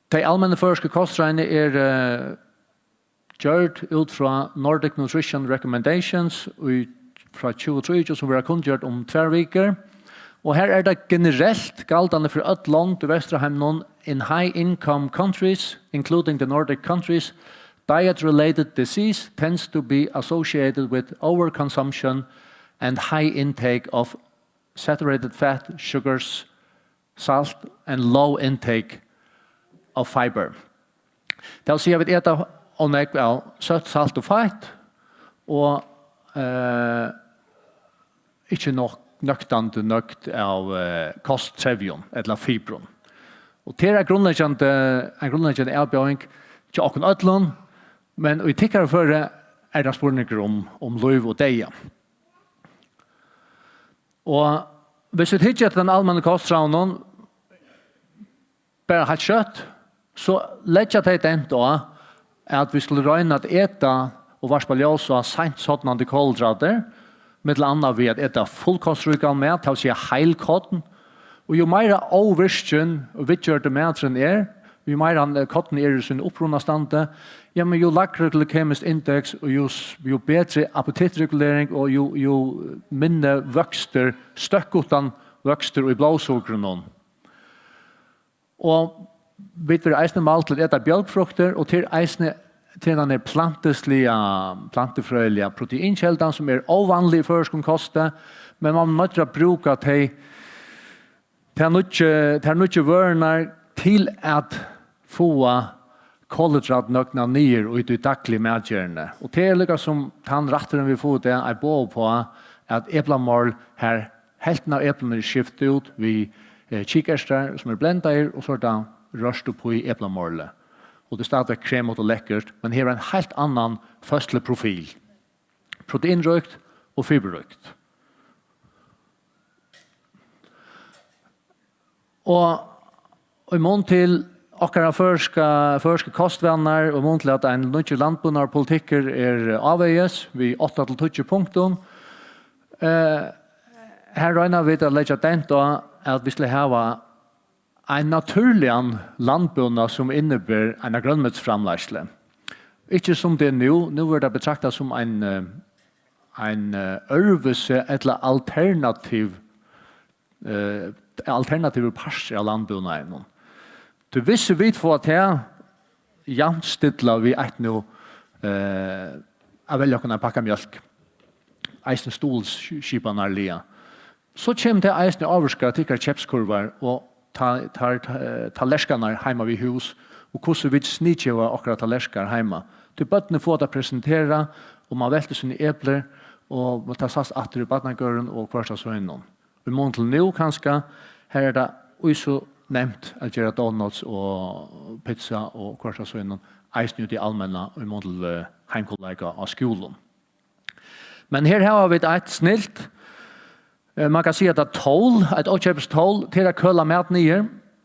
De allmänna förska kostregner gjort ut fra Nordic Nutrition Recommendations fra 2023 som vi har kunngjort om 2 veker. Og her det generelt galdande for ett land i Vesterheimnon in high-income countries, including the Nordic countries, diet-related disease tends to be associated with overconsumption and high intake of saturated fat, sugars, salt, and low intake of fiber. Det vil si at vi eter åndek av søtt, salt og feit, og ikke nøkt av kosttrevjon, eller fibron. Og til grunnleggende avbjøring, ikke akkurat ødlån, men vi tikkere for det spørninger om liv og deia. Og hvis vi tikker etter den allmenne kosttrevjonen, bare helt kjøtt, så legger jeg det enda at vi skulle røyne at eta og varspaljøs og sent sånne kåldrater, med annet ved at eta fullkostrykken med, til å si heilkotten. Og jo mer overvirken og vidgjørte metren jo mer kotten i sin opprunastande, ja, men jo lakre glykemisk index, og jo bedre appetittregulering, og jo mindre vøkster, støkkotan vøkster i blodsukkeren. Og vi vil eisne malt til etter bjølgfrukter, og til eisne til den plantefrøyelige proteinkjelden, som ovanlig i førskum koste, men man må ikke bruke til nødvendige vørner til at få kolhydratnøkene nyer ut i daglige medgjørende. Og til lykke som tannretteren vi får det, på at eplemål her, helten av eplene skiftet ut vi kikerster som blendet, og så det rørst på i eplemålet. Og det stadig kremet og lekkert, men her en helt annan føstlig profil. Proteinrøkt og fiberrøkt. Og i mån til akkurat førske kostvenner, og mån til at en nødvendig landbunnar politikker avveies, vi 8-20 punktum. Her regner vi til å legge den da, at vi skal ha en naturlig landbunna som innebär en grønnmøtsframlegsle. Ikke som det nå det betraktet som en ørvelse eller alternativ parser av landbunna. Du visste vidt for at her jamstidler vi et nå av velge å kunne pakke mjølk. Eisen stolskipene lia. Så kommer det eisen overskere til kjepskurver og ta lærskene hjemme ved hus, og hvordan vi snikker akkurat ta lærskene hjemme. Til bøttene får det presentere, og man velter sine epler, og man tar sast atter i badnagøren og kvarsa søgnen. I mån til nå, kanskje, her det også nevnt at gjøre donuts og pizza og kvarsa søgnen, eisen ut i allmänna, og i mån til heimkollega av skolen. Men her har vi et snilt. Man kan si at det et åkjøpstål til å køle mat nye,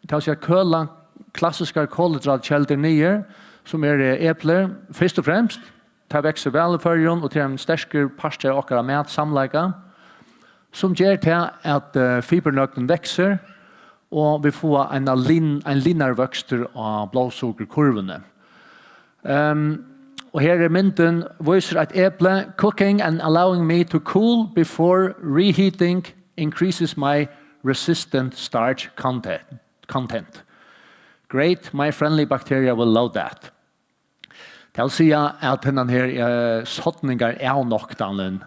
til å si at køle klassiske kolhydratkjelder nye, som epler, først og fremst, til å vekse vel i førjen, og til en sterskere parster akkurat mat samleggene, som gjør til at fibernøkten vekser, og vi får en linervøkster av blodsukkerkurvene. Og her mynden viser et eple. Cooking and allowing me to cool before reheating increases my resistant starch content. Great, my friendly bacteria will love that. Det vil si at denne her sottninger nok den.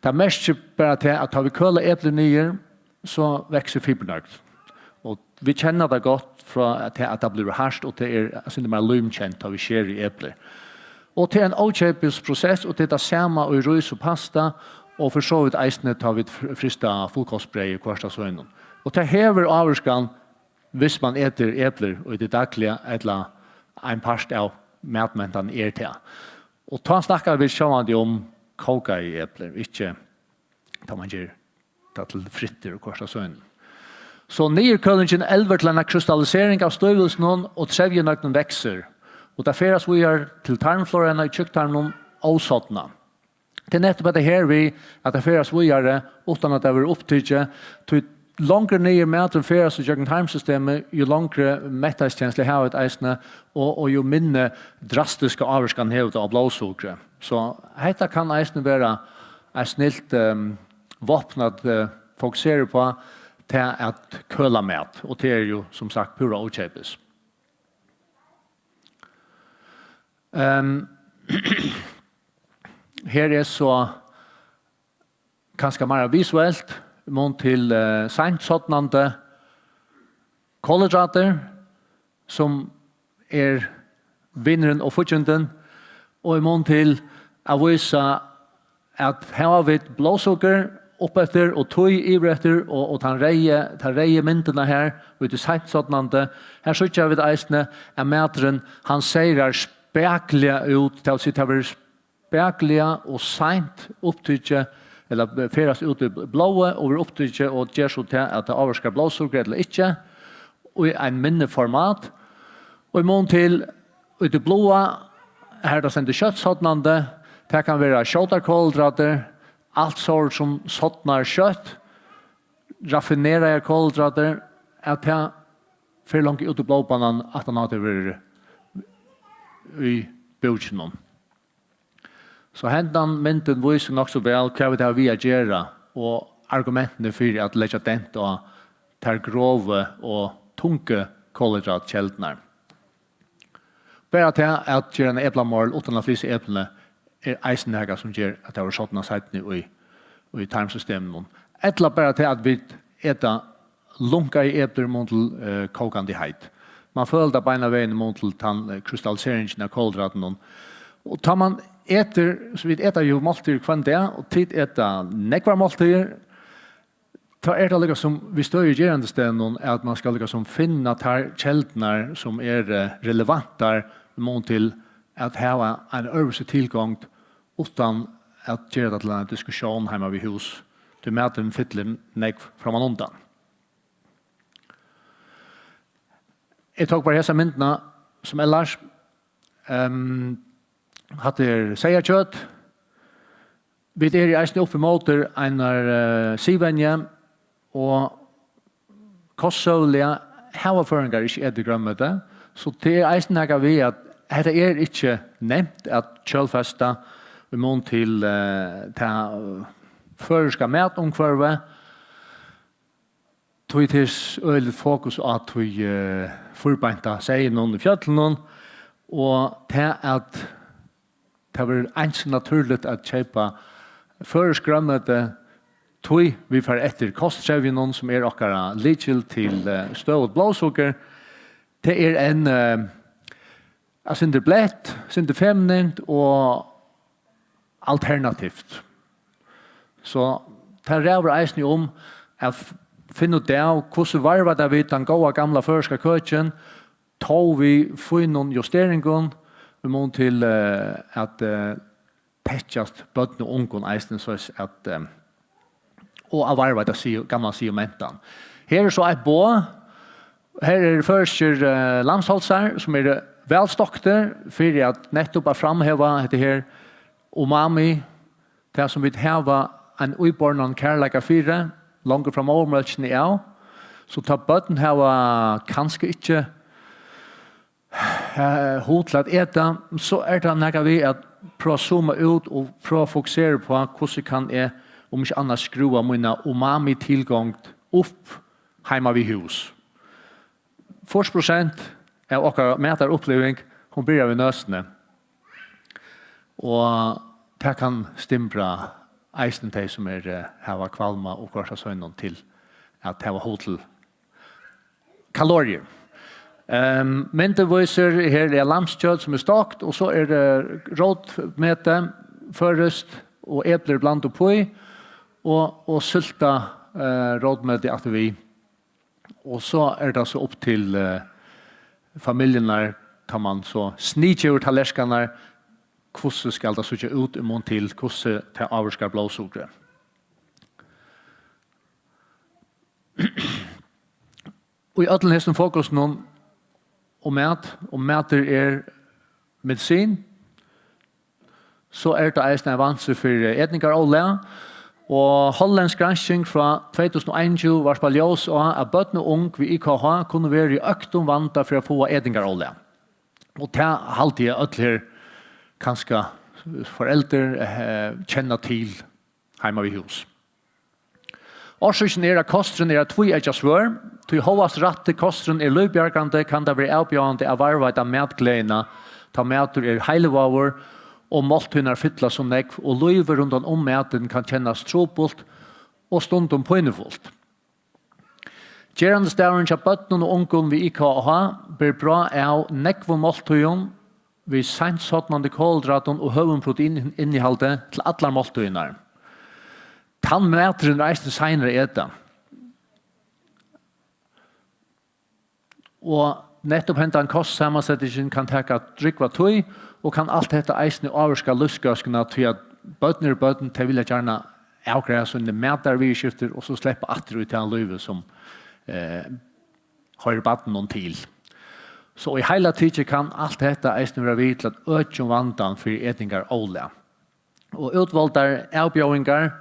Det mest bare til at har vi køle epler nye, så vekser fibernøkt. Och vi känner det gott från att det blir harst och det är alltså inte mer lumkänt av vi sker i äpplen. Och det är en oköpis process och det är samma och ris och pasta och för så vidt eisne tar vi frista fullkostbrei i kvarsta søgnen. Og det hever avvarskan hvis man eter epler og i det daglige eller en part av matmentan til. Og ta snakkar vi sjåvandi om koka i epler, ikke da man gjør det til fritter og kvarsta søgnen. Så nyrkøllingen elver til en krystallisering av støvelsen og trevjenøknen vekser. Og det feras vi til tarmflorene i tjukktarmen og sånne. Det är nettopp det här vi att det feras vidare utan att det var upptrycket. Till längre ner maten feras i tarmsystemet ju längre mättnadskänsla har ett eisne och ju mindre drastiska avvarskan har av blodsocker. Så detta kan eisne vara ett snilt vapen att fokusera på till att köla mat. Och det är ju som sagt pura okäpes. Här är så ganska mer visuellt mån till sent sådnande kolhydrater som är vinnaren och fortjänten och i mån till att visa att här har vi ett blodsocker uppefter och tog ivrätter och tar reje mynterna här och det sent sådnande. Här så vi det eisne att mätaren han säger spekliga ut till att sitta över spekliga och sent upptrycket eller feras ut i blåa över upptrycket och ger så till att det avvarskar blodsocker eller inte och i en mindre format och i mån till ut i blåa här det sänder köttsådnande det kan vara kolhydrater allt sort som sådnar kött raffinerade kolhydrater att det för långt ut i blåbanan att han har det varit i björnen. Så hendan mynden viser nok så vel hva vi har vi att göra och argumentene för att lägga dent och tar grove och tunga kolhydratkjeldnar. Bara till att göra en äpplemål utan att flysa äpplene eisennäga som gör att det har sådana sajtene i tarmsystemen. Eller bara till att vi äta lunka i äppler mot kokande heit. Man føler beina veien mot den krystalliseringen av kolhydraten. Og tar man äter, så vi äter ju måltider kvann det, och tid äta nekvar måltider, ta det lika som vi står i gerande stenen, att man ska lika som finna tar källnar som är relevanta mot till att ha en överse tillgång utan att göra det till en diskussion hemma vid hus. Du mäter en fytler nekv framan undan. Jag tog bara dessa myndena som ellers hade sejakött. Vi är i eisen uppe mot en sivenje och kostsolja havaføringar ikke er det grømmete. Så det er eisen her vi at det er ikke nevnt at kjølfesta i mån til føreska matomkvarve tog til øyelig fokus at vi forbeinta seg noen i fjøtlen og til at det var ens naturligt at kjøpa føresk grømmete tog vi får etter kosttrevjen som er okkara lidkjel til støv og blåsukker. Det er en synder blett, synder feminint og alternativt. Så det ræver eisen om at finne ut det av hvordan varva det vi den gode gamla føreska køkken tog vi få noen justeringen vi må til at petjast bøtten og ungen eisen så at og av varva det gamla mentan. Her er så et bå. Her er først lamsholsar som er velstokter for at nettopp er framheva dette her umami, det som vi hava en uibornan kærleika fire, langt fram overmølkene i av. Så tar bøtten hava kanskje ikke hotlet eta, så er det nægget vi at prøve å zooma ut og prøve å fokusere på hvordan kan jeg om ikke annars skrua mine umami-tilgang opp heima vid hus. 40% av okkar mätaruppleving hon börjar vid nøsene. Og det kan stimbra eisen de som hava kvalma og korsa søgnen til at hava hotel kalorier. Men det viser her er lamskjøtt som stakt, og så det rådmete, først, og epler blant oppi, og sylta rådmete at vi. Og så det så opp til familjerna, tar man så snitje ur tallerskene, hvordan skal det så ut i mån til, hvordan det avvarskar blåsukre. Og i ødelen hesten fokus noen og mater medisin, så det eisen vanskelig for etninger og le, og hollandsk gransking fra 2021 var spaljås og at bøtten og ung ved IKH kunne være i øktum vanta for å få etninger og le. Og det halte jeg ødler kanskje foreldur kjenner til heima ved hus. Årsøkjen at kostren tvi svør, til hovast rett til kostren løybjergande kan det være avbjørende av varvet av matgledene, ta mater heilevavur, og måltøyner fytla som nekv, og løyver rundt om maten kan kjennes tropult og stundom pøynefullt. Gjerande stavren til bøtten og ungen ved IKH blir bra av nekv måltøyen ved seinsottnande kåldraten og høvenproteininnholdet til alle måltøyner. Tann materen reiste senere eta. Og nettopp hentan kostsammansetningen kan teka drikva tøy, og kan alt dette eisne avvarska lustgøskene til at bøtten til vilja gjerne avgreia sånne matarvirskifter, og så sleppa atter ut til en løyve som har baden noen til. Så i heila tidsi kan alt dette eisne være vidt til at øtjum vandan for etningar åle. Og utvalgte avbjøringar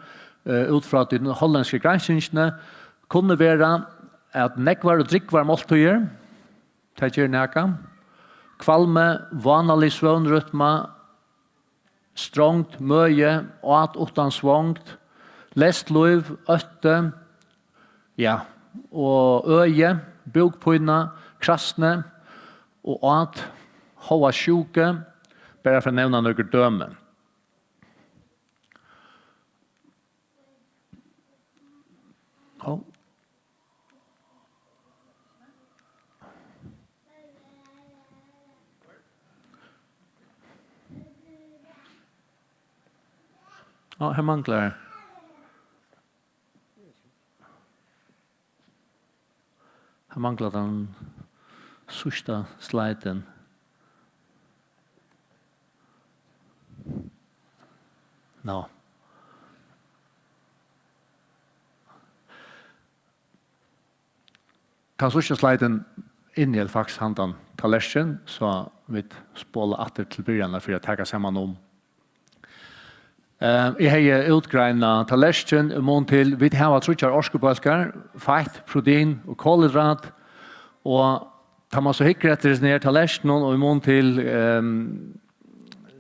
ut fra de hollandske granskingene kunne være at nekvar og drikkvar måltøyer, det gjør neka, kvalme, vanlig svøvnrytme, strongt, møye, at utan svångt, lestløyv, øtte, ja, og øye, bukpøyna, krasne, og at hova sjuke, bare for å nevne noen døme. Ja, her mangler den sørste sliden. No. Den sørste sliden inngjeld faktisk handan tallerken, så vi spåler atter til begynnelsen for å ta sammen om. Jeg har utgreina tallerken i mån til vi har trutjar orskebølgar, feit, protein og kålhydrat, og tar man så hikker etter ned tallerken og i mån til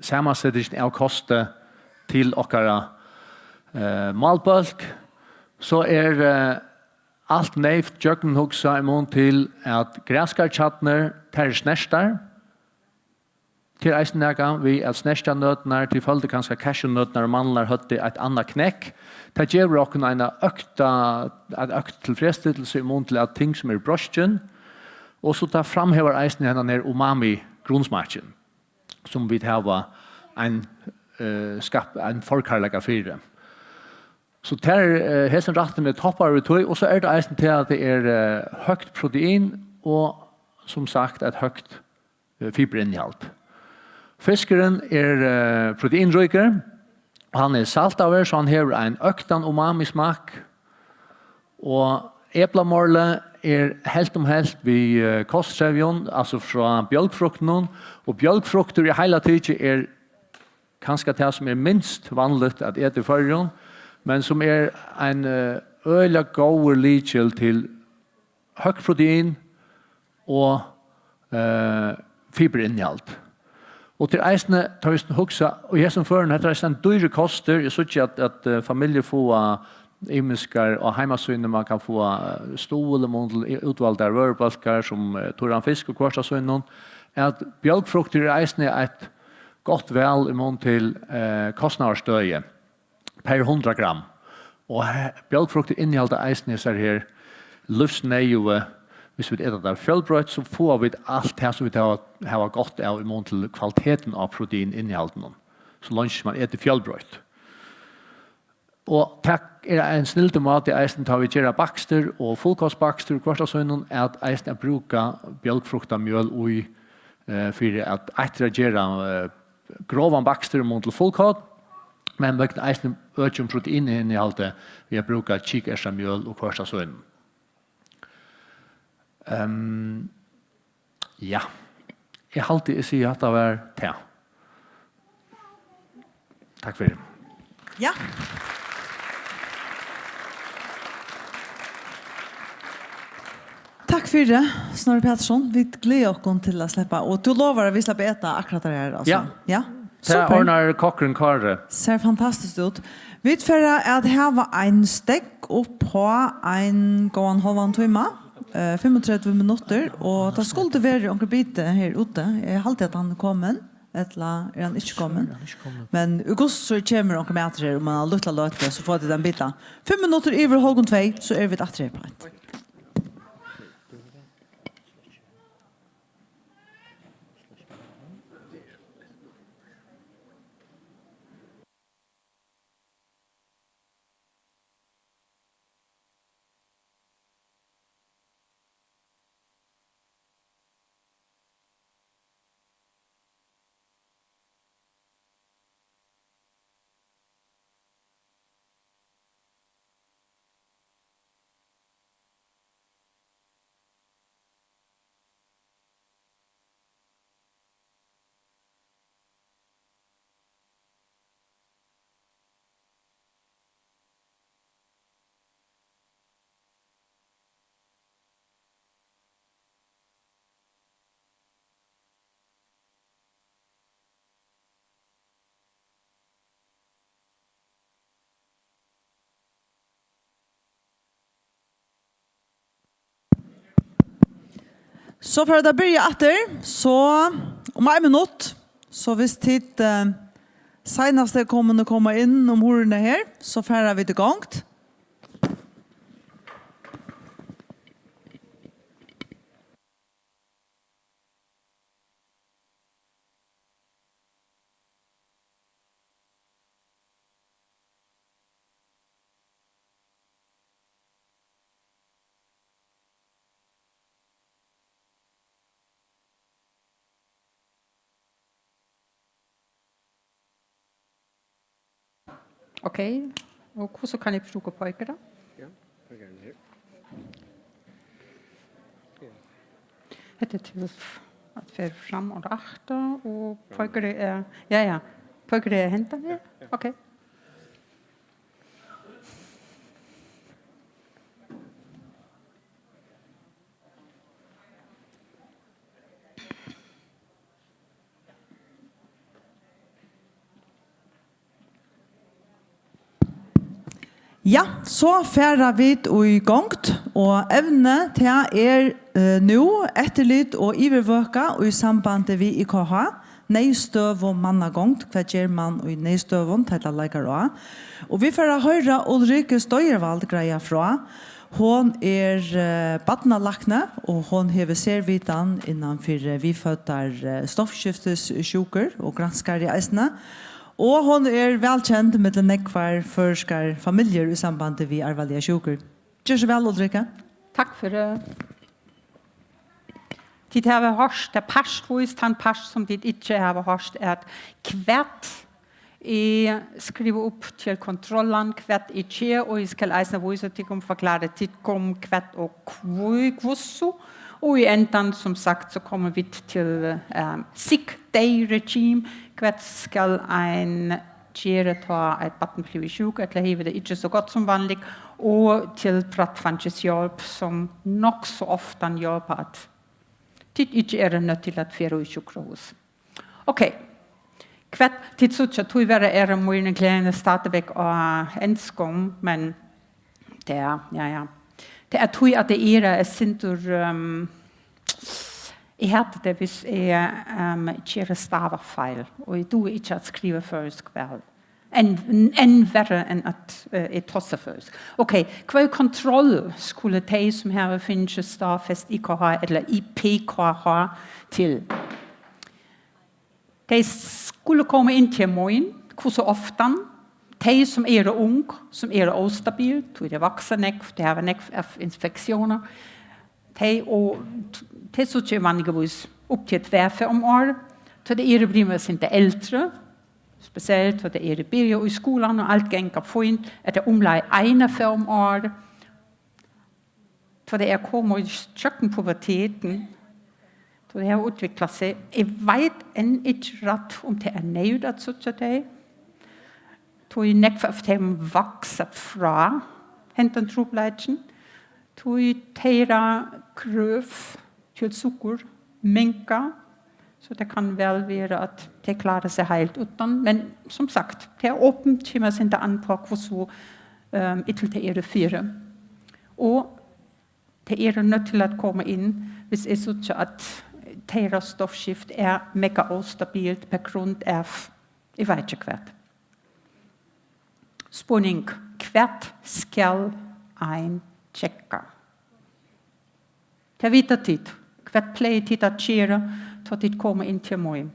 sammansettelsen av koste til okkara malbølg, så alt nevnt jøkkenhugsa i mån til at græskartjattner tar snestar, til eisennega vi at snerstanøtnar til følge kanskje cashewnøtnar og mandlar høtti et annet knekk. Det gjør okken en økt tilfredsstillelse i mån til at ting som brøstjen, og så tar framhever eisennega ned umami grunnsmaken, som vi har en forkarlega fyre. Så det hesen ratten toppar vi tog, og så det eisen til at det høgt protein og som sagt et høgt fiberinnhalt. Fiskeren proteinrøyker, han saltaver, så han har en øktan umami-smak, og eplamorle helt helt ved kosttrevjon, altså fra bjølgfrukten, og bjølgfrukter i hele tiden kanskje det som minst vanligt at ete i førjon, men som en øyla god likjel til høgt protein og fiberinnhalt. Og til eisene tar vi hugsa, og jeg som føren, det en dyre koster, jeg synes ikke at familier får imiskar og heimasynne, man kan få stole, utvalgte rørbølkar som toran fisk og kvartasynne, at bjølgfrukter eisene et godt vel i mån til kostnadsstøye per 100 gram. Og bjølgfrukter inneholder eisene seg her livsnøye Hvis vi äter där fjällbröd så får vi allt det som vi har gott av i mån till kvaliteten av proteininnehållet. Så lunch man äter fjällbröd. Og det en snilte mat i eisen tar vi gjøre bakster og fullkostbakster kvart av sønnen at eisen bruker bjølgfruktamjøl for at etter å gjøre grovan bakster mot til fullkott, men vi eisen øker proteininnehållet vi bruker kikkersamjøl og kvart av sønnen. Ja, jeg har alltid sier at det var det. Takk for det. Ja. Takk for det, Snorri Patursson. Vi gleder oss til å slippe. Og du lover at vi slipper ete akkurat det her. Altså. Ja. Det ordner Katrin Kare. Ser fantastisk ut. Vi får at her var en stekk opp på en gående halvandet time. 35 minutter. Og det skulle være en bit her ute. Jeg halte at han er kommet. Eller han ikke kommet. Men i august så kommer han med her. Om man har lyttet løte, så får de den biten. 5 minutter over halvgående 2, så vi etter her på et. Så för att det börjar efter så om 1 minut så visst tid senaste kommer att komma in om hörna här så färrar vi igång. Okej, och så kan ni bruka pojkar då? Ja, jag gärna här. Det är till att för fram och efter och pojkar är ja, pojkar är hämtar ner. Okej. Ja, så færer vi i gångt, og evne til nå etterlitt og ivervøka og i sambandet vi IKH, neistøv og mannagångt, hva gjør man i neistøven til å legge råd. Og vi får høre Ulrike Steuerwald greia fra. Hon badnalakne, og hon hever servitan innanfor vi føtter stoffskiftessjuker og granskar i eisene. Og hon velkjent med den nekvar førskar familier i sambandet vi arvelige sjuker. Gjør så vel, Ulrike. Takk for det. Tid har vi hørt, det pastvoist, han past som dit ikke har hørt, at hvert jeg skriver opp til kontrollen, hvert ikke, og jeg skal eisne hvor jeg til å forklare tid om hvert og kvosso. Og i enden, som sagt, så kommer vi til sick day regime. Hvert skal en gjøre ta et batten blir sjuk, eller hiver det ikke så godt som vanlig, og til prattfanskeshjelp, som nok så ofte hjelper at tid ikke nødt til at føre i sjukhus. Ok. Hvert tid så tror jeg mine klærne stadigvæk og enskong, men det ja. Det tror jeg at det sinter jeg hadde det hvis jeg kjører stavefeil, og jeg tror ikke at skrive først vel. En värre än att tossa för oss. Okej, vad kontroll skulle de som här finns stadfäst IKH eller IPKH till? De skulle komma in till morgon, hur så ofta? De som ung, som ostabil, då det växer det har infektioner. De så tjej vanligtvis upp till 25 år, då det blir inte äldre. Speciellt för det börjar i skolan och allt gänger fint, att det omlai 51 år. För det kommer i kökkenpuberteten. Då det har utvecklat sig. Jag vet än inte rätt om det nöjd att sitta det. Då är nekva av dem växa fra henten trobladjen. Då är tera kröv till socker, minka. Så det kan väl vara att det klarar sig helt utan. Men som sagt, det är öppet till man inte an på hur så ytterligare det fyra. Och det är nödt till att komma in hvis det är så att deras stoffskift är mega ostabilt på grund av, jag vet inte kvart. Spåning, kvart skall ein checka. Det vet tid. Kvart play tid att köra. Så att det kommer in till morgon.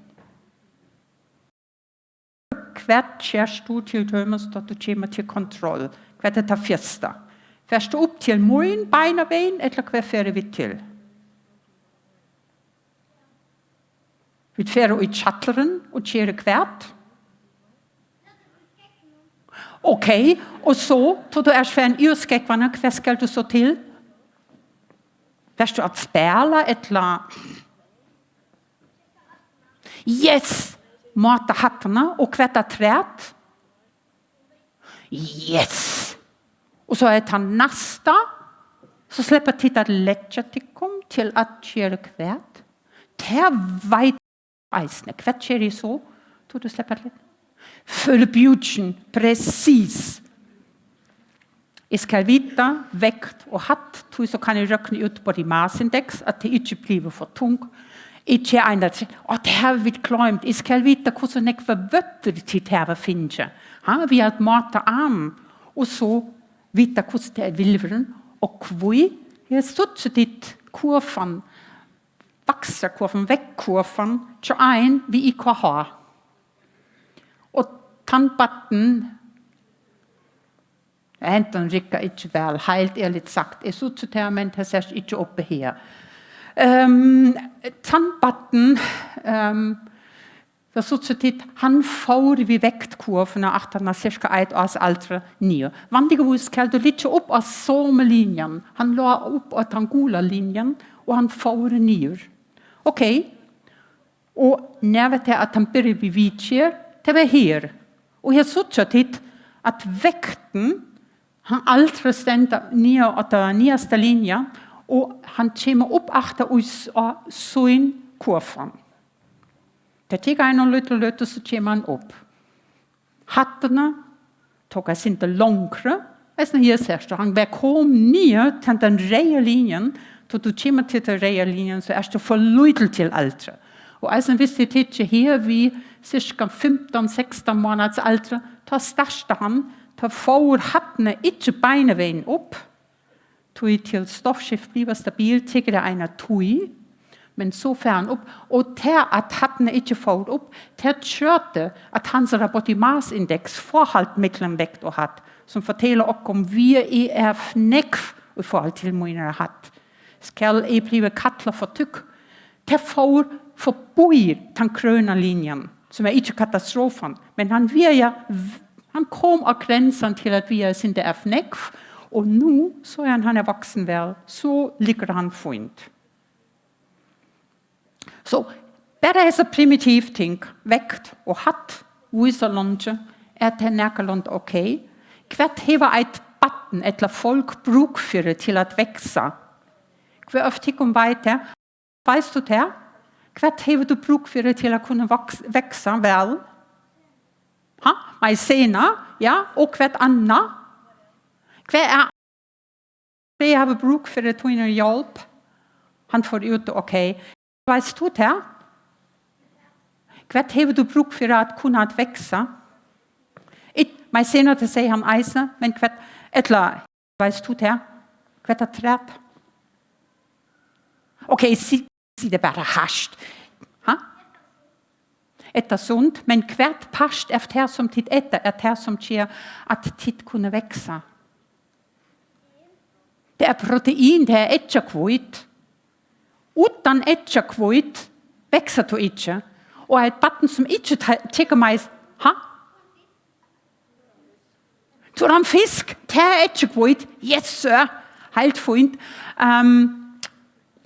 Kvart kärst du till dömes så att du kommer till kontroll. Kvart det tar festa. Färst du upp till morgon, beina bein, eller kvart färre vi till? Vi färre i chattleren och kärre kvart. Okej, och så, då du är för en urskräckvarna, kvart ska du så till? Färst du att spela eller... Yes! Mata hattarna och kvätta trät. Yes! Och så är det nästa. Så släpper titta lättja till att köra kvätt. Det vet eisne. Kvätt kör så. Då du släpper lite. Förbjudsen, precis. Jag ska vita, väkt och hatt. Så kan jag räkna ut på det massindex att det inte blir för tungt. Ikke en at det har vi klemt. Jeg skal vite hvordan jeg får bøtter til det her finnes. Vi har mat arm, og så vite hvordan det er vilveren. Og hvor jeg stod dit kurven, vakserkurven, vekkkurven, til en vi ikke har. Og tannbatten, jeg henter rikker ikke vel, helt ærligt sagt. Jeg stod til det, men det ser ikke oppe her. Tannbatten han får vi vektkurven at han er cirka 1 års aldre nye. Vanligvis skal du litt opp av sommerlinjen. Han la opp av tangola-linjen, og han får nye. Ok, og når vet jeg at han bør vi vidtjer, det var her. Og jeg så til at vekten, han aldri stender nye av den nyeste linjen, og han kommer opp efter oss av sånn kurven. Det tar en løte, så kommer han opp. Hattene tok jeg ikke langere. Her ser du, han kom nye til den røde linjen. Så du kommer til den røde linjen, så er det forløytel til aldre. Og hvis det ikke her, vi cirka 15-16 måneders aldre, da største han, da får hattene ikke beineveien opp. Tui til stoffskift bliver stabil, tykker det en tui, men så får han op. Og til at hatten ikke får op, til kjørte at hans rabotimasindex forhold mellom vekt og hatt, som fortæller også om vi er nekv i forhold til mine hatt. Skal jeg blive kattler for tykk? Til får forbøyer den grønne linjen, som er ikke katastrofen, men han kom av grænsen til at vi er sin det er nekv, og nu, så er han voksen vel, så ligger han fint. Så, bare så primitivt ting, vekt og hatt, viser lunge, er det nærkelund ok. Hvert hever et batten, eller folk bruk for det til at vekse. Hver ofte ikke vet det. Vet du det? Hvert hever du bruk for det til at kunne vekse vel? Maizena, ja, og hvert annet. Hver er det har bruk for det til hjelp? Han får ut det ok. Vet du det? Hvert hever du bruk for at kunne vekse? Men senere til seg han eisene, men kvett, etla, veist du det? Kvett er træt. Ok, si det bare hasht. Ha? Etter sunt, men hvert past er det som tid etter, er det som skjer at tid kunne vekse. Det er protein, det er etterkvøyt. Utan etterkvøyt vekser du ikke. Og et batten som ikke tykker meg, ha? Så er han fisk, det er etterkvøyt. Yes, sir. Helt fint.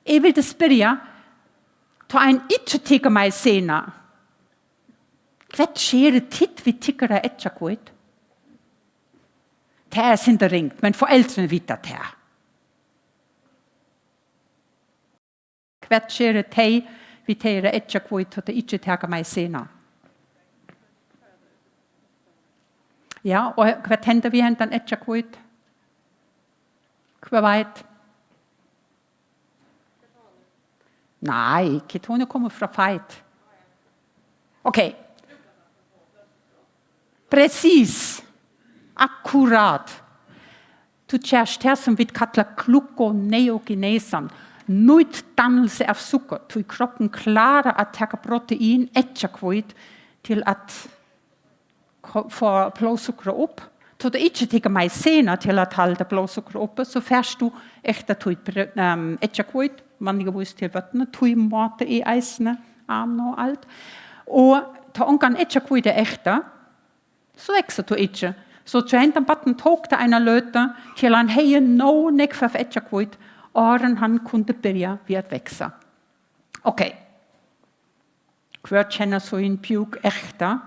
Jeg vil det spørre, ta en ikke tykker meg senere. Hva skjer det titt vi tykker det etterkvøyt? Det er ikke ringt, men foreldrene vet at det er. Hva skjer det til vi tykker det etterkvøyt, og det ikke tykker meg senere? Ja, og hva hender vi henter etterkvøyt? Hva vet? Nei, ketoner kommer fra feit. Ok. Precis. Akkurat. Du kjærst her som vi kallar gluconeogenesan. Nøytdannelse av sukker. Du kroppen klarer at ta protein etterkvøyt til at få blodsukkeret opp. Så det ikke tykker meg senere til at holde blodsukkeret oppe, så først du etter etterkvøyt, vanligvis til vøttene, tog måte i eisene, armene og alt. Og ta omgang etterkvøyt er etter, så vekser du ikke. Så trenden batten tok det ene løte til han heier noen nekva for etterkvøyt, og han kunne begynne ved å vekse. Ok. Hver kjenner så en pjuk etter.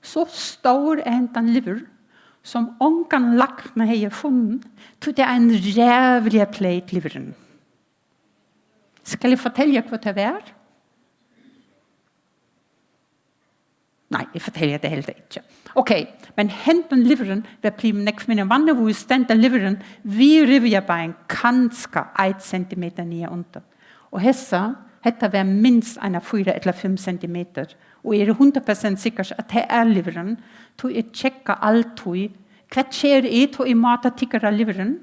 Så stor er den liver, som omgang lakne heier funnet, til det er en rævlig pleit liveren. Skal jeg fortelle hva det er? Nei, jeg forteller det heller ikke. Ok, men henten liveren vil bli nekvinde vannet, hvor stender liveren vi rivjebein kanskje 1 centimeter nye under. Og hette vil minst 4 eller 5 centimeter. Og er 100% sikkert at det er liveren, til jeg tjekker alt. Hva skjer det til jeg måtte tikkere av liveren?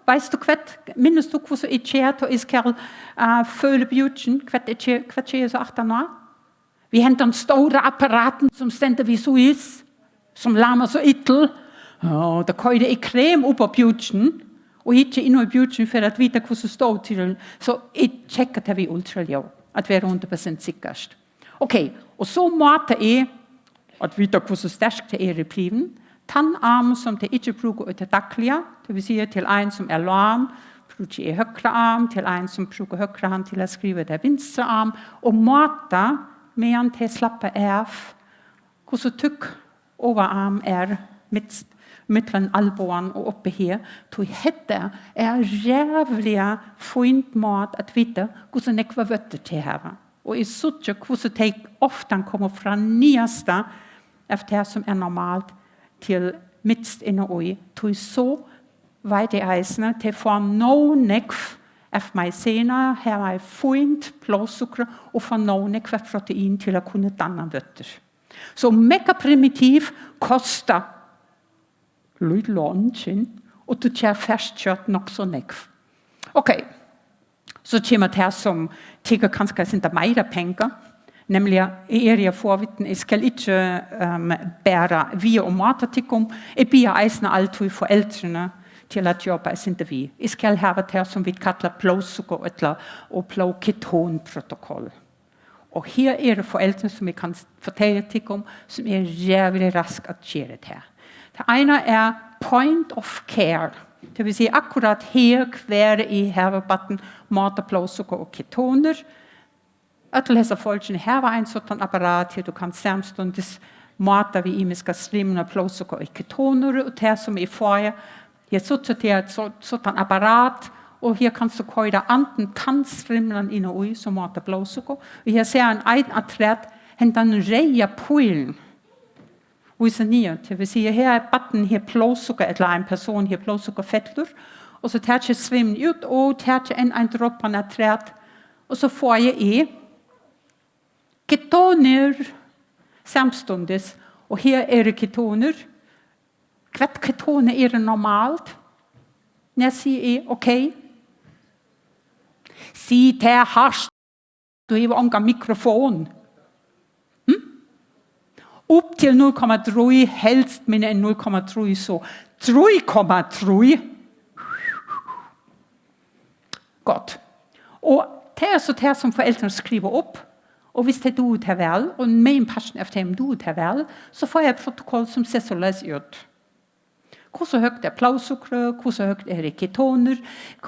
Veist du hva? Minnes du hva jeg skjer til jeg skal føle bjørsen? Hva skjer så etter nå? Vi henter den store apparaten som stender vi så is, som lammer så yttel. Og da køyde jeg krem opp av bjørsen, og ikke inn i bjørsen for å vite hva som står til. Så jeg tjekker til vi ultraljød, at vi er 100% sikkert. Ok, og så måtte jeg, at vite hva som sterkt det er i priven, tannarm som det ikke bruker til daglige, det vil si til en som er lam, bruker jeg høyre arm, til en som bruker høyre arm til å skrive det venstre arm, og måte med han til å slappe av, hvordan tykk overarm er mellom alboen og oppe her, til dette er rævlig fint mat at vite hvordan jeg var vøtter til her. Og jeg synes ikke hvordan det ofte kommer fra nyeste av det som er normalt, til midst inne og i, til så vet jeg eisene til å få noen nekv av meg senere, her er fint blodsukker, og få noen nekv av protein til å kunne danne vøtter. Så mega primitiv koster litt lønnsinn, og du kjær festkjøtt nok så nekv. Ok, så kommer det som tigger kanskje ikke mer penger, nemlig jeg forvitten, jeg skal ikke bære via og matatikum, jeg blir eisende alltid foreldrene til at jobbe ikke vi. Jeg skal ha det som vi kaller blodsukker og blodketonprotokoll. Og her er det foreldrene som vi kan fortelle til om, som er jævlig rask at gjøre det her. Det ene er point of care. Det vil si akkurat her hver i herrebatten mat og blodsukker og ketoner. Øttelhese folkene her var en sånn apparat her du kan samstundes mate vi imiske slimne blodsukker og ketoner, og det som er forrige. Her sitter det et sånn apparat, og her kan du køyre anten tannslimlen inn og ut som mate blodsukker. Og her ser en atlet hente en reie pølen. Det vil si, her er batten her blodsukker, eller en person her blodsukker og så tar jeg svimmen ut, og tar jeg en dropp på en atlet, og så får jeg Ketoner samstundes, og her det ketoner. Hva ketoner det normalt? Når jeg sier ok. Si til hardt. Du har ikke mikrofon. Upp till 0,3, helst mindre än 0,3 så. 3,3. Godt. Og det så det som foreldrene skriver upp. Og hvis det du tar vel, og min passion efter dem du tar vel, så får jeg et protokoll som ser så løs ut. Hvordan høyt blodsukker, hvordan høyt ketoner,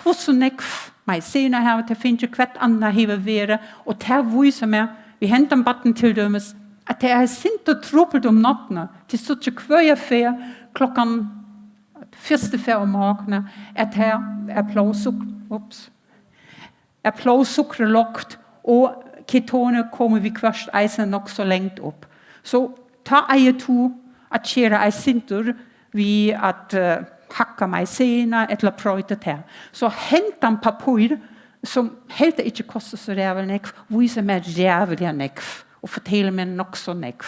hvordan maizena her, det finnes jo hvert annet hiver være, og det viser meg, vi henter en batten til dømes, at det sint og truppelt om nattene, til sånn at hver fer, klokken 1:04 om morgenen, at her blodsukker lagt, og ketoner kommer vi først eisen nok så lengt opp. Så ta eier to, at kjere eisintur, vi at hakka maizena, eller prøyte til. Så hent en papir, som helt ikke koster så rævel nekv, viser meg rævel nekv, og forteller meg nok så nekv.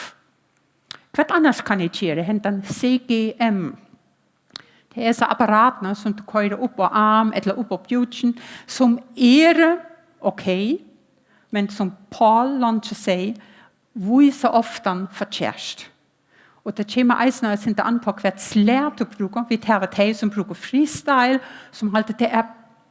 Hva annars kan jeg kjere? Hent en CGM. Det så apparatene som du kører opp på arm, eller opp på bjutsen, som ok, men som Paul Lange sier, viser ofte forkjærst. Og det kommer eisen og sinte an på hvert slær du bruker. Vi tar et som bruker freestyle, som alltid det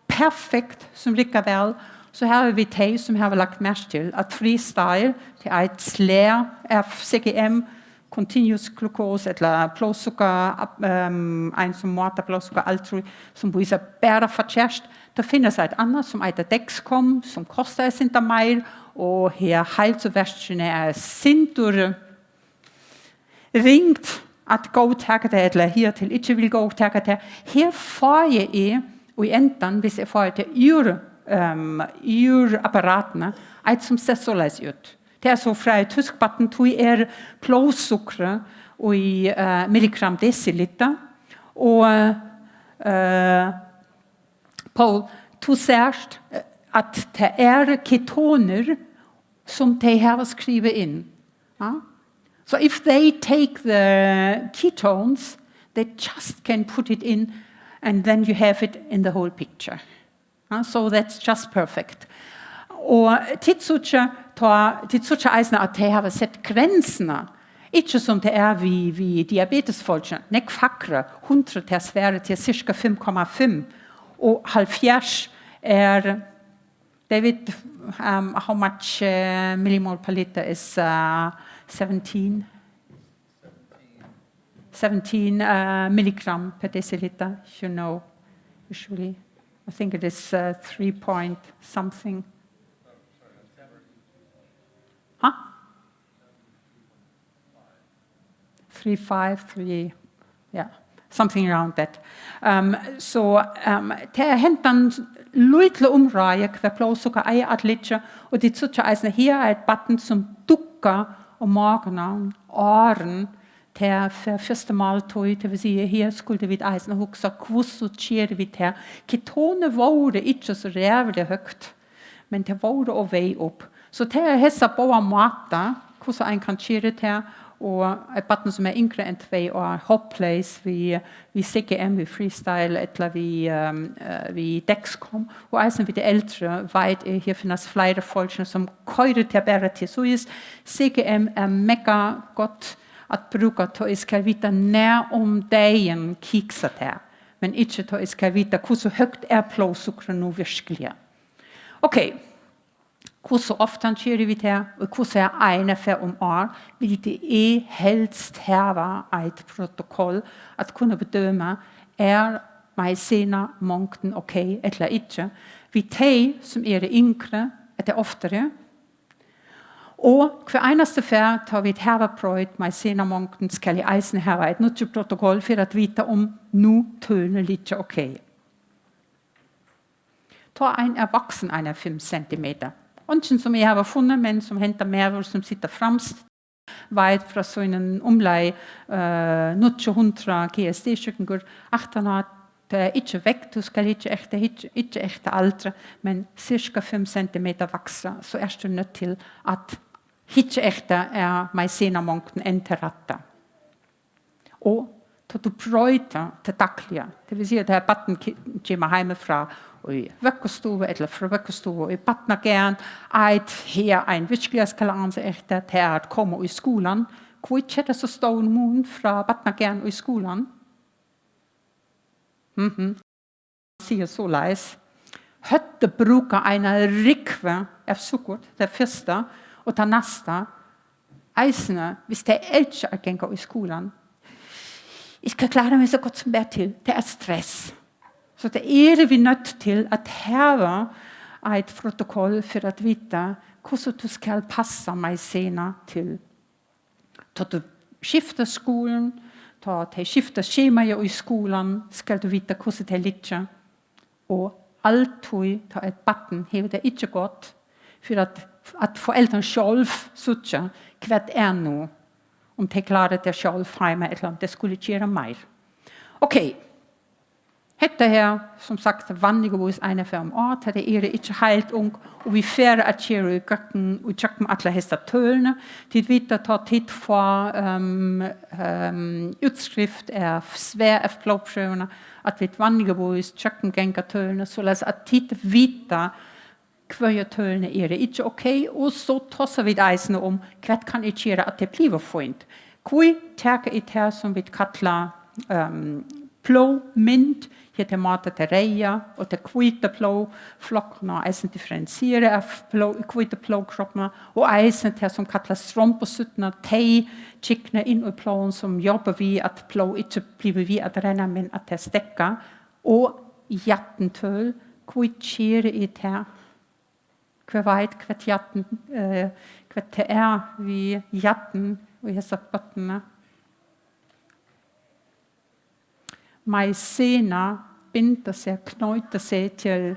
perfekt, som likevel. Så her har vi et som har lagt mest til, at freestyle det et slær af CGM, continuous glucose, eller blodsukker, en som måter blodsukker, alt som viser bedre forkjærst. Der findes et andet, som heter Dexcom, som koster sinte mer, og her helseverskene sintere, ringt at gå takke det, eller her til ikke vil gå takke det. Her får jeg og i enden, hvis jeg får til apparatene, et som ser så løs ut. Det så fra i tyskbatten, tog blodsukker og i milligram deciliter. Og Paul, du ser at det ketoner som de har skrevet inn. Ja? So if they take the ketones, they just can put it in, and then you have it in the whole picture. So that's just perfect. Og tidsucha eisner at de har sett grensene. Ikke som det vi diabetesfolkene. Nek fakre, 100 til svære til cirka 5,5. Og 70 David, how much millimole per liter is 17 milligram per deciliter, you know, usually. I think it is 3 point something. Huh? 3, yeah, something around that. Så det hentan løytle omreie hver blodsukker eier atletjer, og det er sånn her et batten som dukker om magen, åren, til første maltøy, til vi sier, her skulle vi eisen og hukse, hvordan skjer vi til? Ketone var ikke så rævlig høyt, men det var å vei opp. Så det hessa på måte, hvordan en kan skjere til, og et batten som yngre enn 2 år, hopplace, vi CGM, vi freestyle, eller vi Dexcom, og eisen vi det eldre, vet her finnes flere folk som kører til bare til. Så CGM mega godt at bruke til å skal vite nær om dagen kikser til, men ikke til å skal vite hvordan høyt blodsukkeret nå virkelig. Ok, hvordan ofte skjer vi til, og hvordan ene for om år, vil det helst heve et protokoll at kunne bedømme maizena mongten ok eller ikke. Vi tar som det yngre, at det oftere, og hver eneste fær tar vi et herveprøyt, maizena mongten skal i eisen heve et nytt protokoll for at vite om nå tøner litt ok. Ta en voksen, 5 centimeter. Ønsken som jeg har funnet, men som henter mer, som sitter fremst, vet fra sånne omlei 900 GSD-kjøkken, at det ikke vekt, du skal ikke ekte aldre, men cirka 5 centimeter vokse, så du nødt til at Hitje ekte meg sena mångten enn til rette. Og til du prøyte til daglige. Det vil si at batten kommer hjemmefra og i vekkestove, eller fra vekkestove, og i battene gern, her en virkelighetskalans ekte til at komme i skolen. Hvor ikke det så stor mån fra battene gern og i skolen? Sier så leis. Høtte bruker en rikve av sukker, det første, og det neste. Eisene, hvis det ikke er gengå i skolen, jeg skal klare meg så godt som det til. Det stress. Så det vi nødt til at heve et protokoll for at vite hvordan du skal passe meg senere til. Til du skifter skolen, til skifter skjemaet i skolen, skal du vite hvordan det ligger. Og alltid til et batten hever det ikke godt, for at foreldrene selv sutter hva nå, om de klarer det selv hjemme, eller om det skulle gjøre mer. Ok, dette her, som sagt, vanligvis 41 år, det ikke helt ung, og vi får at gjøre i gøkken, og tjekke alle heste tølene, til vi tar tid for utskrift av svær av blodprøvene, at vi vanligvis tjekke ganger tølene, så at tid vite hva tølene ikke ok, og så tosser vi eisene om hva kan jeg gjøre at det blir fint. Hva tar jeg til som vi kaller plåmynd, heter mat til reia, og til kvite plåflokkene, eisen differensiere av kvite plåkroppene, og eisen til som kaller strømpesuttene, tei, kikkene inn i plåen som jobber vi at plå ikke blir vi at renne, men at det stekker, og jattentøl, hva skjer i det? Hva vet hva jatten, hva det vi jatten og disse bøttene? Maizena binder seg, knøyter seg til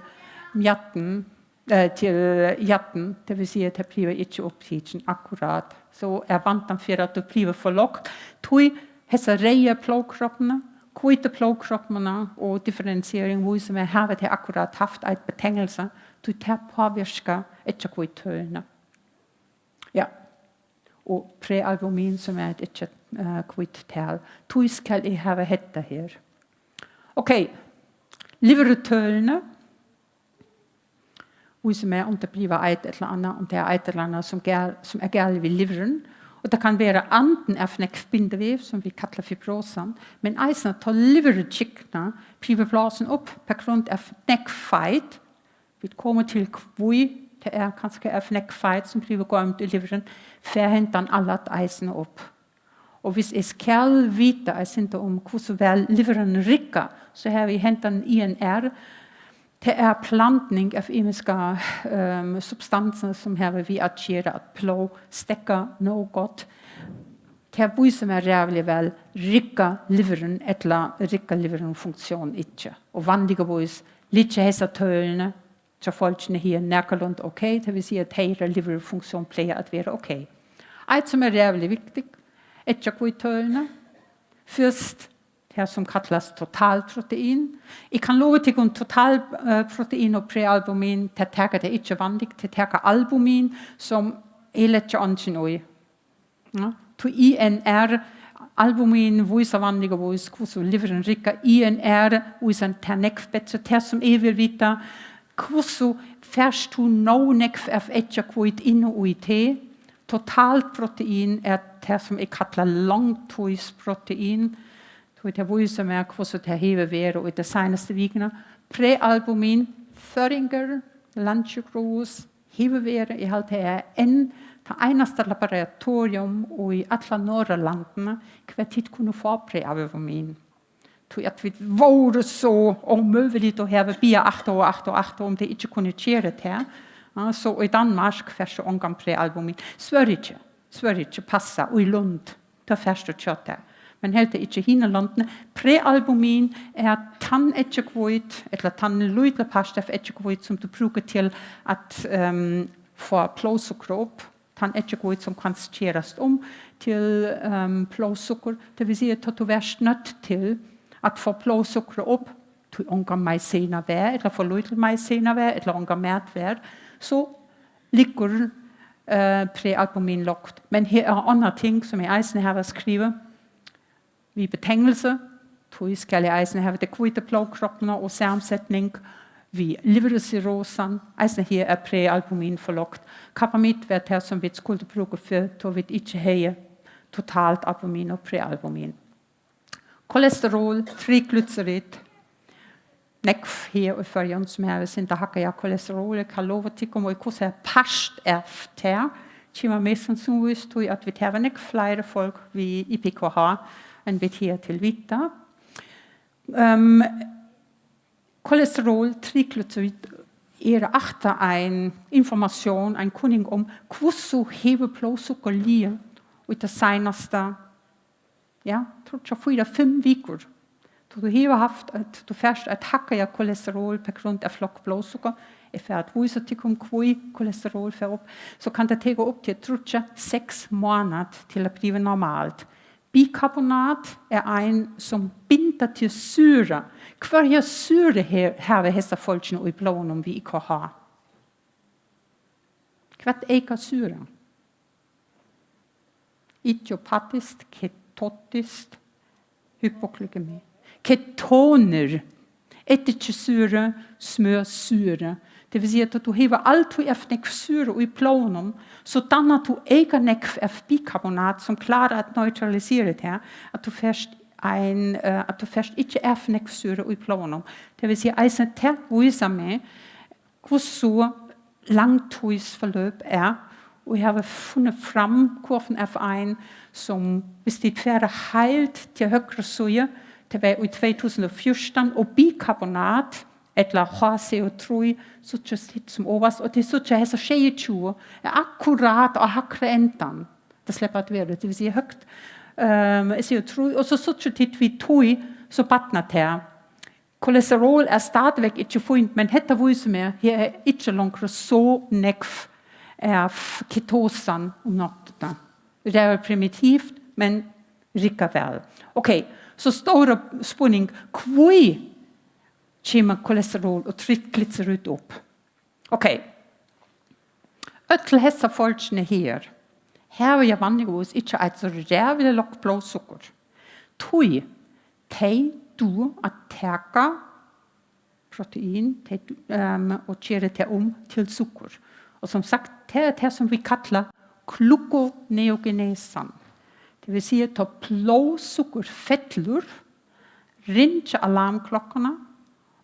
jatten, det vil si at det blir ikke opptidsen akkurat. Så vant han for at det blir for lågt. Tog disse reie plåkroppene, kvite plåkroppene og differensiering, hvor som har til akkurat haft et betingelse, tog det påvirker ikke kvitølene. Ja. Og prealbumin som et ikke kvittel. Tog skal jeg ha dette her. Ok, livertølene, hvor som om det blir et eller annet, om det et eller annet som galt ved liveren. Og det kan være enten av nekvbindevev, som vi kaller fibrosen, men eisen tar liverkikkene, blir plassen opp på grunn av nekvfeit. Vi kommer til hvor det kanskje av nekvfeit som blir gømt i liveren, for hentan alle eisen opp. Og hvis jeg skal vite om hvordan vel liveren rikker, så har vi hentan INR. Det plantning av imiske substanser som har vi at gjøre at plå stekker noe godt. Det hvor som rævlig vel rikker liveren, eller rikker liveren funksjon ikke. Og vanligvis litt hese tølene, så folkene her nærkelund ok, det vil si at hele liverfunksjon pleier at være ok. Et som rævlig viktig, ikke kvitølene. Først, det som kalles totalprotein. Jeg kan love til om totalprotein og prealbumin, det tar det ikke vanlig, det tar albumin, som lett ikke noe. Til INR, albumin viser vanligvis hvordan liveren rikker. INR viser en nekvbedre, det som jeg vil vite, hvordan først du noe nekv av ikke kvitt inn og i te. Totalprotein det som jeg kaller langtøysprotein. Det viser meg hvordan det hever være i det seneste vikene. Prealbumin, føringer, landsjukros, hever være i alt det det eneste laboratorium og i alle Norrlandene hva tid kunne få prealbumin. At vi var så omøvelig å heve bia 8 år om det ikke kunne gjøre det. Så i Danmark først omgang prealbumin. Svør ikke passa, og i Lund, det første kjøttet. Men helt ikke hine landene. Prealbumin tann etchekvoit, eller tann lydlepastef etchekvoit, som du bruker til at få plåsukker tann etchekvoit som kan skjeres til plåsukker. Det vil si at du er nødt til at få plåsukker opp, til omgang maizena vær, eller få lydel maizena vær, eller omgang mætvær, så ligger prealbumin lagt. Men her er andre ting som jeg eisen har skrivet. Vi betængelse, tog skal jeg eisen have det kvite blodkroppene og sammensetning. Vi livercirrosen, eisen her er prealbumin forlagt. Kapamit var det som vi skulle bruke for, så vi ikke har totalt albumin og prealbumin. Kolesterol, triglycerid, nekv her i førjen som har sin hakka ja kolesterol, kan love til om vi kunne past efter. Kima mest sannsynligvis tror at vi har nekv flere folk vi i PKH enn vi her til vita. Kolesterol, triglycerid achter en information, en kunning om hvordan hever blodsukker lige og det seneste, ja, tror jeg 4-5 veker. Du har haft at du først at hakka kolesterol på grund af flok blodsukker, for at vise til kvui kolesterol for op, så kan det tage op til tror jeg 6 måneder til at blive normalt. Bikarbonat er en som binder til syre. Hver syre har vi hessa folkene i blodet om vi ikke har. Hva er syre? Idiopatisk, ketotisk, hypoglykemi. Ketoner, etiksyre, smørsyre. Det vil si at du hever alt efter syre i blodet, så danner du ikke nekv af bikarbonat, som klarer at neutralisere det her, at du først ikke er nekv syre i blodet. Det vil si at eisen til viser med, hvor så langtidsforløb er, og jeg har fundet frem kurven af en, som hvis det er helt til højre søje, det var i 2014, og bikarbonat, eller HCO3, så det som overst, og det så det så 22, er akkurat og hakre enten. Det slipper at være, det vil sige højt CO3, og så det vi tog, så batner det. Kolesterol er stadigvæk ikke fint, men dette viser mig, her er ikke længere så nekv af ketosen og noktene. Det er primitivt, men rikker vel. Okay, så står der spurning, kvui kommer kolesterol og triglycerid op. Okay. Øttel hessa folkene her. Her vil jeg vanligvis ikke et så rævlig lok blodsukker. Tui, teg du at teka protein og kjere det om til sukker. Og som sagt, det er det som vi kallar gluconeogenesen. Det vil si at blodsukker fettler, ringer alarmklokkene,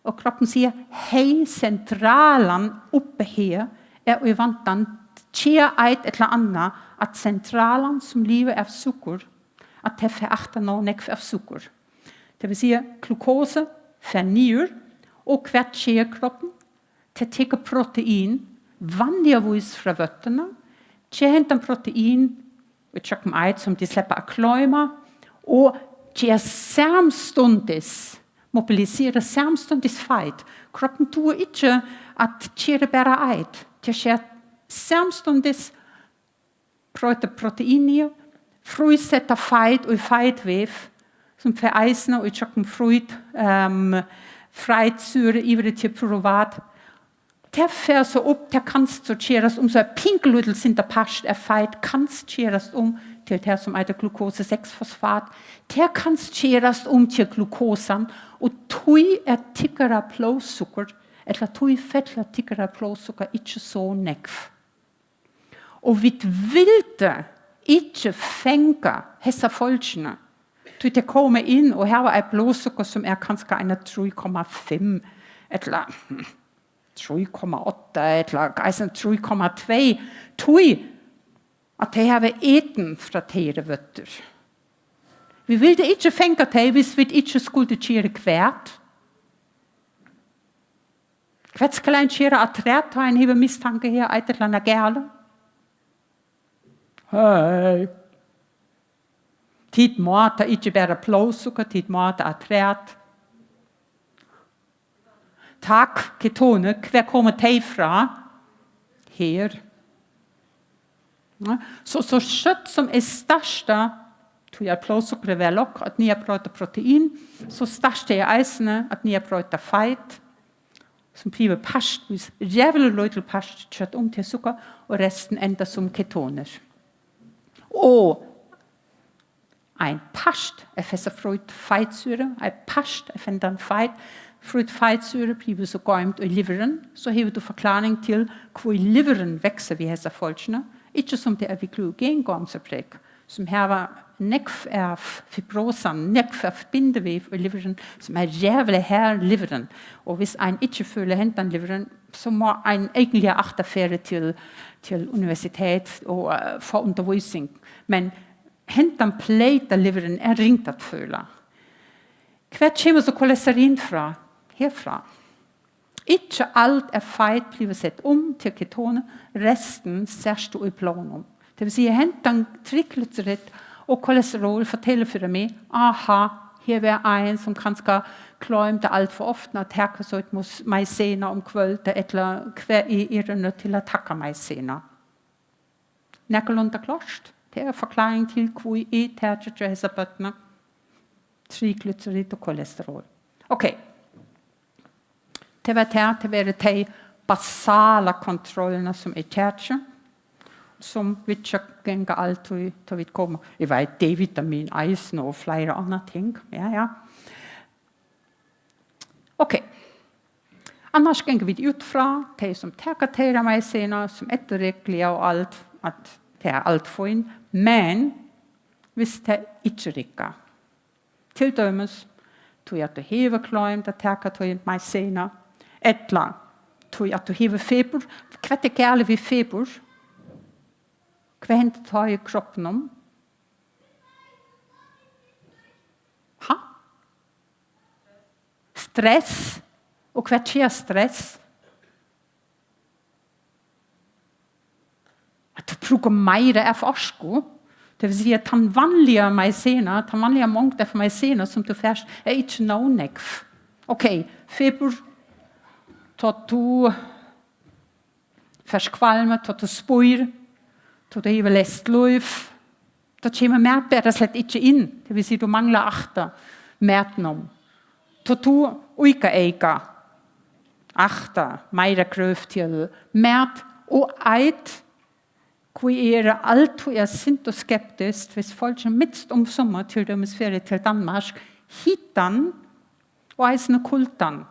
og kroppen sier, hei, sentralen oppe her er i vantan, tjer et eller annet, at sentralen som livet er sukker, at det forakter noe nekv av sukker. Det vil si at glukose fornyer, og hvert tjer kroppen, til å protein, vanligvis fra vøttene, tjer henten protein, og tjekker med som de slipper av kløyma, og tjer samstundes, mobilisere samstundes feit. Kroppen tror ikke at tjere bare eit. Det skjer samstundes proteiner, frysette feit og feitvev, som for eisene og tjokken freitsyre i det til provat. Det fer så opp, det kan sorteres om, så er pinkeludel sin der past er feit, kan sorteres om til det som er glukose 6-fosfat. Det kan sorteres om til glukosen, og tog er tikkere blodsukker, eller tog fettler tikkere blodsukker, ikke så nekv. Og vi vil ikke fænge hessa folkene, til det kommer inn, og her var et blodsukker som er kanskje en 3,5, eller 3,8, eller 3,2, tog at det her var eten fra tere vøtter. Vi ville ikke fænge det, hvis vi ikke skulle kjere hvert. Hvert skal en kjere atret, har en hiver mistanke her, et eller annet gale. Hei. Tid måte ikke bare blodsukker, tid måte atret. Takk, ketone, hver kommer det fra? Her. Så kjøtt som er største, tror jeg blodsukker er vel nok, at ni har prøvd protein, så største er eisene, at ni har prøvd feit, som bliver pastvis, jævlig løytel past kjøtt om til sukker, og resten enda som ketoner. Og ein past er fæster fruit feitsyre, ein past er fænder en fruit feitsyre bliver så gømt i liveren, så har du forklaring til, hvor i liveren vækser vi hese folkene, ikke som det er vi glukengåmsapræk, som her var nekv af fibrosen, nekv af bindevæv i liveren, som er jævlig her liveren. Og hvis en ikke føler hentan liveren, så må en egentlig agterfære til universitet og få undervisning. Men hentan pleiter liveren er ringt at føle. Hva kommer så kolesterin fra? Herfra. Ikke alt er feit bliver sett til ketone, resten særst du i plånum. Det vil sige, hentan triglycerid og kolesterol fortæller for mig, aha, her er en som kanskje klømte alt for ofte, at her kan så et mig senere om kvölde, eller hver er nødt til at takke mig senere. Nækkelund klart. Det er forklaring til, hvor I tærger til hese bøttene. Triglycerid og kolesterol. Okay. Det var de basale kontrollene som er tærger, som vi ikke gænger altid, til vi kommer. Jeg vet, D-vitamin, eisen og flere andre ting. Ja. Okay. Annars gænger vi ud fra, de som tager til mig senere, som etterregler og alt, at det er alt for en. Men hvis det ikke rikker, til dømes, tog at du hæver kløjen, der tager til mig senere, eller tog at du hæver feber. Hvad er gærligt ved feber? Hvad henter tog i kroppen om? Stress. Og hvad er stress? At du bruger mere af forskning. Det vil sige, at den vanlige maizena, den vanlige mængde af maizena, som du først er ikke nogen. Okay, feber, til du først kvalme, til du spøjer, til du hiver læst løf, så kommer mærkbæret slet ikke ind. Det vil sige, du mangler agter mærten om. Til du ikke æger agter, mere krøft til mært og eit, hvor er alt, hvor er sint og skeptisk, hvis folk er midst om sommer til dømes ferie til Danmark, hittan og eisen og kultan.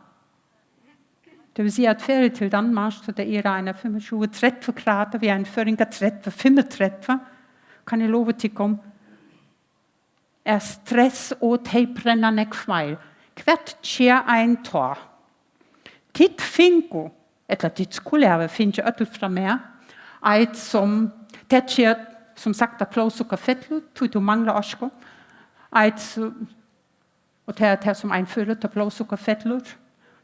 Det vil sige, at ferie til Danmark, så det er en 25-30 grader, vi er en føring af 30-35, kan jeg love til om, er stress og tebrenner nekvejl. Hvert skjer en tår. Titt fingo, eller dit skulle have finge øttel fra mer, eit som, det skjer, som sagt, at blodsukker fettlut, tog du mangler osko, eit, og det er som en føler til blodsukker fettlut,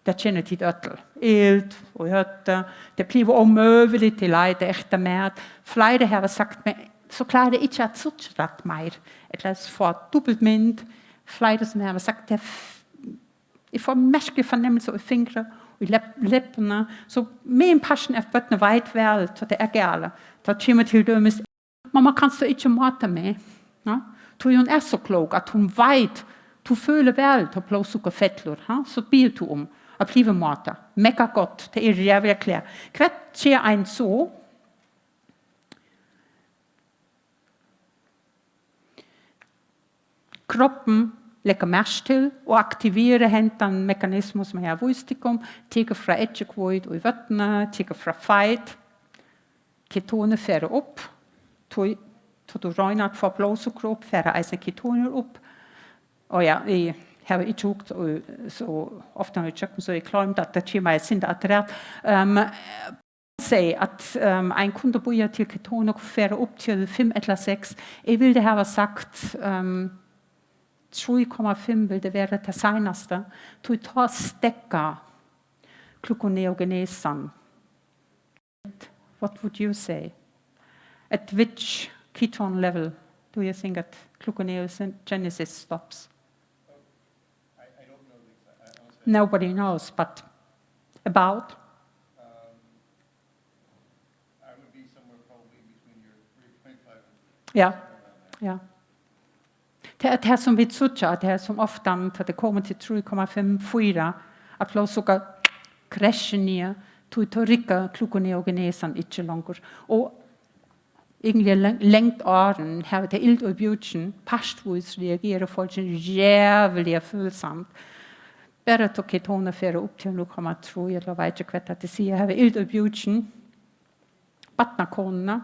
det kjenner tid øttel. Eld og høtte, det bliver omøveligt til eit, ekte mæt. Flere har sagt, men så klarer det ikke at suttret mer, eller for dobbelt mynd. Flere som har sagt, det jeg får mærkelig fornemmelse i fingre, og i læpperne. Så min passion er bøttene veit vel, så det er gærle. Så kommer til dømes, mamma kan så ikke måte med. Ja? Så hun er så klok, at hun veit, du føler vel til blodsukker fettlur, så bier du om at blive måte. Mega godt, det er jævlig klær. Hva skjer en så? Kroppen lægger mærke til og aktiverer hentan mekanismer, som jeg har vist om, tigger fra etjekvoid og i vøttene, tigger fra feit, ketone færer op, tog du røgner at få blodsukker op, færer eisen ketoner op, og ja, jeg har ikke hugt, så ofte når jeg tjekker, så jeg klemt, at det kommer jeg sind at ret. Sige, at en kunde bojer til ketoner færer op til 5 eller 6. Jeg ville have sagt, 3,5 vil det være det seneste. Du tar stekker gluconeogenesen. What would you say? At which ketone level do you think that gluconeogenesis stops? I don't know the exact. Nobody knows, but about? I would be somewhere probably between your 3.5 and... Ja. Det er det som vi tror, det er som ofte, når det kommer til 3,54, at blodsukker krasjer ned, tog rykker klokken ned og gnesen ikke langer. Og egentlig lengt åren, har det ild og bjørsen, pastvis reagerer folk jævlig følsomt. Bare tog ketone for opp til 0,3, eller vet ikke hva det sier, har ild og bjørsen, batnakonene,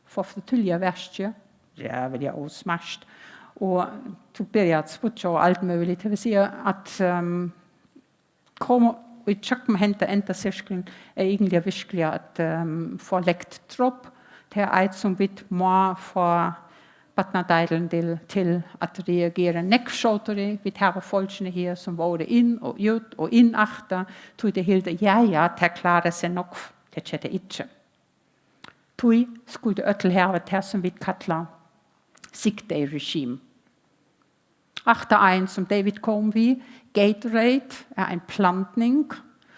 for fortullige verste, jævlig og smasht, og tog begynte sputje og alt mulig. Det vil si at kom og i tjøkken hente enda sirkelen egentlig virkelig at få lekt tropp. Det et som vi må få batnadeilen til at reagere nekkskjøtere. Vi tar folkene her som var inn og ut og inn achter. Tog det hele, ja, det klarer seg nok, det skjedde ikke. Tog skulle det øtel her det som vi kallar sikte-regime. Achter en som David kom vi, Gatorade en plantning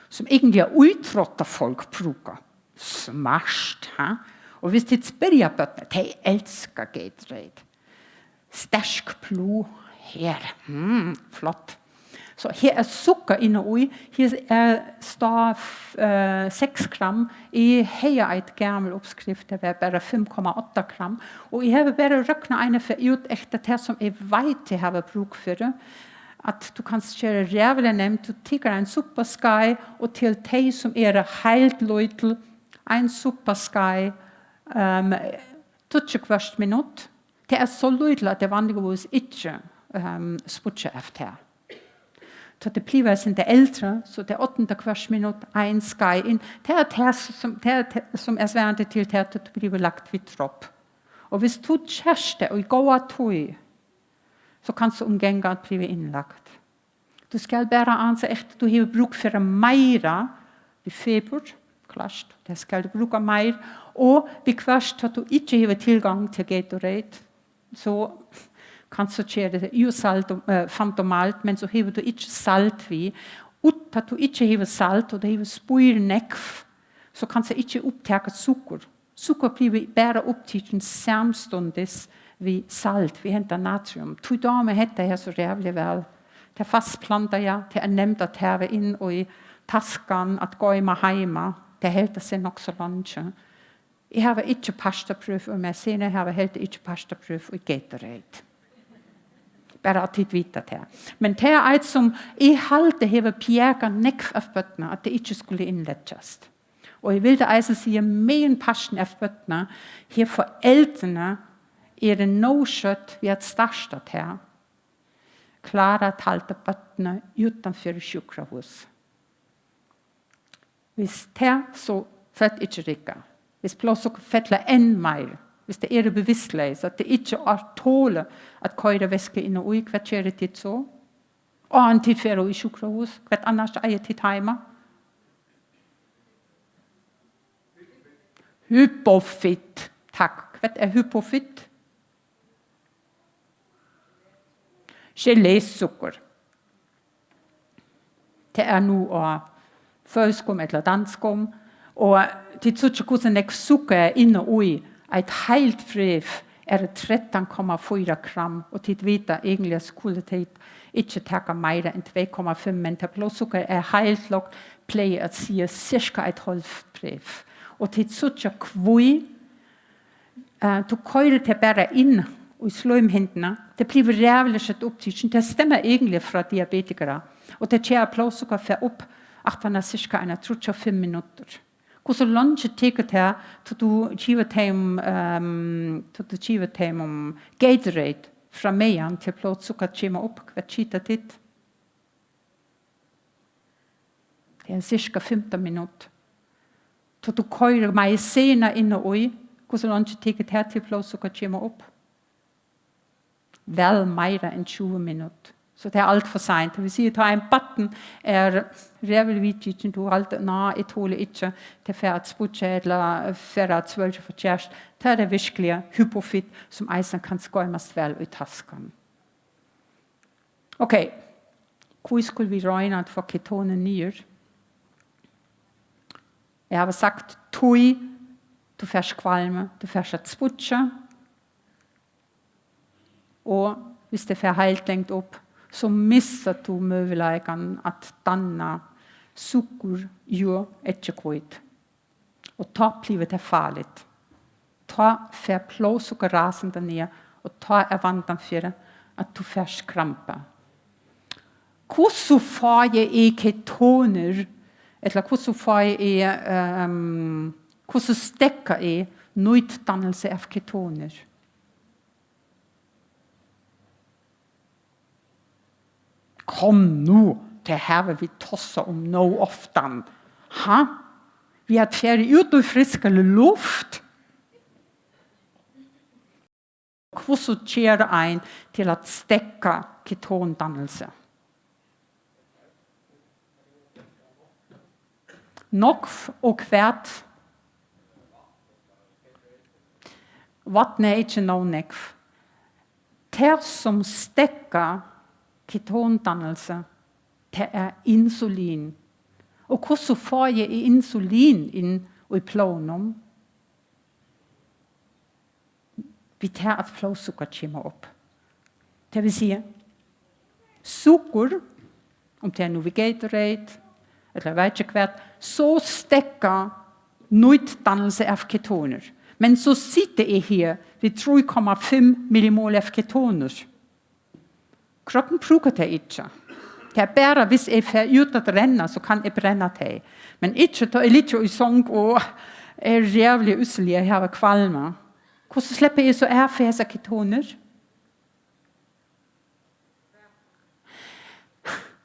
som egentlig utrotta folk bruker. Smasht, ha? Og hvis de spør bøttene, de elsker Gatorade. Stersk plo her, flott. Så her sukker inne i, her står 6 gram, i har et gammel oppskrift, det var bare 5,8 gram, og jeg har bare røknet ene for ut etter det som jeg vet jeg har bruk for det, at du kan kjøre rævlig nemt, du tigger en suppaskai, og til de som helt løytel, en suppaskai, 20 hvert minutt, det så løytel at det vanligvis ikke sputcher efter. Så det blir sin det eldre, så det 8 hvert minutt, en skai inn. Det det som sværende til at det blir lagt vidt opp. Og hvis du kjæreste og går av tog, så kan du omgenge at bli innlagt. Du skal bare anse etter du har bruk for mer i feber, klart, det skal du bruke mer, og bekværst at du ikke har tilgang til Gatorade, så kan så kjøre det usalt fantomalt, men så har du ikke salt vi. Ut at du ikke har salt, og det har spyr nekv, så kan så ikke opptake sukker. Sukker blir bare opptatt samstundes vi salt, vi henter natrium. To damer heter jeg så rævlig vel. Det fastplanter jeg, det nemt at jeg inn og i tasken, at gå i meg hjemme. Det helter seg nok så langt. Jeg har ikke pastaprøv, og jeg sier jeg har helt ikke pastaprøv i Gatorade. Bare at jeg vet det. Men det et som jeg halte hever pjeget nekv av bøttene, at det ikke skulle innlettes. Og jeg vil det eisen si med en passion av bøttene, her foreldrene det noe kjøtt vi har startet her. Klare at halte bøttene utenfor sjukrahus. Hvis det så slett ikke rikker, hvis plåsok fettler enn mer, hvis det bevisstleis, at det ikke tåle at køyre væske inn og hva skjer det tid så? Og en tid for i sjukrahus, hva annars eier tid hjemme? Hypofit, takk. Hva hypofit? Gelésukker. Det nå av førskom eller danskom, og det så ikke hvordan jeg sukker inne i et helt brev 13,4 gram, og til vite egentlig skulle det ikke ta mer enn 2,5, men til blodsukker helt lagt, pleier at si cirka et halvt brev. Og til så ikke kvøy, du kører det bare inn i sløymhindene, det blir rævlig sett opptidsen, det stemmer egentlig fra diabetikere, og det skjer blodsukker for opp, at han cirka 35 minutter. Hvordan langt teker det til du kivet dem om Gatorade fra meien til blodsukker kommer opp, hva skiter ditt? Det cirka 15 minutter. Til du kører meg senere inne i, hvordan langt teker det til blodsukker kommer opp? Vel mer enn 20 minutter. Så det alt for sent. Det vil si at en batten rævlig vidt, du alltid, nei, jeg tåler ikke til for at sputje eller for at svølge for kjærst. Det det virkelig hypofit som eisen kan skøymast vel i tasken. Ok, hvor skulle vi regne at få ketone nyr? Jeg har sagt tøy, du får skvalme, du får at sputje, og hvis det får helt lengt opp, så misser du muligheten at danne sukker gjør ikke kvitt. Og ta blir det farligt. Ta fer blodsukker rasende ned, og ta vandan for at du får skrampe. Hvordan får jeg ketoner, eller hvordan får jeg, hvordan stekker jeg nøytdannelse av ketoner? Kom nu, det her vil vi tosse om nå ofte. Ha? Vi har ferie ut og friskere luft. Hvordan gjør en til at stekke ketondannelse? Nok og hvert. Vatten er ikke noe nekv. Det som stekker ketondannelse, det er insulin. Og hvordan får jeg insulin inn i plånen? Vi tar at blodsukker kommer opp. Det vil si, sukker, om det er Navigatorate, eller vet ikke hvert, så stekker nøytdannelse av ketoner. Men så sitter jeg her ved 3,5 millimol av ketoner. Kroppen bruker det ikke. Det er bare hvis jeg får ut at renne, så kan jeg brenne det. Men ikke da jeg litt i sång og er jævlig uselig her ved kvalme. Hvordan slipper jeg så for disse ketoner?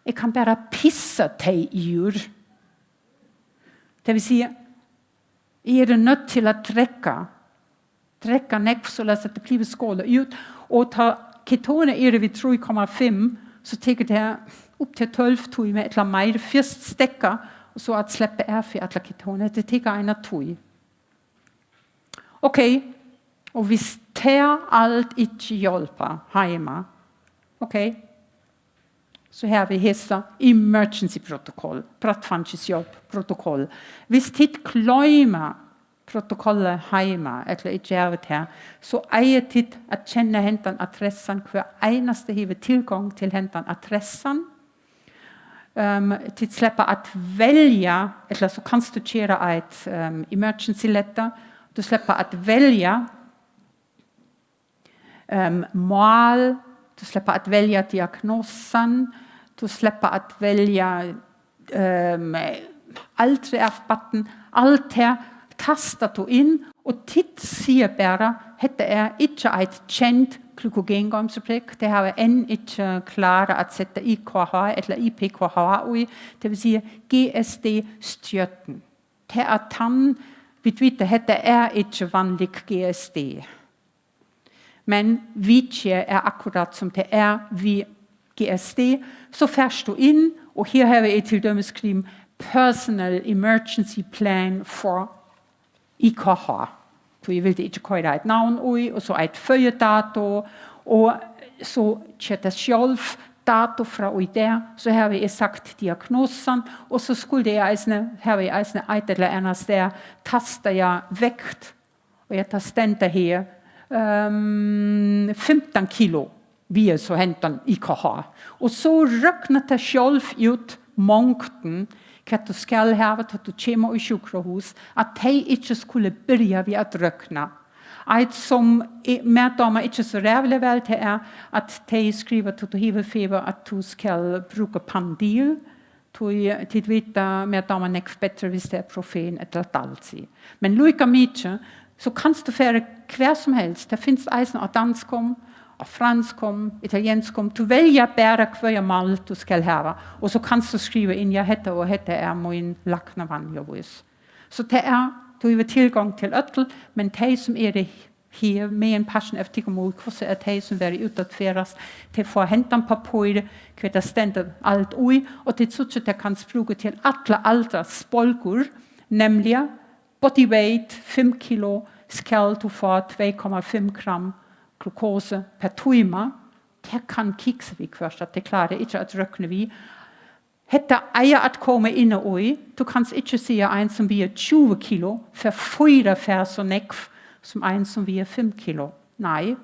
Jeg kan bare pisse det ur. Det vil si, jeg er nødt til å trekke nekv så at det blir skålet ut, og ta ketoner er det ved 3,5, så tenker det opp til 12 tog med et eller mer, først stekke, og så at slippe for alle ketoner. Det tenker en av tog. Ok, og hvis det alt ikke hjelper hjemme, ok, så har vi hessa emergency protokoll, protokoll. Hvis tid glemmer protokollet hjemme, eller ikke gjør det her, så eier tid at kjenne hentan adressen, hver eneste hiver tilgang til hentan adressen. Tid slipper at velge, eller så kan du kjøre et emergency letter, du slipper at velge mål, du slipper at velge diagnosen, du slipper at velge aldri av batten, alt her tastet du inn, og titt sier bare, dette er ikke et kjent glykogengomseprekk, det har vi enn ikke klare at sette IKH eller IPKH i, det vil si GSD-støtten. Det er tann, vi vet dette er ikke vanlig GSD. Men vitje er akkurat som det er ved GSD, så først du inn, og her har vi til dømes skrive Personal Emergency Plan for IKH. Så jeg vil ikke køre et navn ui, og så et føyedato, og så kjøtter selv dato fra ui der, så har vi sagt diagnosen, og så skulle jeg har vi et eller annet sted, taster jeg vekt, og jeg tar stender her, 15 kilo, vi er så hentet IKH. Og så røkner det selv ut mångden, hva du skal ha, at du kommer i sjukhus, at de ikke skulle begynne ved å røkne. Et som med damer ikke så rævlig vel til er, at de skriver til hivefeber at du skal bruke pandil, til vite med damer nekv bedre hvis det er profen etter dalsi. Men lika mye, så kan du føre hver som helst. Det finnes eisen av danskom, av franskom, italienskom. Du velger bare hver mal du skal ha. Og så kan du skrive inn, ja, hette og hette er min lakna vanjovis. Så det er, du har tilgang til øttel, men de som er det her med en passion efter mot, hvordan er de som er utadferdes, til får hentan papir, hva det stender alt ui, og til så at det kan spruke til alle aldre spolkur, nemlig body weight, 5 kilo, skal du få 2,5 gram glukose per time. Det kan kikse vi først, at det klarer ikke at røkne vi. Hette eier at komme inn og ui. Du kan ikke si en som vi er 20 kilo, for 4 fær så nekv, som en som vi er 5 kilo. Nei.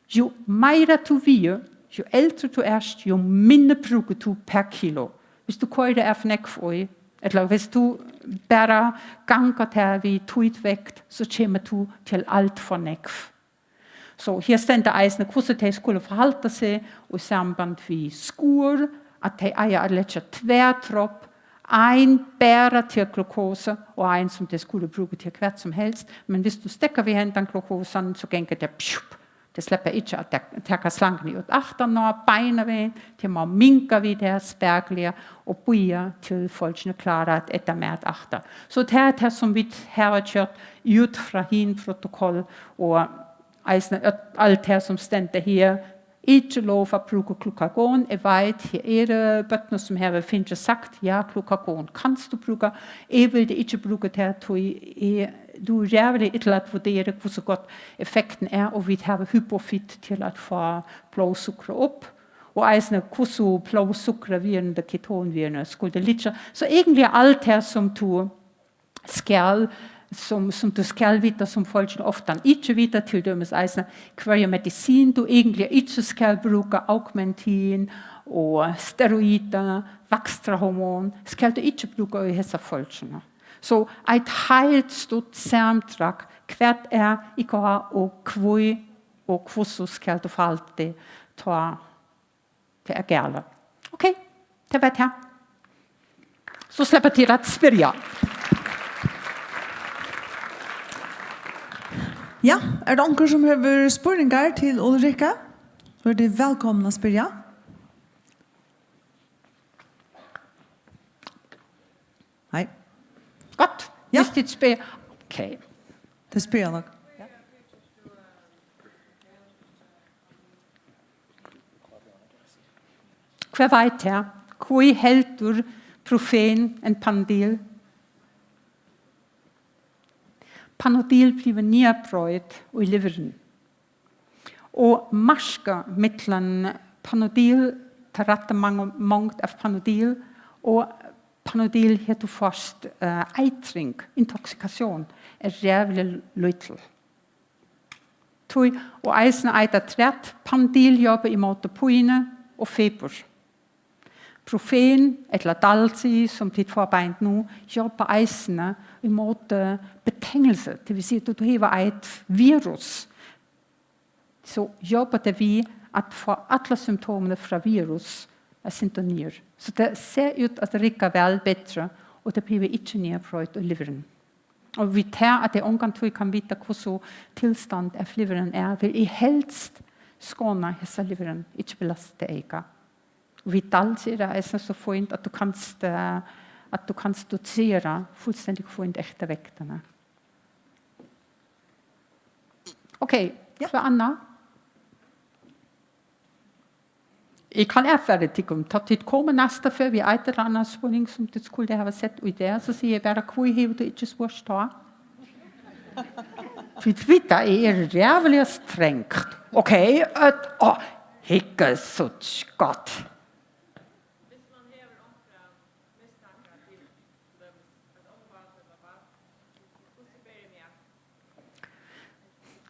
Jo mer du vi, jo eldre du er, jo mindre bruker du per kilo. hvis du kører af nekv, eller hvis du bare ganger til vi tøjtvekt, så kommer du til alt for nekv. Så her stender eisene hvordan de skulle forholde sig i samband med skur, at de eier at lette tværtrop, en bærer til glukose, og en som de skulle bruge til hvert som helst. Men hvis du stikker ved hende den glukosen, så gænger det pjup. Det slipper ikke at tage slangen ud afterne, beinene til må minke ved deres spærkelige, og bøjer til folkene klare at ettermært after. Så det er det, som vi har kørt ud fra hin protokol, og alt det, som stender her, ikke lov at bruge glukagon. Jeg ved, her er bøttene, som har finnet sagt, ja, glukagon kan du bruge. Jeg vil det ikke bruge det, du er jævlig et eller andet vurdere, hvor så godt effekten er, og vi har hypofit til at få blodsukker op. Og eisene, hvordan blodsukker ketonvirende skulle det lidt. Så egentlig alt det, som du skal, som du skal vite, som folk ofte ikke vite, til dømes eisene, hver medicin du egentlig ikke skal bruge, augmentin og steroider, vækstrahormon, skal du ikke bruge i disse folkene. Så et helt stort samtrak, hvert er IKH og kvøy, og hvordan skal du forholde det til at gælde. Okay, det var det her. Så slipper til at spørge. Ja, er det onker som har spørninger til Ulrike? Så er det velkommen å spørre. Hei. Godt. Ja. Hvis det spørger. Okay. Det spørger jeg nok. Hva vet jeg? Hvor heldur profen en Panodil? Panodil bliver nedbrøjet i liveren. Og marska mittlen Panodil, til rette mangt af Panodil, og Panodil heter først eitring, intoxikation, er jævlig løytel. Og eisen eiter træt, Panodil jobber imod poine og feber. Profen, eller dalsi, som dit forbeint nu, jobber eisene imod betingelse. Det vil sige, at du har et virus. Så jobber det vi at få alle symptomene fra virus er syntonier. Så det ser ud at det rikker vel bedre, og det bliver ikke nedbrøjt i liveren. Og vi tager, at det omgang kan vite, hvordan tilstand af liveren er, vil I helst skåne hese liveren, ikke belaste ikke. Vi dalser er så fint, at du kan dosere fuldstændig fint efter vægterne. Okay, for Anna. Jeg kan erfære det om, at det kommer næste før vi et eller andet spørgsmål, som det skulle have sett ud der, så siger jeg bare, hvor har du ikke spørst da? For det er jævlig strengt. Okay, ikke så godt.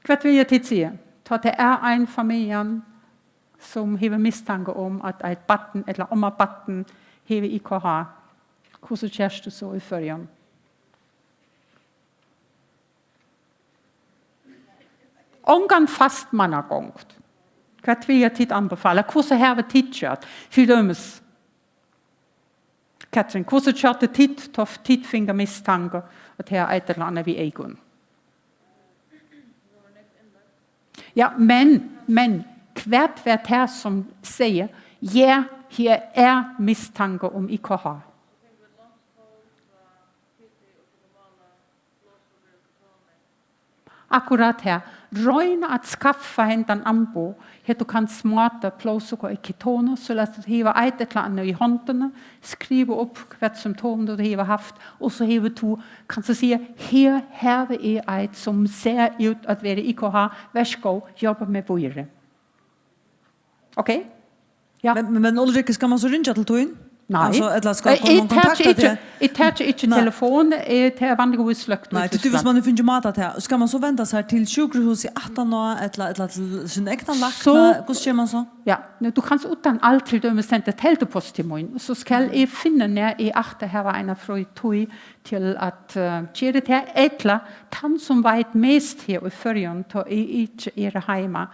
Hvad vil jeg til sige? Så det er en familie, som har mistanke om, at et batten eller om at batten har IKH. Hvordan kjæreste du så i førjen? Omgang fast mannagongt. Hvad vil jeg til anbefale? Hvordan har vi tidskjørt? Fordømmes. Katrin, hvordan kjørt det tid? Tof tid finger mistanke, at her er et eller andet vi egen. Ja, men hvert her som siger, ja, her er mistanke om IKH. Akkurat her. Røyne at skaffe henne den ambo, her du kan smarte blodsukker i ketoner, så lad du hive et eller andet i håndene, skrive op hvert symptom du har haft, og så hive du, kan du sige, her har vi et som ser ud at være IKH, værsgo, jobbe med bøjere. Okay? Ja. Men Ulrike, skal man så ringe til tøyen? Nei. Altså, eller skal man kontakta det? Jeg tar ikke telefon, jeg tar vanligvis sløkt. Nei, det hvis man finner mat til. Skal man så vända sig till sjukhus i 18 år eller till sin egna lakna? Hur ska man så? Ja, du kan utan allt till dem sända teltepost till mig. Så ska jag finna när jag achter här var en fröj tog till att göra det här ätla. Han som vet mest här i förrjön tar inte era hemma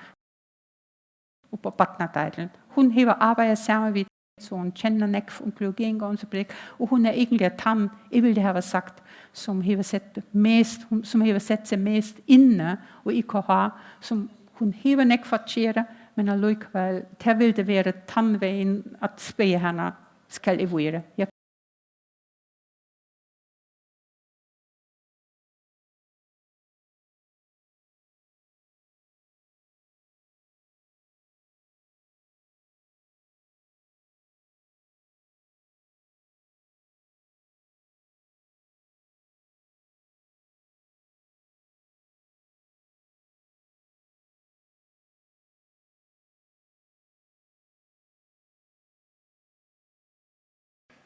och på Batnadalen. Hon har arbetat samman vid så hon känner näck från biologingångsblick och hon är egentligen han, jag vill det ha sagt, som har sett mest, som har sett sig mest inne och IKH, som hon har näck för att göra, men allikevel, det vill det vara tandvägen att spela henne ska evolvera.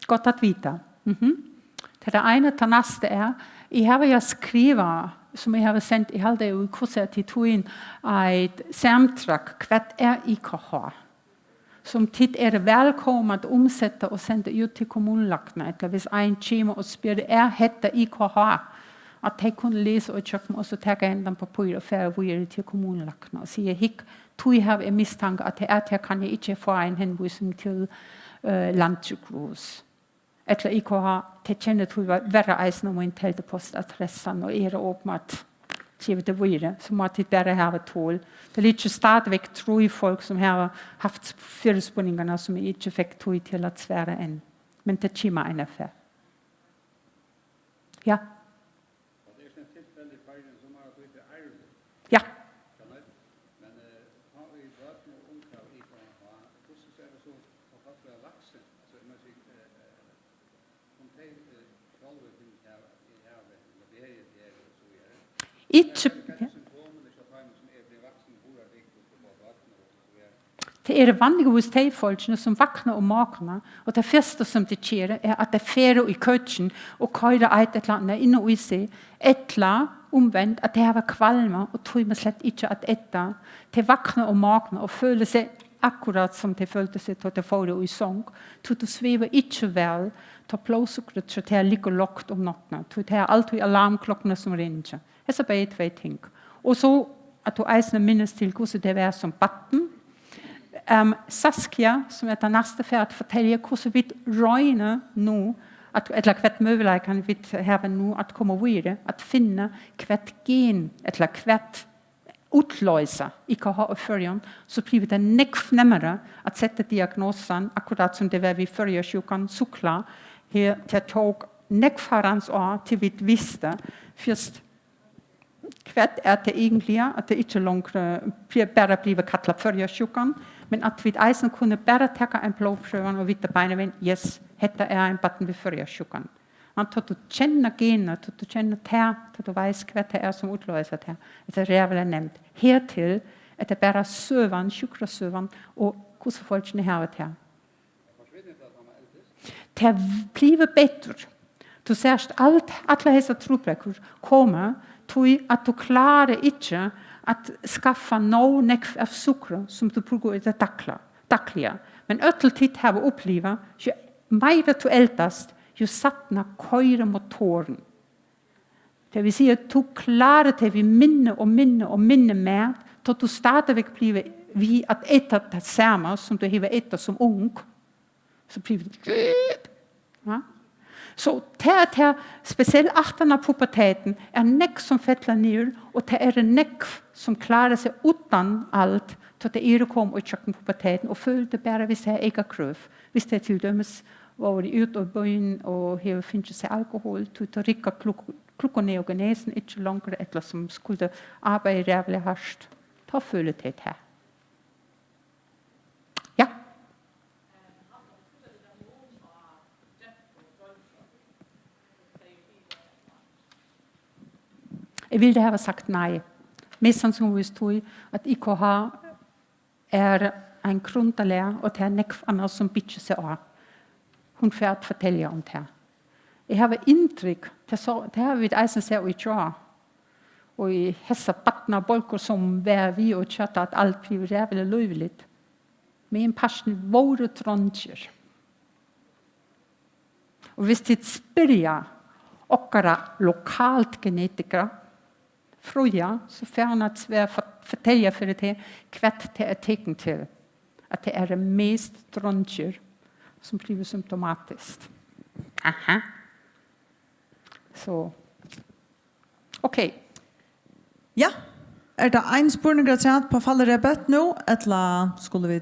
Gott att vita. Det ena till nästa är, jag har ju skriva som jag har sänt i halva i kurser till toin ett samtrack kvart är IKH. Som tid är välkommen att omsätta och sända ut till kommunlagna. Eller hvis en kema och spyr hetta IKH. Att de kunde läsa och köpa och så ta ändan på papper och färra vidare till kommunlagna. Och säga, hick, tog har en misstanke att det kan jag inte få en hänvisning till landsjukhus. Eller IKH, det känner till värre eisen om en teltepostadressen och era åpmat till det vidare. Så måste det bara ha tål. Det är lite stadigväck tror i folk som har haft förespårningarna som inte fick tål till att svära än. Men det kommer en affär. Ja. Ja. Det är vanligvis de folkene som vaknar om morgenen, og det første som de gjør at de færer i køkken og kører et eller annet inne i seg, etla omvendt at de har kvalmer og tror man slett ikke at etter. De vaknar om morgenen og føler seg akkurat som de følte seg til å få i sång. De svever ikke vel, de blodsukkeret til å ligge lågt om natten. De har alltid alarmklokkene som ringer. Det er bare två ting. Og så at du eisende minnes til hvordan det var som batten. Saskia, som er den neste færd, forteller hvordan vi røyner nå, eller hvert møvelag kan vi have nå, at komme videre, at finne hvert gen, eller hvert utløser IKH førjen, så blir det nekv nemmere at sette diagnosen, akkurat som det var vi førje sjukan sukla, her til tog nekv herrens år til vi visste, først hvert er det egentlig, at det ikke langt bare bliver kattlet førje sjukan, men at vi eisen kunne bare takke en blodprøve og vite beinevinn, yes, dette er en batten vi førje sjukan. Man tar du känna gener, tar du känna tär, tar du vet vad det är som utlöser det. Det är väl nämnt. Här till att det bara sövan, sjukrasövan och hur folk ni har det här. Det blir bättre. Du särskilt alla dessa trupper kommer till att du klarar inte att skaffa någon av socker som du brukar i det dagliga. Men ötteltid har vi upplevt, ju mer du ältast, ju sattna køyre motoren. Det vil sige, at du klarer det vi minne og minne med, til du stadigvæk bliver vi at etter det samme, som du har etter som ung. Så bliver det... Ja. Så det er specielt afterne af puberteten, er nekk som fettler ned, og det er nekk som klarer sig uden alt, til det er kom og tjekke puberteten, og føler det bare, hvis det er ikke krøv. Hvis det er til dømes, var de ut og bøyen og har finnet seg alkohol, til å rikke klokkene og genesen ikke langere etter som skulle arbeide rævlig hardt. Ta følet det her. Ja? Jeg ville ha sagt nei. Mest sannsynligvis tror jeg at IKH er en grundlærer, og det er nekv andre som bytter seg av. hun får at fortelle om det. Jeg har inntrykk, det har vi eisen sett i tja, og i hessa batna bolker som var vi og kjøtta at alt blir rævlig løyvligt. Min passion våre trånger. Og hvis de spyrja okkara lokalt genetikere, Frøya, så får han at fortelle for det hva det er teken til. At det er det mest trånger som blir symptomatisk. Aha. Så, okej. Ja, det en spørning på fallerebet nå, eller skulle vi...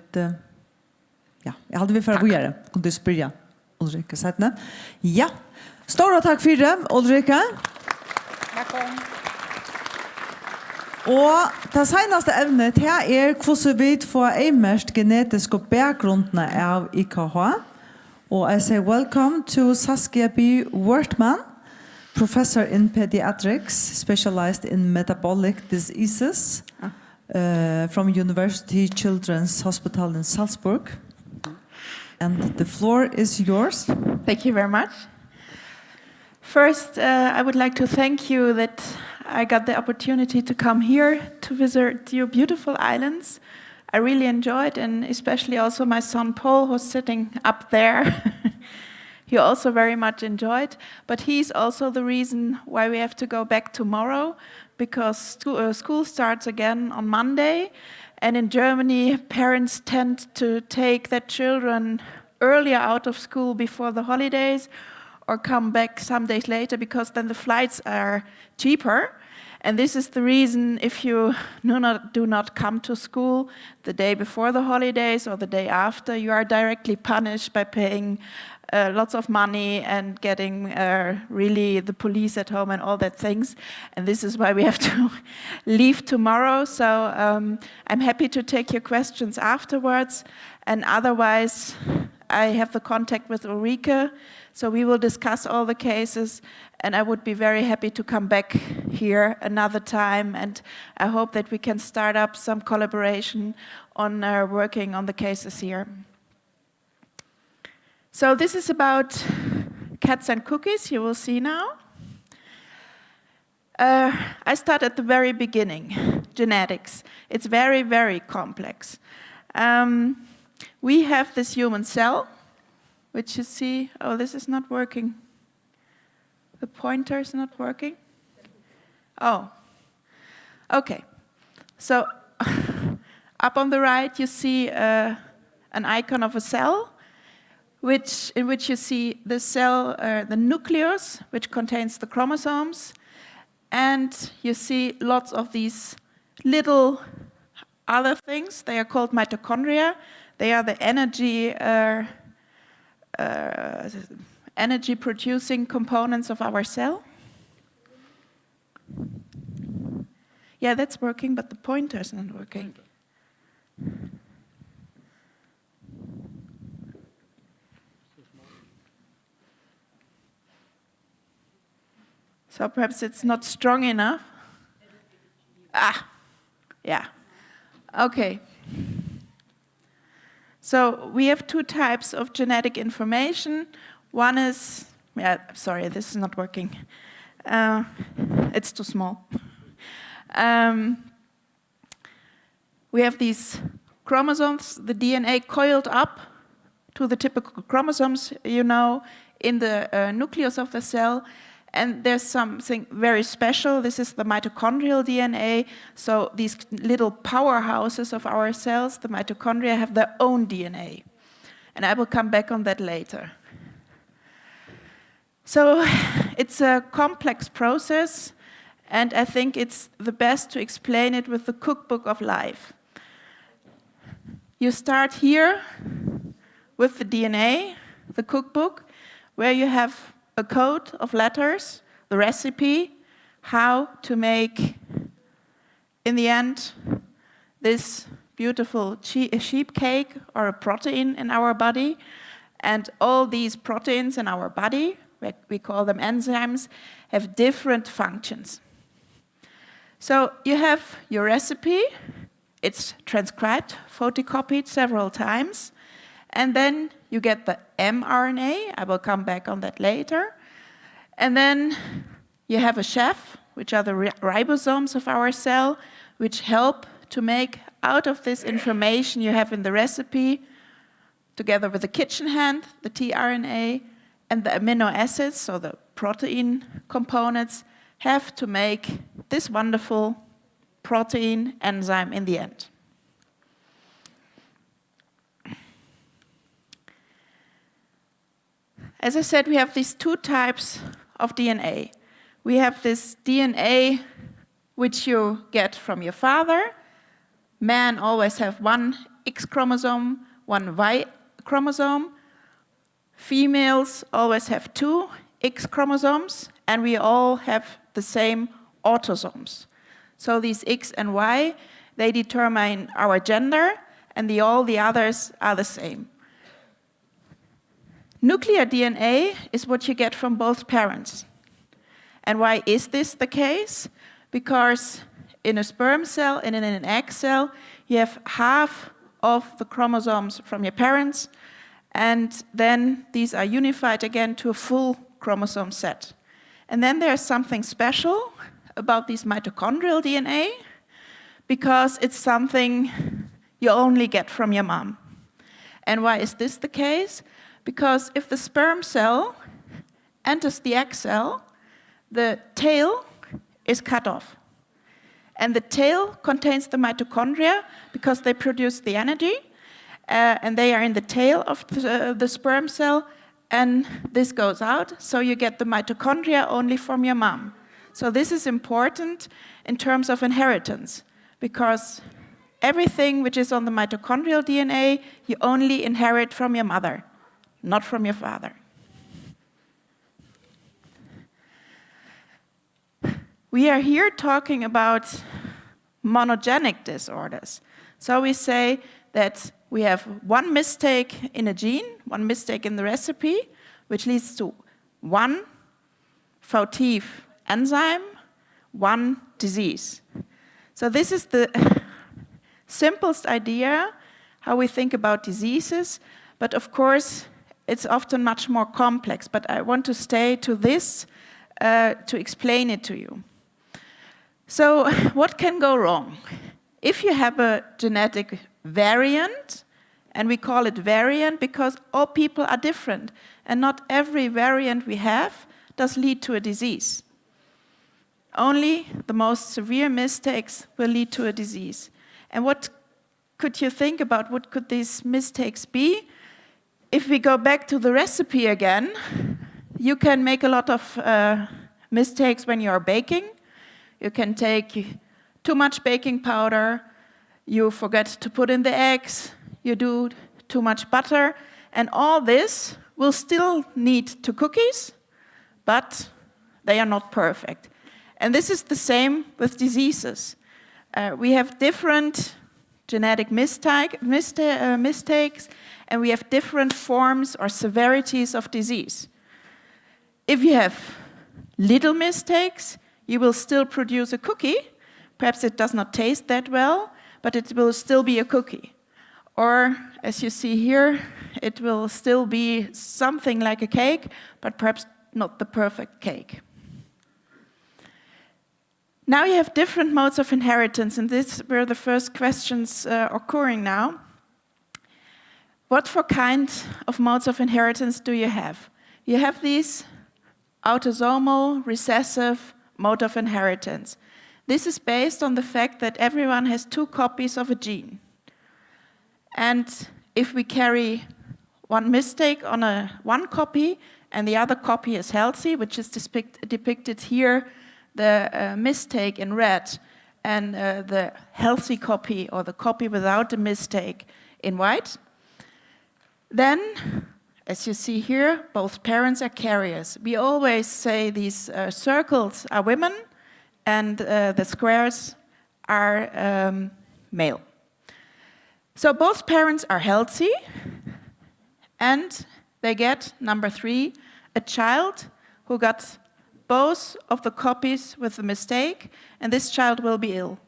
ja, jeg hadde vi for å gjøre. Kunne du spørre Ulrike Steuerwald? Ja, stor takk for det, Ulrike. Velkommen. Og det seneste evnet her hvordan vi får en mest genetiske bakgrunnene av IKH. Og jeg sier welcome to Saskia B. Wortmann, professor in pediatrics, specialized in metabolic diseases from University Children's Hospital in Salzburg. And the floor is yours. Thank you very much. First, I would like to thank you that I got the opportunity to come here to visit your beautiful islands. I really enjoyed, and especially also my son Paul, who's sitting up there. He also very much enjoyed, but he's also the reason why we have to go back tomorrow, because school starts again on Monday, and in Germany, parents tend to take their children earlier out of school before the holidays, or come back some days later, because then the flights are cheaper. And this is the reason if you do not come to school the day before the holidays or the day after, you are directly punished by paying lots of money and getting really the police at home and all that things. And this is why we have to leave tomorrow. So I'm happy to take your questions afterwards. And otherwise, I have the contact with Ulrike. So we will discuss all the cases, and I would be very happy to come back here another time, and I hope that we can start up some collaboration on working on the cases here. So this is about cats and cookies, you will see now. I start at the very beginning, genetics. It's very, very complex. We have this human cell, which you see, oh, this is not working. The pointer is not working. Oh, okay. So up on the right, you see an icon of a cell, in which you see the cell, the nucleus, which contains the chromosomes, and you see lots of these little other things. They are called mitochondria. They are the energy-producing components of our cell. Yeah, that's working, but the pointer is not working. So perhaps it's not strong enough. Ah, yeah. Okay. So we have two types of genetic information. One is, sorry, this is not working. It's too small. We have these chromosomes, the DNA coiled up to the typical chromosomes, you know, in the nucleus of the cell. And there's something very special. This is the mitochondrial DNA. So these little powerhouses of our cells, the mitochondria, have their own DNA. And I will come back on that later. So it's a complex process, and I think it's the best to explain it with the cookbook of life. You start here with the DNA, the cookbook, where you have a code of letters, the recipe, how to make, in the end, this beautiful sheep cake or a protein in our body. And all these proteins in our body, we call them enzymes, have different functions. So you have your recipe. It's transcribed, photocopied several times. And then you get the mRNA. I will come back on that later. And then you have a chef, which are the ribosomes of our cell, which help to make out of this information you have in the recipe, together with the kitchen hand, the tRNA, and the amino acids, so the protein components, have to make this wonderful protein enzyme in the end. As I said, we have these two types of DNA. We have this DNA which you get from your father. Men always have one X chromosome, one Y chromosome. Females always have two X chromosomes, and we all have the same autosomes. So these X and Y, they determine our gender, and all the others are the same. Nuclear DNA is what you get from both parents. And why is this the case? Because in a sperm cell and in an egg cell, you have half of the chromosomes from your parents, and then these are unified again to a full chromosome set. And then there's something special about this mitochondrial DNA, because it's something you only get from your mom. And why is this the case? Because if the sperm cell enters the egg cell, the tail is cut off. And the tail contains the mitochondria because they produce the energy, and they are in the tail of the sperm cell, and this goes out, so you get the mitochondria only from your mom. So this is important in terms of inheritance, because everything which is on the mitochondrial DNA, you only inherit from your mother, not from your father. We are here talking about monogenic disorders. So we say that we have one mistake in a gene, one mistake in the recipe, which leads to one fautive enzyme, one disease. So this is the simplest idea how we think about diseases, but of course it's often much more complex. But I want to stay to this to explain it to you. So what can go wrong? If you have a genetic variant, and we call it variant because all people are different, and not every variant we have does lead to a disease. Only the most severe mistakes will lead to a disease. And what could you think about? What could these mistakes be? If we go back to the recipe again, you can make a lot of mistakes when you are baking. You can take too much baking powder, you forget to put in the eggs, you do too much butter, and all this will still lead to cookies, but they are not perfect. And this is the same with diseases. We have different genetic mistakes, and we have different forms or severities of disease. If you have little mistakes, you will still produce a cookie. Perhaps it does not taste that well, but it will still be a cookie. Or, as you see here, it will still be something like a cake, but perhaps not the perfect cake. Now you have different modes of inheritance, and this were the first questions occurring now. What for kind of modes of inheritance do you have? You have these autosomal recessive mode of inheritance. This is based on the fact that everyone has two copies of a gene. And if we carry one mistake on one copy and the other copy is healthy, which is depicted here, the mistake in red, and the healthy copy or the copy without the mistake in white, then, as you see here, both parents are carriers. We always say these circles are women and the squares are male. So both parents are healthy, and they get, number 3, a child who got both of the copies with the mistake, and this child will be ill.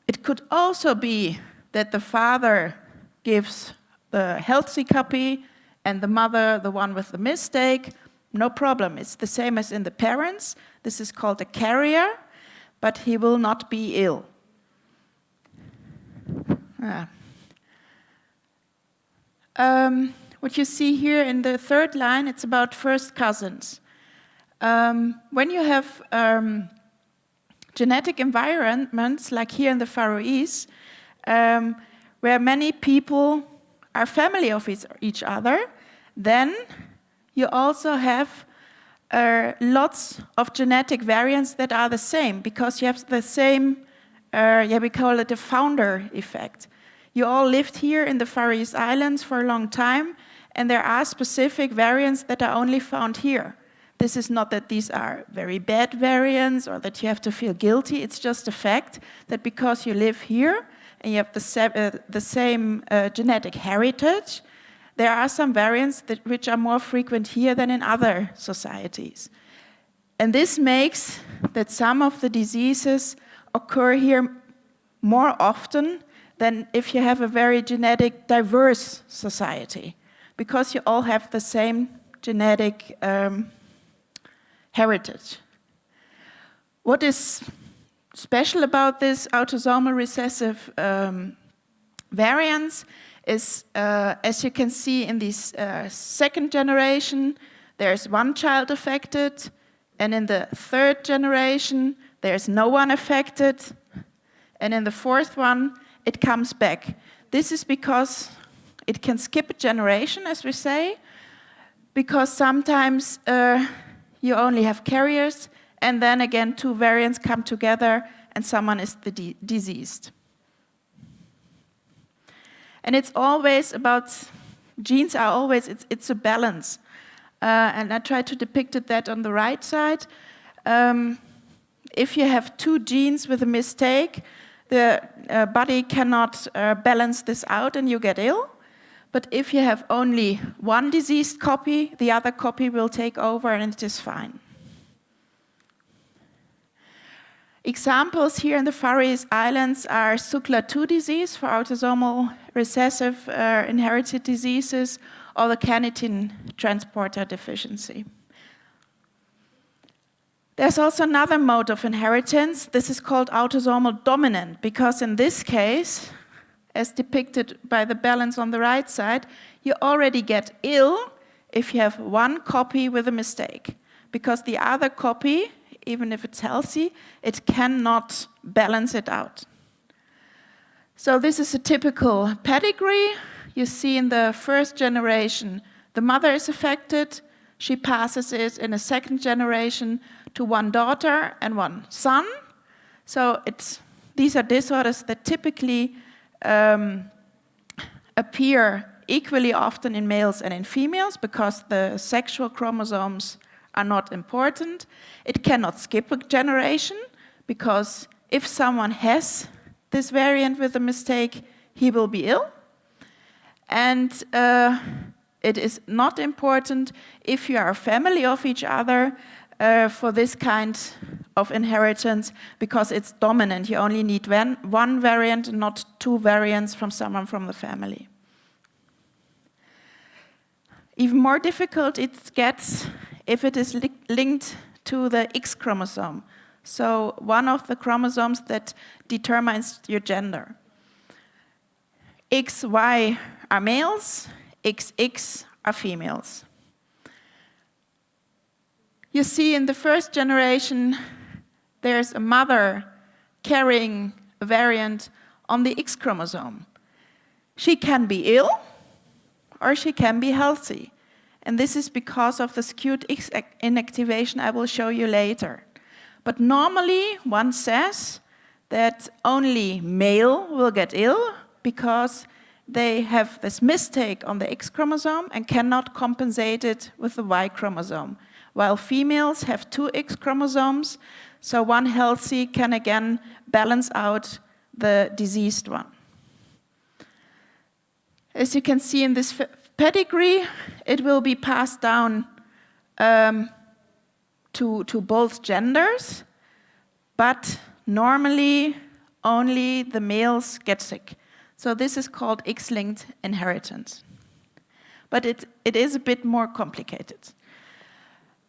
It could also be that the father gives the healthy copy and the mother, the one with the mistake, no problem. It's the same as in the parents. This is called a carrier, but he will not be ill. What you see here in the third line, it's about first cousins. When you have genetic environments, like here in the Faroese, where many people are family of each other, then you also have lots of genetic variants that are the same, because you have the same, we call it the founder effect. You all lived here in the Faroese Islands for a long time, and there are specific variants that are only found here. This is not that these are very bad variants or that you have to feel guilty. It's just a fact that because you live here and you have the same genetic heritage, there are some variants which are more frequent here than in other societies. And this makes that some of the diseases occur here more often than if you have a very genetic diverse society, because you all have the same genetic heritage. What is special about this autosomal recessive variants is, as you can see in this second generation, there's one child affected, and in the third generation, there's no one affected, and in the fourth one, it comes back. This is because it can skip a generation, as we say, because sometimes you only have carriers, and then again, two variants come together, and someone is diseased. And it's always about, genes are always, it's a balance. And I try to depict that on the right side. If you have two genes with a mistake, the body cannot balance this out and you get ill. But if you have only one diseased copy, the other copy will take over and it is fine. Examples here in the Faroese Islands are SUCLA2 disease for autosomal recessive inherited diseases, or the carnitine transporter deficiency. There's also another mode of inheritance. This is called autosomal dominant, because in this case, as depicted by the balance on the right side, you already get ill if you have one copy with a mistake, because the other copy, even if it's healthy, it cannot balance it out. So this is a typical pedigree. You see in the first generation, the mother is affected. She passes it in a second generation to one daughter and one son. So these are disorders that typically appear equally often in males and in females because the sexual chromosomes are not important. It cannot skip a generation because if someone has this variant with a mistake, he will be ill. And it is not important if you are a family of each other for this kind of inheritance because it's dominant. You only need one variant, not two variants from someone from the family. Even more difficult it gets if it is linked to the X chromosome. So one of the chromosomes that determines your gender. XY are males, XX are females. You see in the first generation, there's a mother carrying a variant on the X chromosome. She can be ill or she can be healthy. And this is because of the skewed X inactivation I will show you later. But normally one says that only male will get ill because they have this mistake on the X chromosome and cannot compensate it with the Y chromosome. While females have two X chromosomes, so one healthy can again balance out the diseased one. As you can see in this pedigree, it will be passed down to both genders, but normally only the males get sick. So this is called X-linked inheritance. But it is a bit more complicated.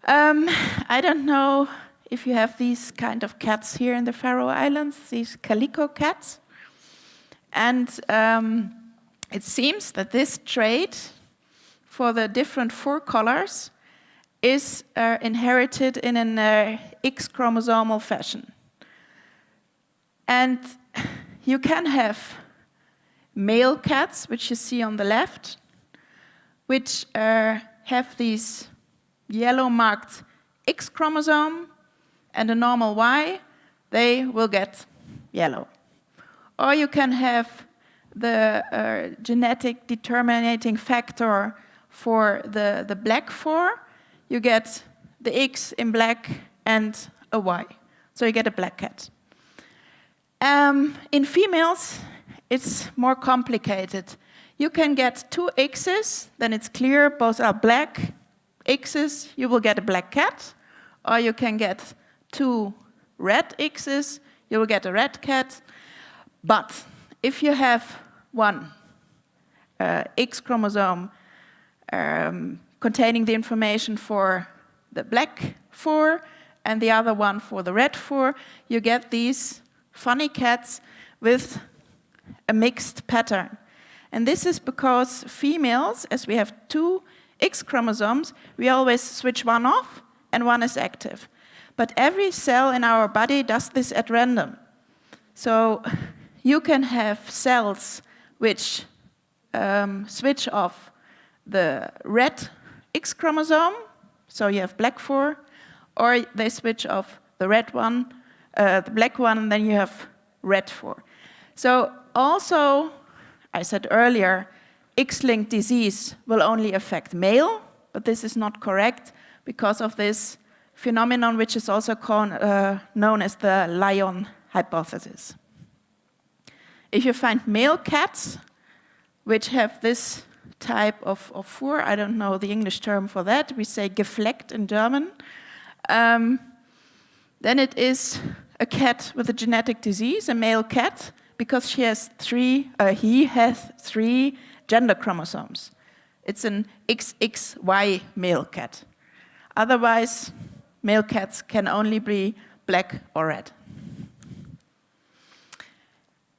I don't know if you have these kind of cats here in the Faroe Islands, these calico cats. And it seems that this trait for the different fur colors is inherited in an X chromosomal fashion. And you can have male cats, which you see on the left, which have these yellow marked X chromosome and a normal Y, they will get yellow. Or you can have the genetic determining factor for the black fur. You get the X in black and a Y. So you get a black cat. In females, it's more complicated. You can get 2 X's, then it's clear both are black X's, you will get a black cat. Or you can get 2 red X's, you will get a red cat. But if you have one X chromosome containing the information for the black fur and the other one for the red fur, you get these funny cats with a mixed pattern. And this is because females, as we have 2 X chromosomes, we always switch one off and one is active. But every cell in our body does this at random. So you can have cells which switch off the red X chromosome, so you have black fur, or they switch off the red one, the black one, and then you have red fur. So also, I said earlier, X-linked disease will only affect male, but this is not correct because of this phenomenon which is also known as the lion hypothesis. If you find male cats which have this type of fur, I don't know the English term for that, we say gefleckt in German, then it is a cat with a genetic disease, a male cat, because he has 3 gender chromosomes. It's an XXY male cat. Otherwise, male cats can only be black or red.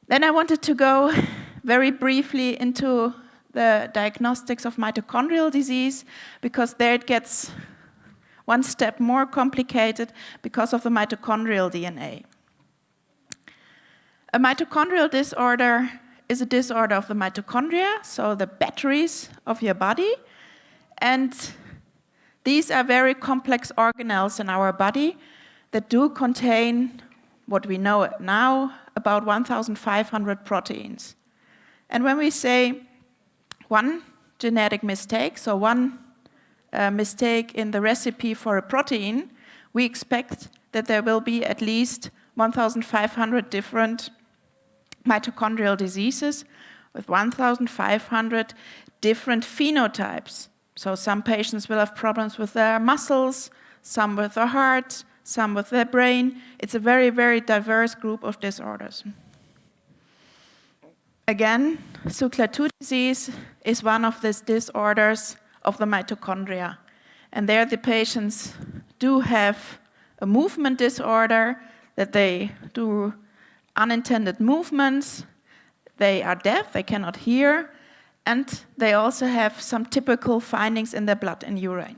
Then I wanted to go very briefly into the diagnostics of mitochondrial disease, because there it gets one step more complicated because of the mitochondrial DNA. A mitochondrial disorder is a disorder of the mitochondria, so the batteries of your body. And these are very complex organelles in our body that do contain, what we know now, about 1,500 proteins. And when we say one genetic mistake, so one mistake in the recipe for a protein, we expect that there will be at least 1,500 different mitochondrial diseases with 1,500 different phenotypes. So some patients will have problems with their muscles, some with their heart, some with their brain. It's a very, very diverse group of disorders. Again, Szukla-2 disease is one of these disorders of the mitochondria. And there the patients do have a movement disorder, that they do unintended movements, they are deaf, they cannot hear, and they also have some typical findings in their blood and urine.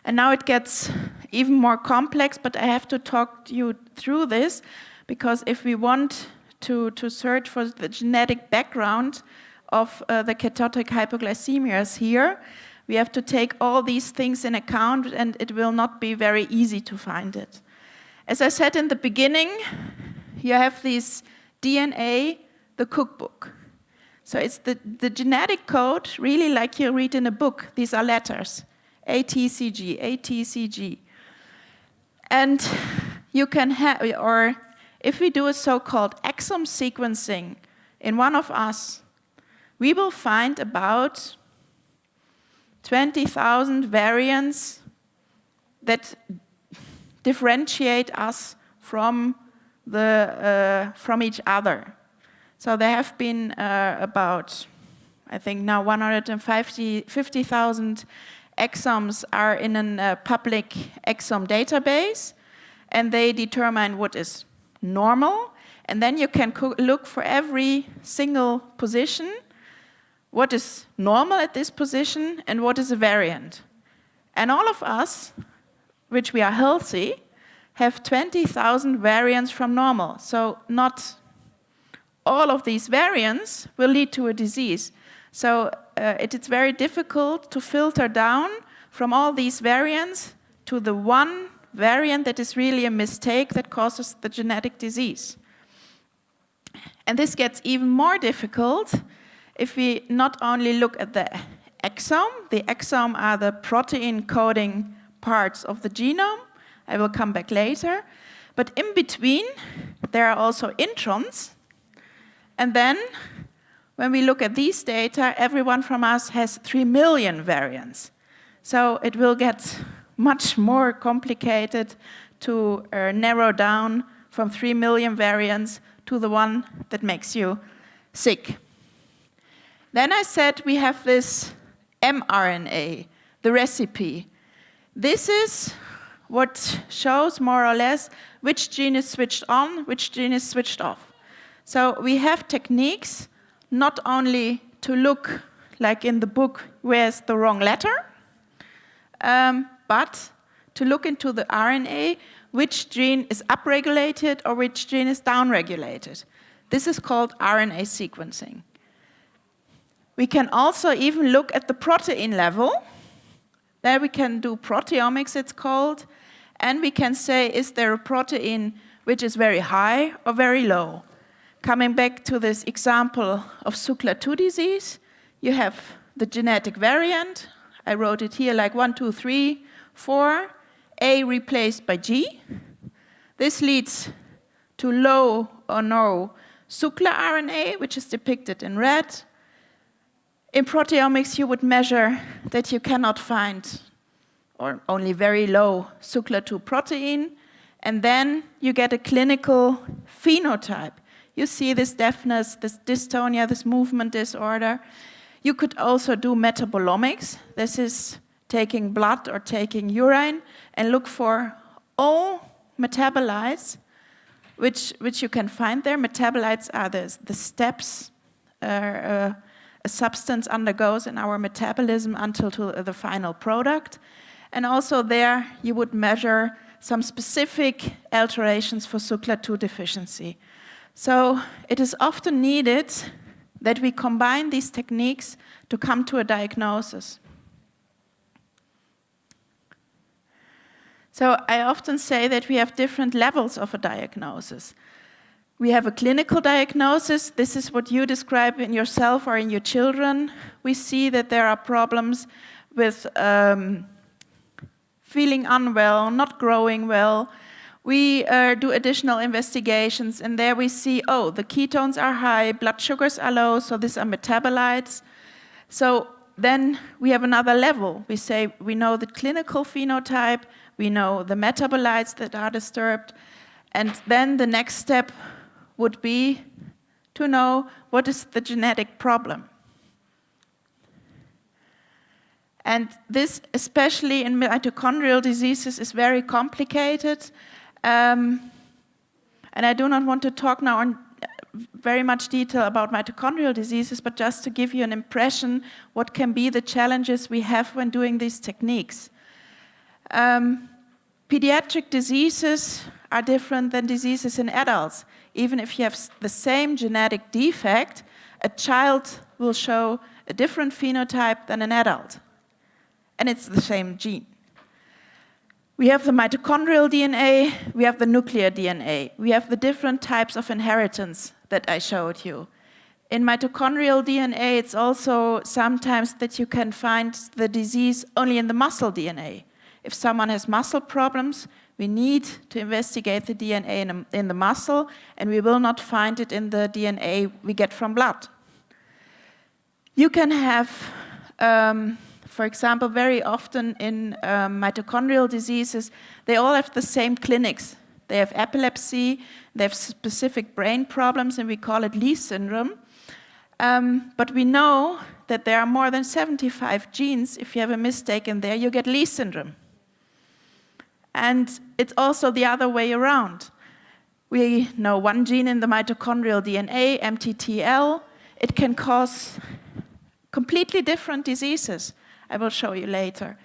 And now it gets even more complex, but I have to talk you through this, because if we want to search for the genetic background of the ketotic hypoglycemias here, we have to take all these things in account, and it will not be very easy to find it. As I said in the beginning, you have this DNA, the cookbook. So it's the genetic code, really like you read in a book. These are letters, A, T, C, G, A, T, C, G. And you can have, or if we do a so-called exome sequencing in one of us, we will find about 20,000 variants that differentiate us from each other. So there have been about, I think now 150,000 exomes are in a public exome database, and they determine what is normal. And then you can look for every single position, what is normal at this position and what is a variant. And all of us, which we are healthy, have 20,000 variants from normal. So not all of these variants will lead to a disease. So it's very difficult to filter down from all these variants to the one variant that is really a mistake that causes the genetic disease. And this gets even more difficult if we not only look at the exome are the protein coding parts of the genome. I will come back later. But in between, there are also introns. And then, when we look at these data, everyone from us has 3 million variants. So it will get much more complicated to narrow down from 3 million variants to the one that makes you sick. Then I said we have this mRNA, the recipe. This is what shows more or less which gene is switched on, which gene is switched off. So we have techniques not only to look, like in the book, where's the wrong letter, but to look into the RNA, which gene is upregulated or which gene is downregulated. This is called RNA sequencing. We can also even look at the protein level. There we can do proteomics, it's called, and we can say, is there a protein which is very high or very low? Coming back to this example of SUCLA2 disease, you have the genetic variant. I wrote it here like 1, 2, 3, 4, A replaced by G. This leads to low or no SUCLA RNA, which is depicted in red. In proteomics, you would measure that you cannot find or only very low SUCLA2 protein, and then you get a clinical phenotype. You see this deafness, this dystonia, this movement disorder. You could also do metabolomics. This is taking blood or taking urine and look for all metabolites which you can find there. Metabolites are the steps a substance undergoes in our metabolism until to the final product. And also there you would measure some specific alterations for SUCLA2 deficiency. So it is often needed that we combine these techniques to come to a diagnosis. So I often say that we have different levels of a diagnosis. We have a clinical diagnosis. This is what you describe in yourself or in your children. We see that there are problems with feeling unwell, not growing well. We do additional investigations, and there we see, oh, the ketones are high, blood sugars are low, so these are metabolites. So then we have another level. We say we know the clinical phenotype, we know the metabolites that are disturbed, and then the next step would be to know what is the genetic problem. And this, especially in mitochondrial diseases, is very complicated. And I do not want to talk now in very much detail about mitochondrial diseases, but just to give you an impression what can be the challenges we have when doing these techniques. Pediatric diseases are different than diseases in adults. Even if you have the same genetic defect, a child will show a different phenotype than an adult. And it's the same gene. We have the mitochondrial DNA, we have the nuclear DNA. We have the different types of inheritance that I showed you. In mitochondrial DNA, it's also sometimes that you can find the disease only in the muscle DNA. If someone has muscle problems, we need to investigate the DNA in the muscle, and we will not find it in the DNA we get from blood. You can have, for example, very often in mitochondrial diseases, they all have the same clinics They have epilepsy, they have specific brain problems, and we call it Leigh syndrome. But we know that there are more than 75 genes. If you have a mistake in there, you get Leigh syndrome. And it's also the other way around. We know one gene in the mitochondrial DNA, MTTL. It can cause completely different diseases. I will show you later.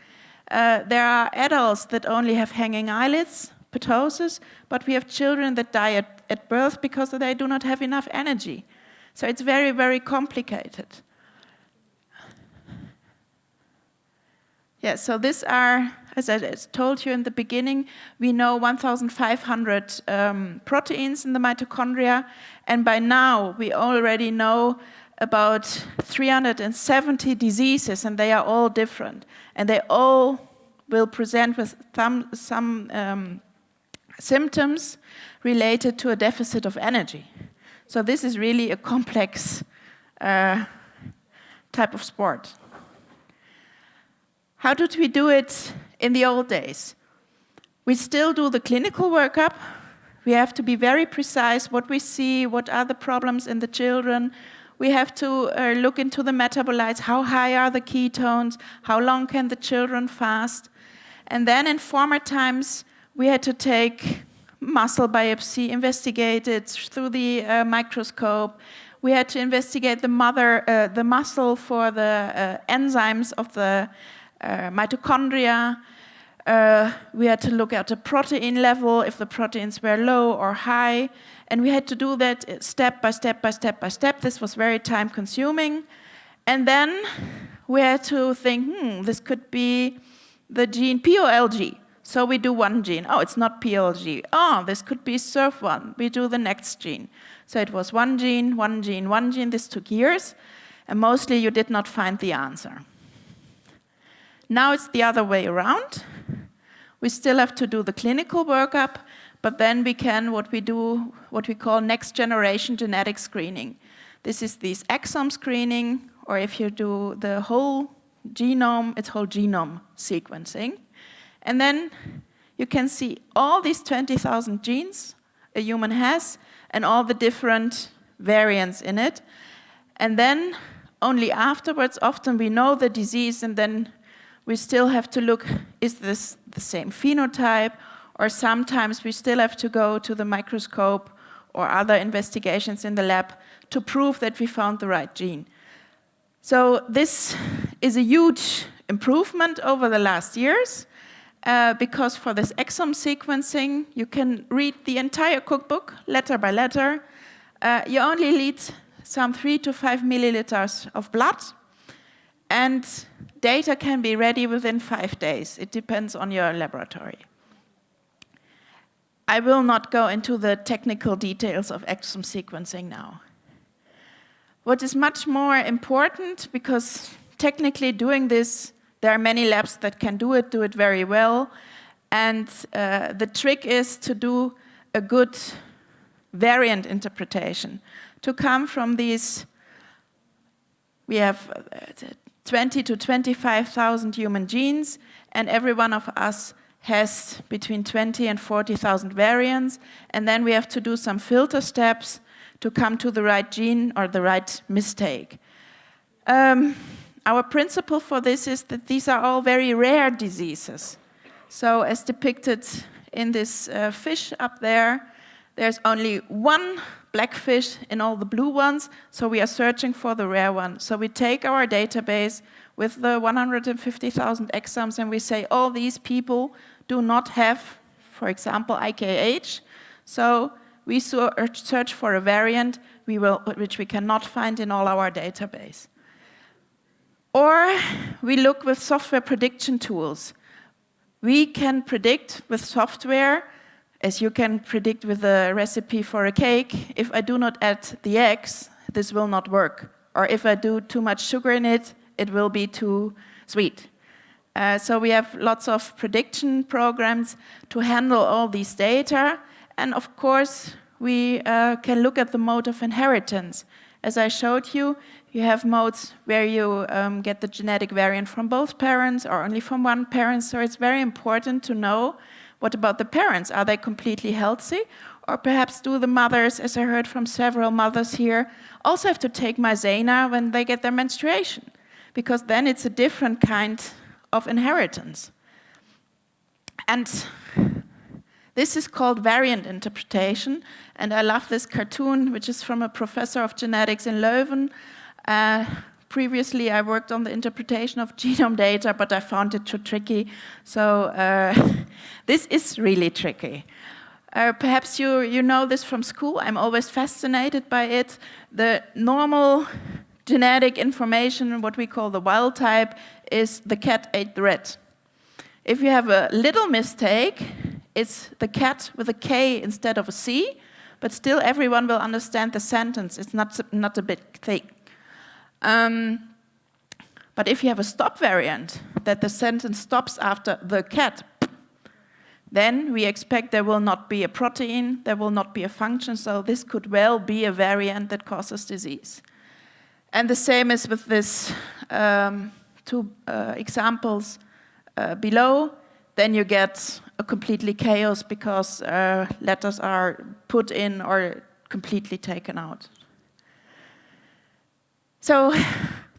There are adults that only have hanging eyelids, ptosis, but we have children that die at birth because they do not have enough energy. So it's very, very complicated. Yeah, so these are, as I told you in the beginning, we know 1,500 proteins in the mitochondria, and by now we already know about 370 diseases, and they are all different. And they all will present with some symptoms related to a deficit of energy. So this is really a complex type of sport. How did we do it in the old days? We still do the clinical workup. We have to be very precise what we see, what are the problems in the children. We have to look into the metabolites, how high are the ketones, how long can the children fast. And then in former times, we had to take muscle biopsy, investigate it through the microscope. We had to investigate the muscle for the enzymes of the mitochondria. We had to look at the protein level, if the proteins were low or high. And we had to do that step by step by step by step. This was very time consuming. And then we had to think, this could be the gene POLG. So we do one gene. Oh, it's not PLG. Oh, this could be SURF1. We do the next gene. So it was one gene, one gene, one gene. This took years. And mostly you did not find the answer. Now it's the other way around. We still have to do the clinical workup, but then we can what we call next generation genetic screening. This is this exome screening, or if you do the whole genome, it's whole genome sequencing. And then you can see all these 20,000 genes a human has and all the different variants in it. And then only afterwards, often we know the disease, and then we still have to look, is this the same phenotype? Or sometimes we still have to go to the microscope or other investigations in the lab to prove that we found the right gene. So this is a huge improvement over the last years, because for this exome sequencing, you can read the entire cookbook, letter by letter. You only need some 3 to 5 milliliters of blood, and data can be ready within 5 days. It depends on your laboratory. I will not go into the technical details of exome sequencing now. What is much more important, because technically doing this, there are many labs that can do it very well, and the trick is to do a good variant interpretation. To come from these, we have 20 to 25,000 human genes, and every one of us has between 20 and 40,000 variants, and then we have to do some filter steps to come to the right gene or the right mistake. Our principle for this is that these are all very rare diseases. So as depicted in this fish up there, there's only one black fish in all the blue ones, so we are searching for the rare one. So we take our database with the 150,000 exomes and we say all these people do not have, for example, IKH. So we search for a variant which we cannot find in all our database. Or we look with software prediction tools. We can predict with software, as you can predict with a recipe for a cake, if I do not add the eggs, this will not work. Or if I do too much sugar in it, it will be too sweet. So we have lots of prediction programs to handle all these data. And of course, we can look at the mode of inheritance. As I showed you, you have modes where you get the genetic variant from both parents or only from one parent. So it's very important to know What about the parents? Are they completely healthy? Or perhaps do the mothers, as I heard from several mothers here, also have to take maizena when they get their menstruation? Because then it's a different kind of inheritance. And this is called variant interpretation. And I love this cartoon, which is from a professor of genetics in Leuven. Previously, I worked on the interpretation of genome data, but I found it too tricky. So this is really tricky. Perhaps you know this from school. I'm always fascinated by it. The normal genetic information, what we call the wild type, is the cat ate the rat. If you have a little mistake, it's the cat with a K instead of a C, but still everyone will understand the sentence. It's not a big thing. But if you have a stop variant, that the sentence stops after the cat, then we expect there will not be a protein, there will not be a function, so this could well be a variant that causes disease. And the same is with this two examples below. Then you get a completely chaos because letters are put in or completely taken out. So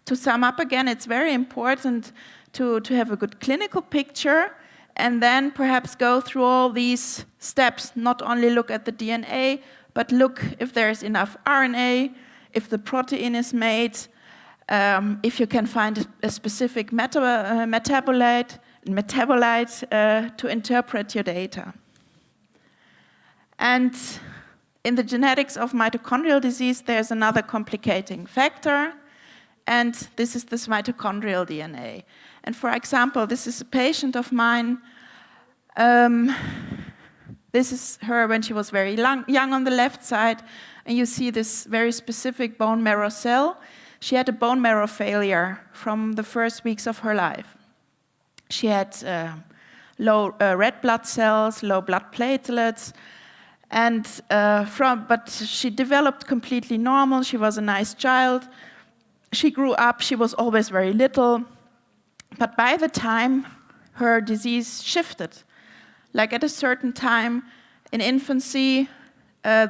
to sum up again, it's very important to have a good clinical picture and then perhaps go through all these steps, not only look at the DNA, but look if there's enough RNA, if the protein is made, if you can find a specific metabolite to interpret your data. And in the genetics of mitochondrial disease, there's another complicating factor, and this is this mitochondrial DNA. And for example, this is a patient of mine. This is her when she was very young on the left side, and you see this very specific bone marrow cell. She had a bone marrow failure from the first weeks of her life. She had low red blood cells, low blood platelets, but she developed completely normal. She was a nice child. She grew up. She was always very little. But by the time her disease shifted, like at a certain time in infancy,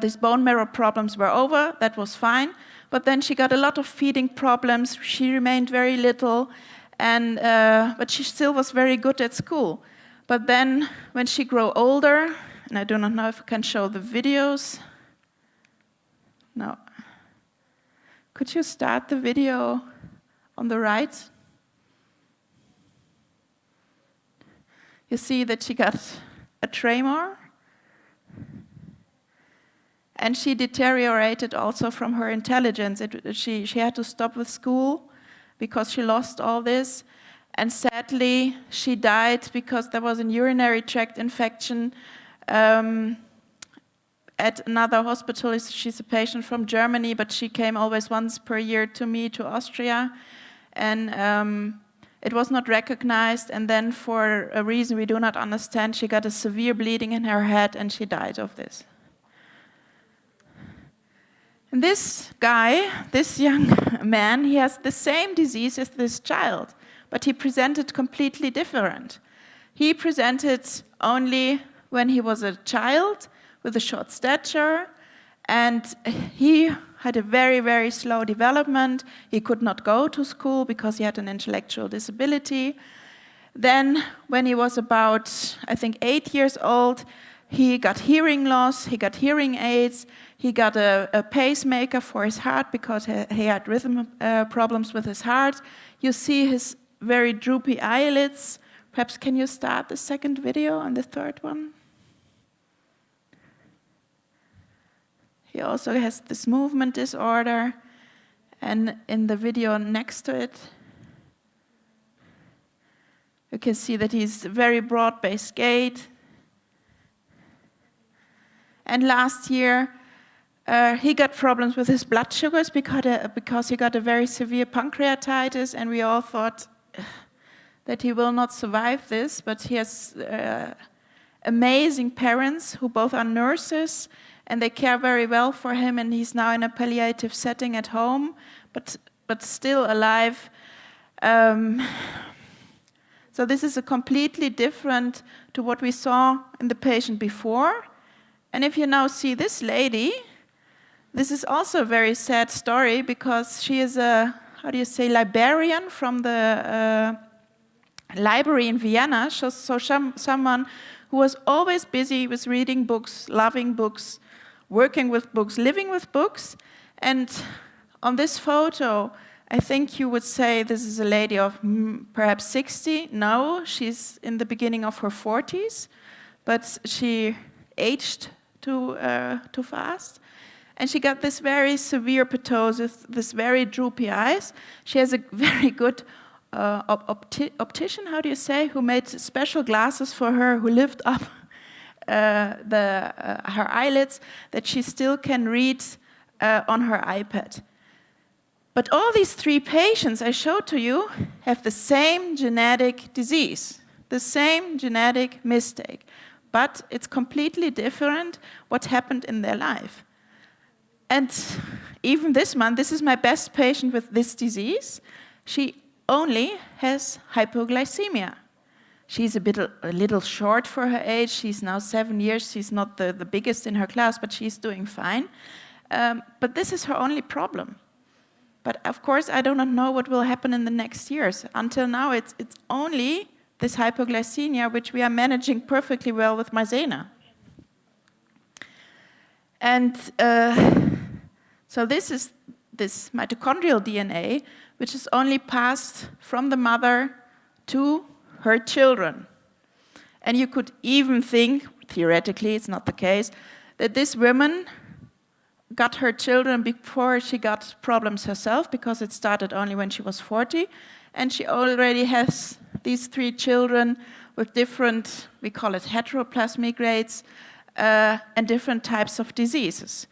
these bone marrow problems were over. That was fine. But then she got a lot of feeding problems. She remained very little, but she still was very good at school. But then when she grew older, and I do not know if I can show the videos. No. Could you start the video on the right? You see that she got a tremor. And she deteriorated also from her intelligence. She had to stop with school because she lost all this. And sadly, she died because there was a urinary tract infection at another hospital. She's a patient from Germany, but she came always once per year to me, to Austria. And it was not recognized. And then for a reason we do not understand, she got a severe bleeding in her head and she died of this. And this guy, this young man, he has the same disease as this child, but he presented completely different. He presented only when he was a child with a short stature, and he had a very, very slow development. He could not go to school because he had an intellectual disability. Then, when he was about, I think, 8 years old, he got hearing loss, he got hearing aids, he got a pacemaker for his heart because he had rhythm problems with his heart. You see his very droopy eyelids. Perhaps can you start the second video and the third one? He also has this movement disorder. And in the video next to it, you can see that he's very broad-based gait. And last year, he got problems with his blood sugars because he got a very severe pancreatitis, and we all thought that he will not survive this, but he has amazing parents who both are nurses, and they care very well for him, and he's now in a palliative setting at home, but still alive. So So this is a completely different to what we saw in the patient before. And if you now see this lady, this is also a very sad story because she is a, how do you say, librarian from the library in Vienna. So someone who was always busy with reading books, loving books, working with books, living with books. And on this photo, I think you would say this is a lady of perhaps 60. No, she's in the beginning of her 40s, but she aged too fast. And she got this very severe ptosis, this very droopy eyes. She has a very good optician, how do you say, who made special glasses for her, who lifted up her eyelids, that she still can read on her iPad. But all these 3 patients I showed to you have the same genetic disease, the same genetic mistake. But it's completely different what happened in their life. And even this month, this is my best patient with this disease. She only has hypoglycemia. She's a little short for her age. She's now 7 years. She's not the biggest in her class, but she's doing fine. But this is her only problem. But of course, I do not know what will happen in the next years. Until now, it's only this hypoglycemia, which we are managing perfectly well with Maizena. And so this is this mitochondrial DNA, which is only passed from the mother to her children. And you could even think, theoretically, it's not the case, that this woman got her children before she got problems herself, because it started only when she was 40, and she already has these 3 children with different, we call it heteroplasmic rates, and different types of diseases.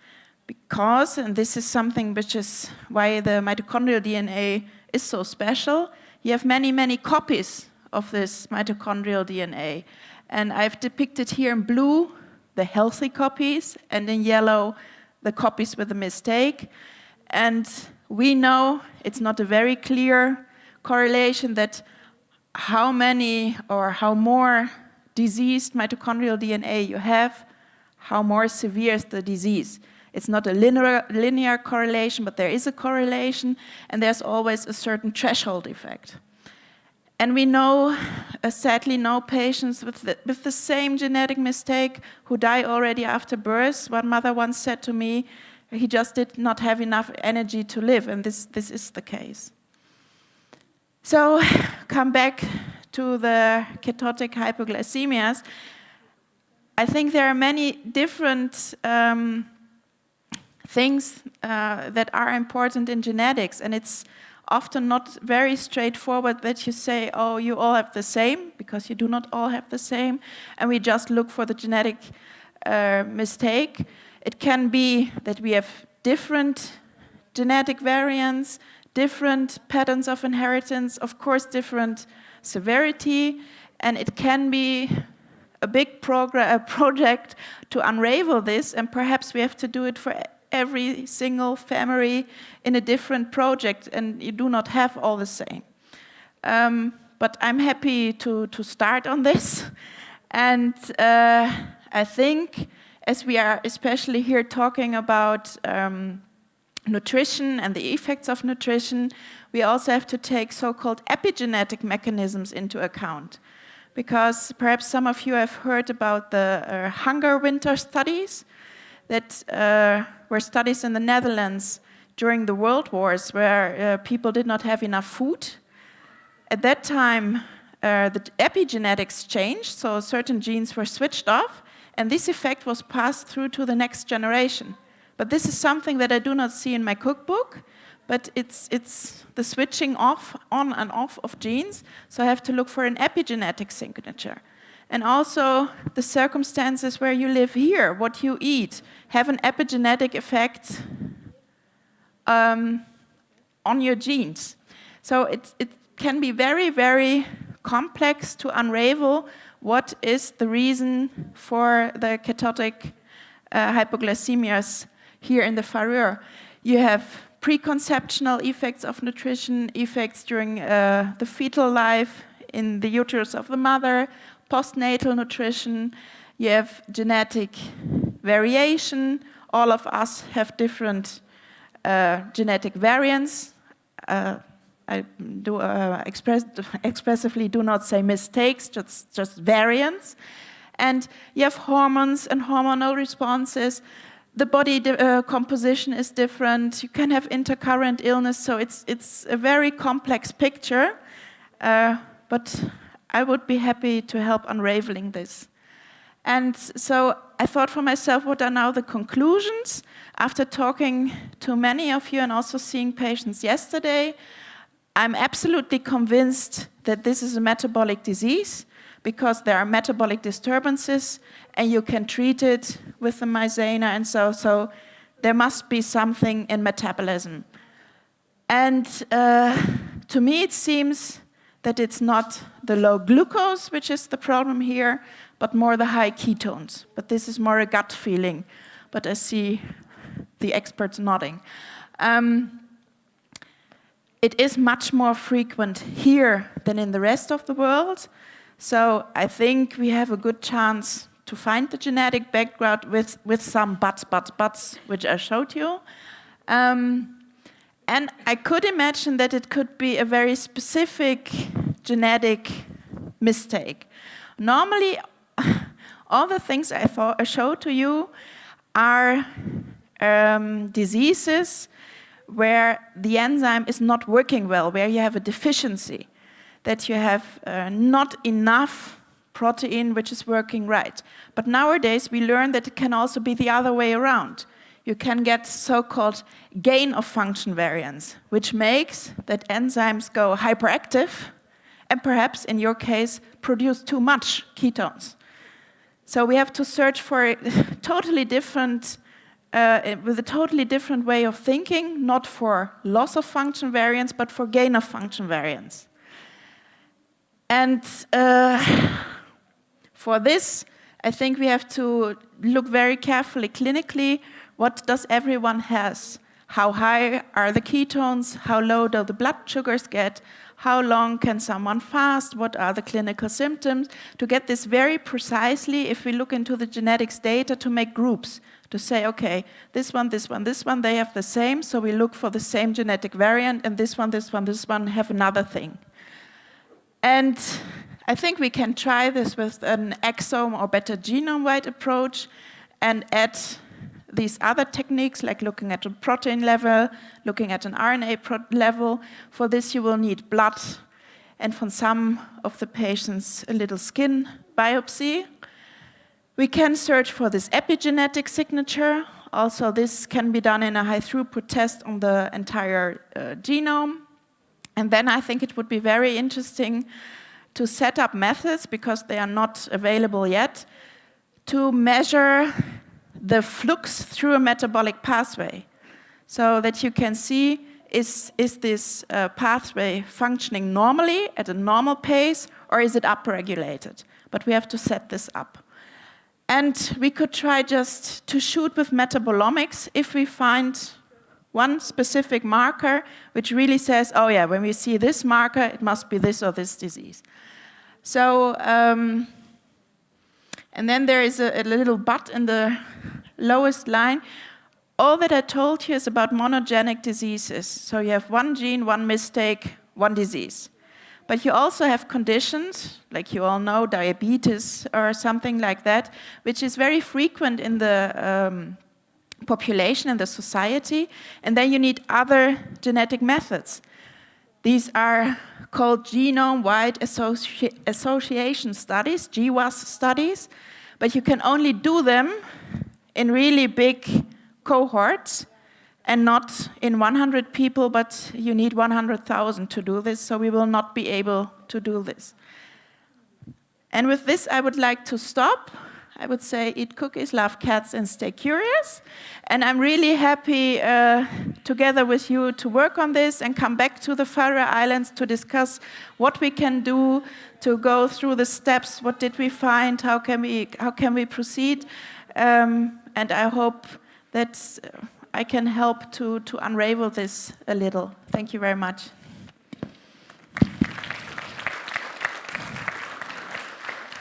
Because, and this is something which is why the mitochondrial DNA is so special, you have many, many copies of this mitochondrial DNA. And I've depicted here in blue the healthy copies, and in yellow the copies with a mistake. And we know it's not a very clear correlation that how many or how more diseased mitochondrial DNA you have, how more severe is the disease. It's not a linear correlation, but there is a correlation, and there's always a certain threshold effect. And we know, sadly, no patients with the same genetic mistake who die already after birth. One mother once said to me, he just did not have enough energy to live, and this is the case. So, come back to the ketotic hypoglycemias. I think there are many different things that are important in genetics, and it's often not very straightforward that you say, oh, you all have the same, because you do not all have the same, and we just look for the genetic mistake. It can be that we have different genetic variants, different patterns of inheritance, of course different severity, and it can be a big project to unravel this, and perhaps we have to do it for every single family in a different project, and you do not have all the same. But I'm happy to start on this. And I think, as we are especially here talking about nutrition and the effects of nutrition, we also have to take so-called epigenetic mechanisms into account. Because perhaps some of you have heard about the hunger winter studies, that were studies in the Netherlands during the World Wars, where people did not have enough food. At that time, the epigenetics changed, so certain genes were switched off, and this effect was passed through to the next generation. But this is something that I do not see in my cookbook, but it's the switching off, on and off of genes, so I have to look for an epigenetic signature. And also the circumstances where you live here, what you eat, have an epigenetic effect on your genes. So it can be very, very complex to unravel what is the reason for the ketotic hypoglycemias here in the Färöer. You have preconceptional effects of nutrition, effects during the fetal life in the uterus of the mother, postnatal nutrition, you have genetic variation. All of us have different genetic variants. I do expressively do not say mistakes, just variants. And you have hormones and hormonal responses. The body composition is different. You can have intercurrent illness, so it's a very complex picture. But I would be happy to help unraveling this. And so I thought for myself, what are now the conclusions? After talking to many of you and also seeing patients yesterday, I'm absolutely convinced that this is a metabolic disease, because there are metabolic disturbances and you can treat it with the Mircea, and so there must be something in metabolism. And to me it seems that it's not the low glucose which is the problem here, but more the high ketones. But this is more a gut feeling, but I see the experts nodding. It is much more frequent here than in the rest of the world. So I think we have a good chance to find the genetic background with some buts, which I showed you. And I could imagine that it could be a very specific genetic mistake. Normally, all the things I showed to you are diseases where the enzyme is not working well, where you have a deficiency, that you have not enough protein which is working right. But nowadays we learn that it can also be the other way around. You can get so-called gain of function variants, which makes that enzymes go hyperactive and perhaps in your case produce too much ketones. So we have to search for a totally different with a totally different way of thinking, not for loss of function variants, but for gain of function variants. And for this, I think we have to look very carefully clinically. What does everyone has? How high are the ketones? How low do the blood sugars get? How long can someone fast? What are the clinical symptoms? To get this very precisely, if we look into the genetics data, to make groups, to say, okay, this one, they have the same, so we look for the same genetic variant, and this one have another thing. And I think we can try this with an exome or better genome-wide approach and add these other techniques, like looking at a protein level, looking at an RNA level. For this, you will need blood, and for some of the patients, a little skin biopsy. We can search for this epigenetic signature. Also, this can be done in a high-throughput test on the entire genome. And then I think it would be very interesting to set up methods, because they are not available yet, to measure the flux through a metabolic pathway, so that you can see, is this pathway functioning normally at a normal pace, or is it upregulated? But we have to set this up. And we could try just to shoot with metabolomics if we find one specific marker which really says, oh yeah, when we see this marker, it must be this or this disease. So, and then there is a little but in the lowest line. All that I told you is about monogenic diseases. So you have one gene, one mistake, one disease. But you also have conditions, like you all know, diabetes or something like that, which is very frequent in the population and the society. And then you need other genetic methods. These are called genome-wide association studies, GWAS studies, but you can only do them in really big cohorts, and not in 100 people, but you need 100,000 to do this, so we will not be able to do this. And with this, I would like to stop. I would say eat cookies, love cats, and stay curious. And I'm really happy together with you to work on this and come back to the Faroe Islands to discuss what we can do, to go through the steps. What did we find? How can we proceed? And I hope that I can help to unravel this a little. Thank you very much.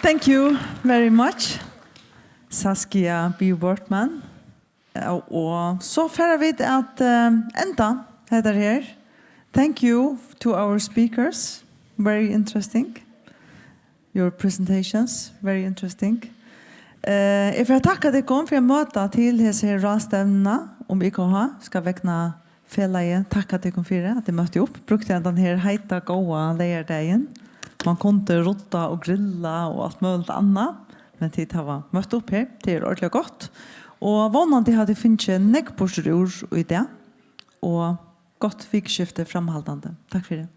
Thank you very much, Saskia B. Wortmann. Og så får vi at enda heter her. Thank you to our speakers. Very interesting. Your presentations, very interesting. Jeg får takke deg om for å møte til disse Ráðstevna om IKH. Skal vekne fjellet. Takke deg om for at jeg møtte opp. Brukte jeg denne heita gåa leierdagen. Man kunde rotta och grilla och allt möjligt annat. Men tid har mött upp här. Det är ordentligt gott. Och vanligt hade finns en neckpostur i det. Och gott fikskifte framhållande. Tack för det.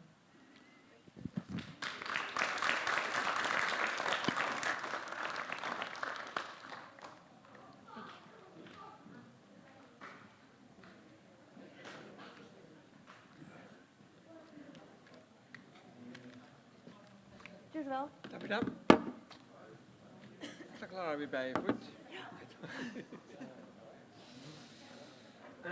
Tack för det. Så klarar vi bägge fort. Ja.